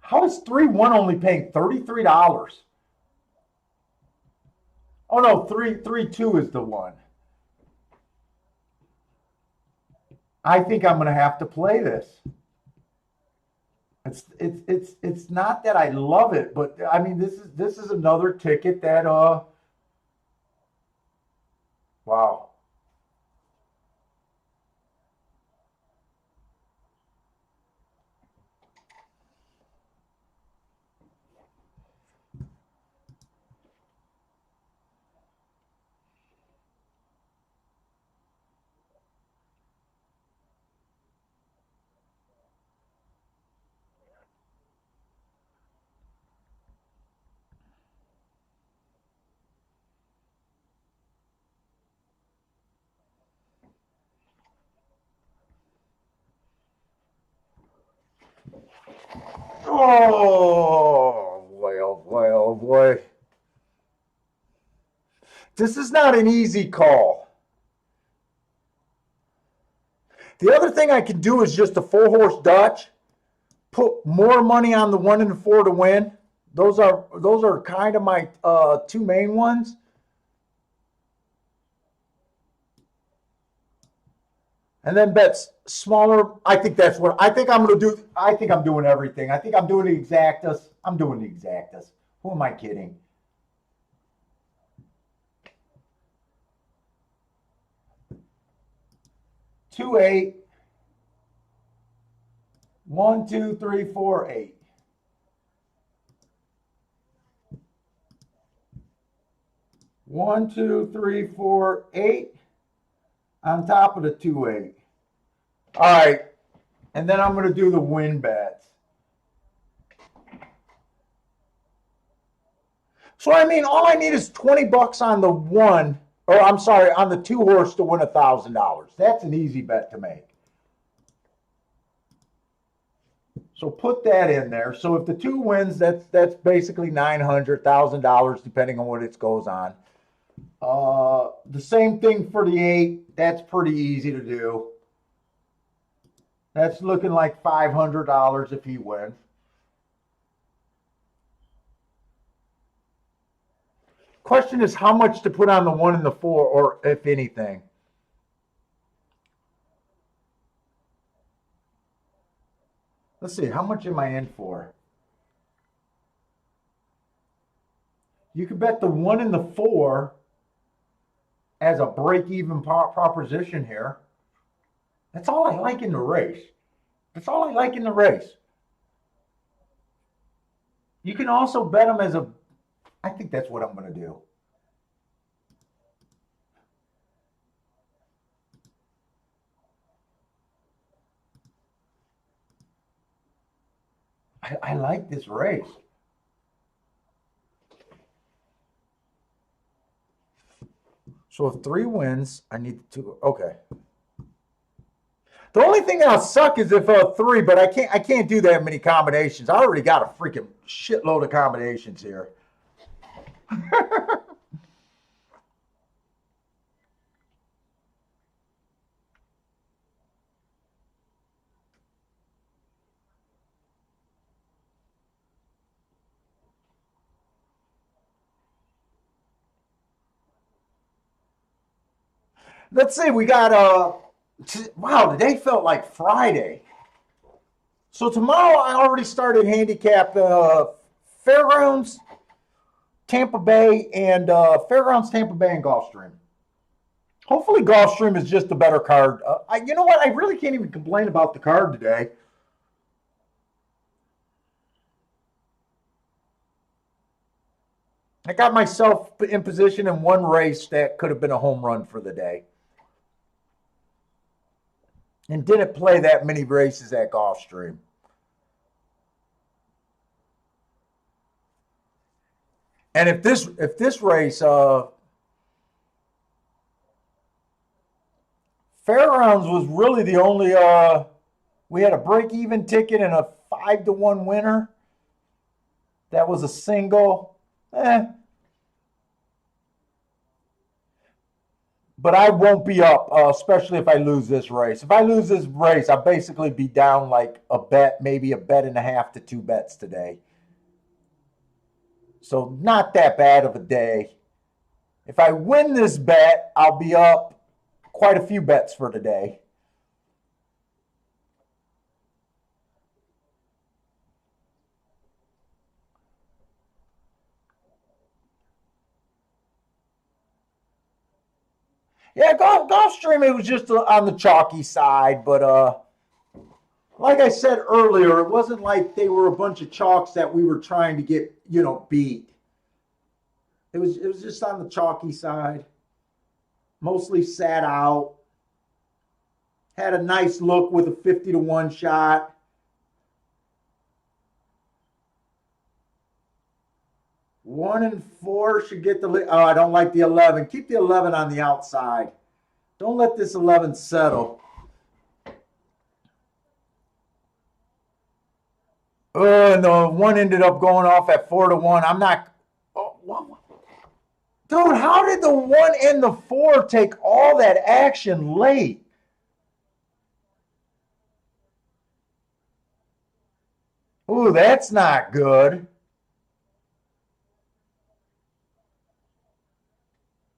How is 3-1 only paying $33? Oh no, 3-2 is the one. I think I'm going to have to play this. It's not that I love it, but I mean this is another ticket that wow. Oh boy, oh boy, oh boy. This is not an easy call. The other thing I can do is just a 4-horse Dutch, put more money on the 1 and the 4 to win. Those are kind of my 2 main ones. And then bets smaller. I think that's what I think I'm going to do. I think I'm doing everything. I think I'm doing the exactas. I'm doing the exactas. Who am I kidding? Two, 8. 1, 2, 3, 4, 8. One, 2, 3, 4, 8 on top of the 2-8. All right. And then I'm going to do the win bets. So, I mean, all I need is $20 on the 1, or I'm sorry, on the 2-horse to win $1,000. That's an easy bet to make. So put that in there. So if the 2 wins, that's basically $900, $1,000, depending on what it goes on. The same thing for the 8. That's pretty easy to do. That's looking like $500 if he wins. Question is how much to put on the 1 and the 4, or if anything. Let's see, how much am I in for? You could bet the 1 and the 4 as a break-even proposition here. That's all I like in the race. That's all I like in the race. You can also bet them as a, I think that's what I'm going to do. I like this race. So if 3 wins, I need 2. Okay. The only thing that'll suck is if 3, but I can't do that many combinations. I already got a freaking shitload of combinations here. Let's see, we got wow, today felt like Friday. So tomorrow I already started handicap Fairgrounds, Tampa Bay, and Fairgrounds, Tampa Bay, and Gulfstream. Hopefully Gulfstream is just a better card. You know what? I really can't even complain about the card today. I got myself in position in one race that could have been a home run for the day. And didn't play that many races at Gulfstream. And if this race, Fairgrounds was really the only we had a break-even ticket and a 5-1 winner. That was a single. But I won't be up, especially if I lose this race. If I lose this race, I'll basically be down like a bet, maybe a bet and a half to 2 bets today. So not that bad of a day. If I win this bet, I'll be up quite a few bets for today. Yeah, Gulfstream, it was just on the chalky side, but like I said earlier, it wasn't like they were a bunch of chalks that we were trying to get, beat. It was just on the chalky side. Mostly sat out. Had a nice look with a 50-1 shot. One and 4 should get the lead. Oh, I don't like the 11. Keep the 11 on the outside. Don't let this 11 settle. And the 1 ended up going off at 4-1. I'm not. Oh, dude, how did the 1 and the 4 take all that action late? Ooh, that's not good.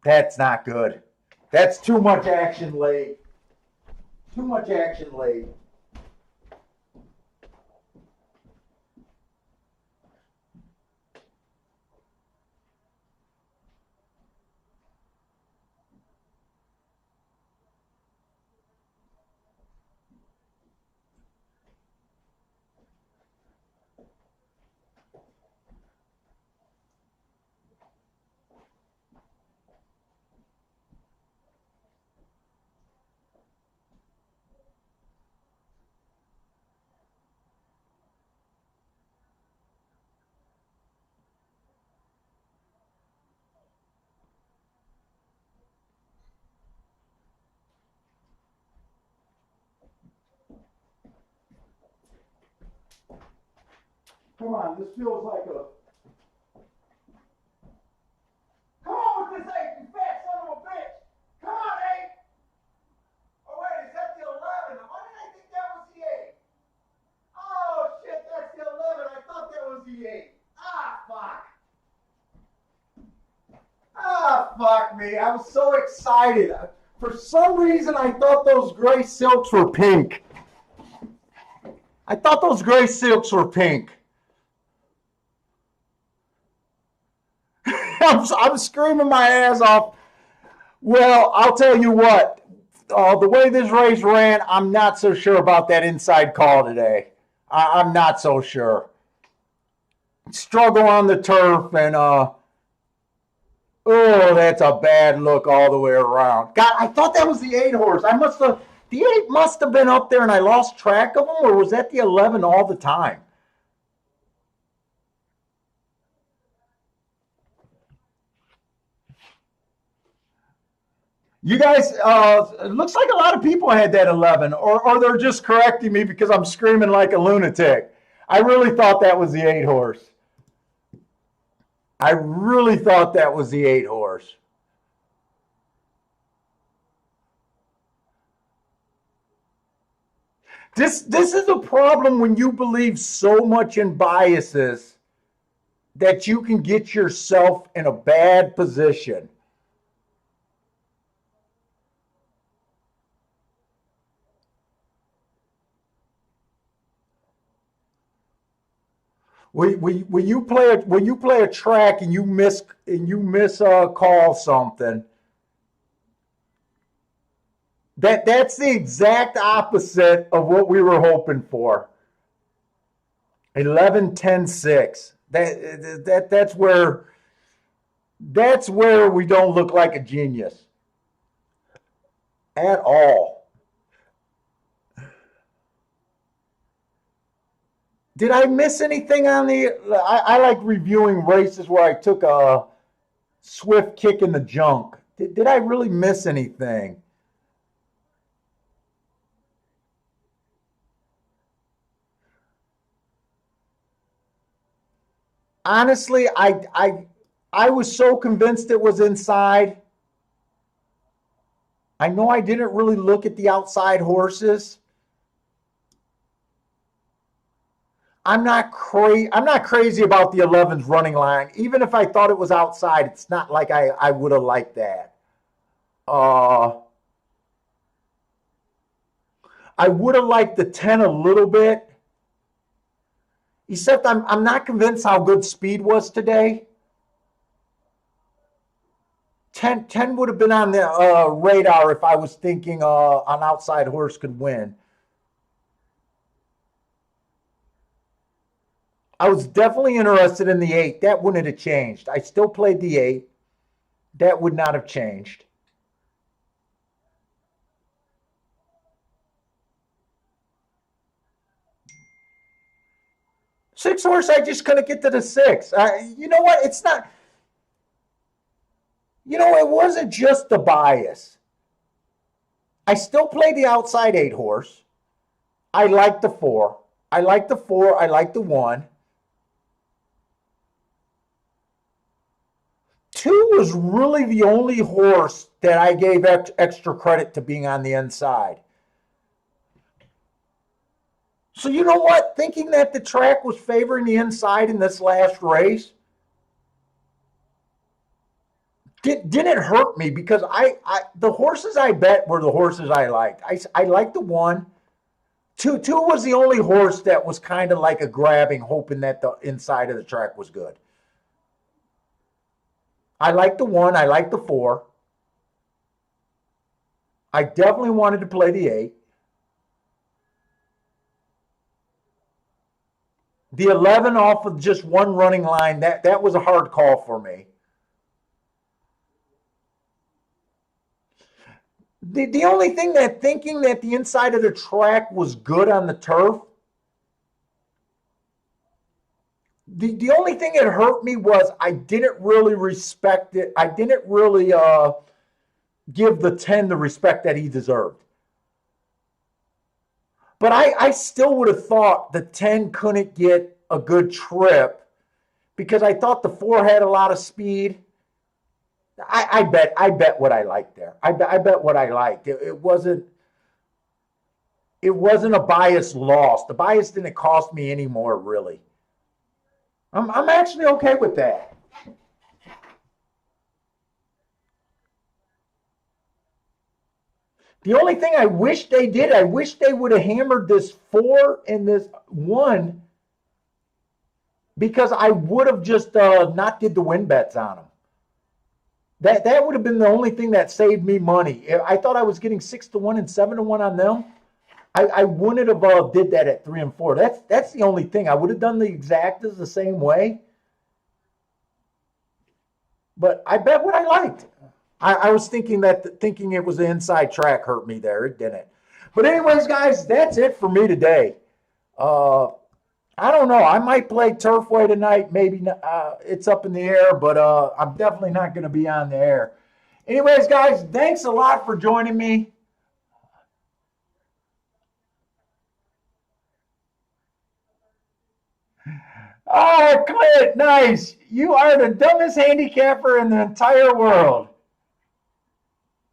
That's not good. That's too much action late. Too much action late. Come on, this feels like a. Come on with this 8, you fat son of a bitch! Come on, 8! Oh, wait, is that the 11? Why did I think that was the 8? Oh, shit, that's the 11. I thought that was the 8. Ah, fuck. got me. I was so excited. For some reason, I thought those gray silks were pink. I thought those gray silks were pink. I'm screaming my ass off. Well, I'll tell you what. The way this race ran, I'm not so sure about that inside call today. I'm not so sure. Struggle on the turf, and that's a bad look all the way around. God, I thought that was the 8 horse. The 8 must have been up there, and I lost track of them, or was that the 11 all the time? You guys, it looks like a lot of people had that 11, or they're just correcting me because I'm screaming like a lunatic. I really thought that was the 8 horse. I really thought that was the 8 horse. This is a problem when you believe so much in biases that you can get yourself in a bad position. When you play a track and you miss call something, that's the exact opposite of what we were hoping for. 11-10-6. That's where we don't look like a genius at all. Did I miss anything on the? I like reviewing races where I took a swift kick in the junk. Did I really miss anything? Honestly, I was so convinced it was inside. I know I didn't really look at the outside horses. I'm not crazy about the 11's running line. Even if I thought it was outside, it's not like I would have liked that. Uh, I would have liked the 10 a little bit. Except I'm not convinced how good speed was today. 10 would have been on the radar if I was thinking an outside horse could win. I was definitely interested in the 8. That wouldn't have changed. I still played the 8. That would not have changed. 6 horse, I just couldn't get to the 6. You know what? It's not. It wasn't just the bias. I still play the outside 8 horse. I like the 4. I like the 4. I like the 1. 2 was really the only horse that I gave extra credit to being on the inside. So you know what? Thinking that the track was favoring the inside in this last race didn't hurt me because the horses I bet were the horses I liked. I liked the 1. Two was the only horse that was kind of like a grabbing, hoping that the inside of the track was good. I like the 1. I like the 4. I definitely wanted to play the 8. The 11 off of just one running line, that was a hard call for me. The only thing that thinking that the inside of the track was good on the turf, the only thing that hurt me was I didn't really respect it. I didn't really give the 10 the respect that he deserved. But I still would have thought the 10 couldn't get a good trip because I thought the 4 had a lot of speed. I bet what I liked there. I bet what I liked. It wasn't a bias loss. The bias didn't cost me anymore, really. I'm actually okay with that. The only thing I wish they did, I wish they would have hammered this 4 and this 1, because I would have just not did the win bets on them. That would have been the only thing that saved me money. I thought I was getting 6-1 and 7-1 on them. I wouldn't have did that at 3 and 4. That's the only thing. I would have done the exactas the same way. But I bet what I liked. I was thinking it was the inside track hurt me there. It didn't. But anyways, guys, that's it for me today. I don't know. I might play Turfway tonight. Maybe it's up in the air, but I'm definitely not going to be on the air. Anyways, guys, thanks a lot for joining me. Oh, Clint, nice. You are the dumbest handicapper in the entire world.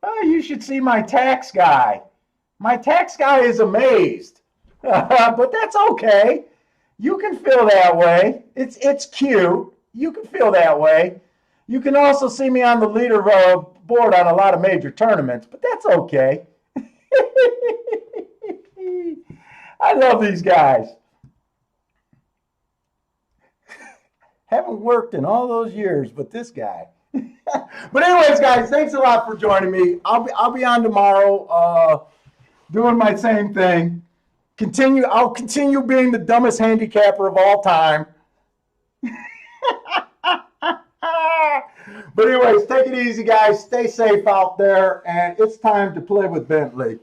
Oh, you should see my tax guy. My tax guy is amazed. But that's okay. You can feel that way. It's cute. You can feel that way. You can also see me on the leaderboard on a lot of major tournaments, but that's okay. I love these guys. Haven't worked in all those years, but this guy. But anyways, guys, thanks a lot for joining me. I'll be on tomorrow, doing my same thing. I'll continue being the dumbest handicapper of all time. But anyways, take it easy, guys. Stay safe out there, and it's time to play with Bentley.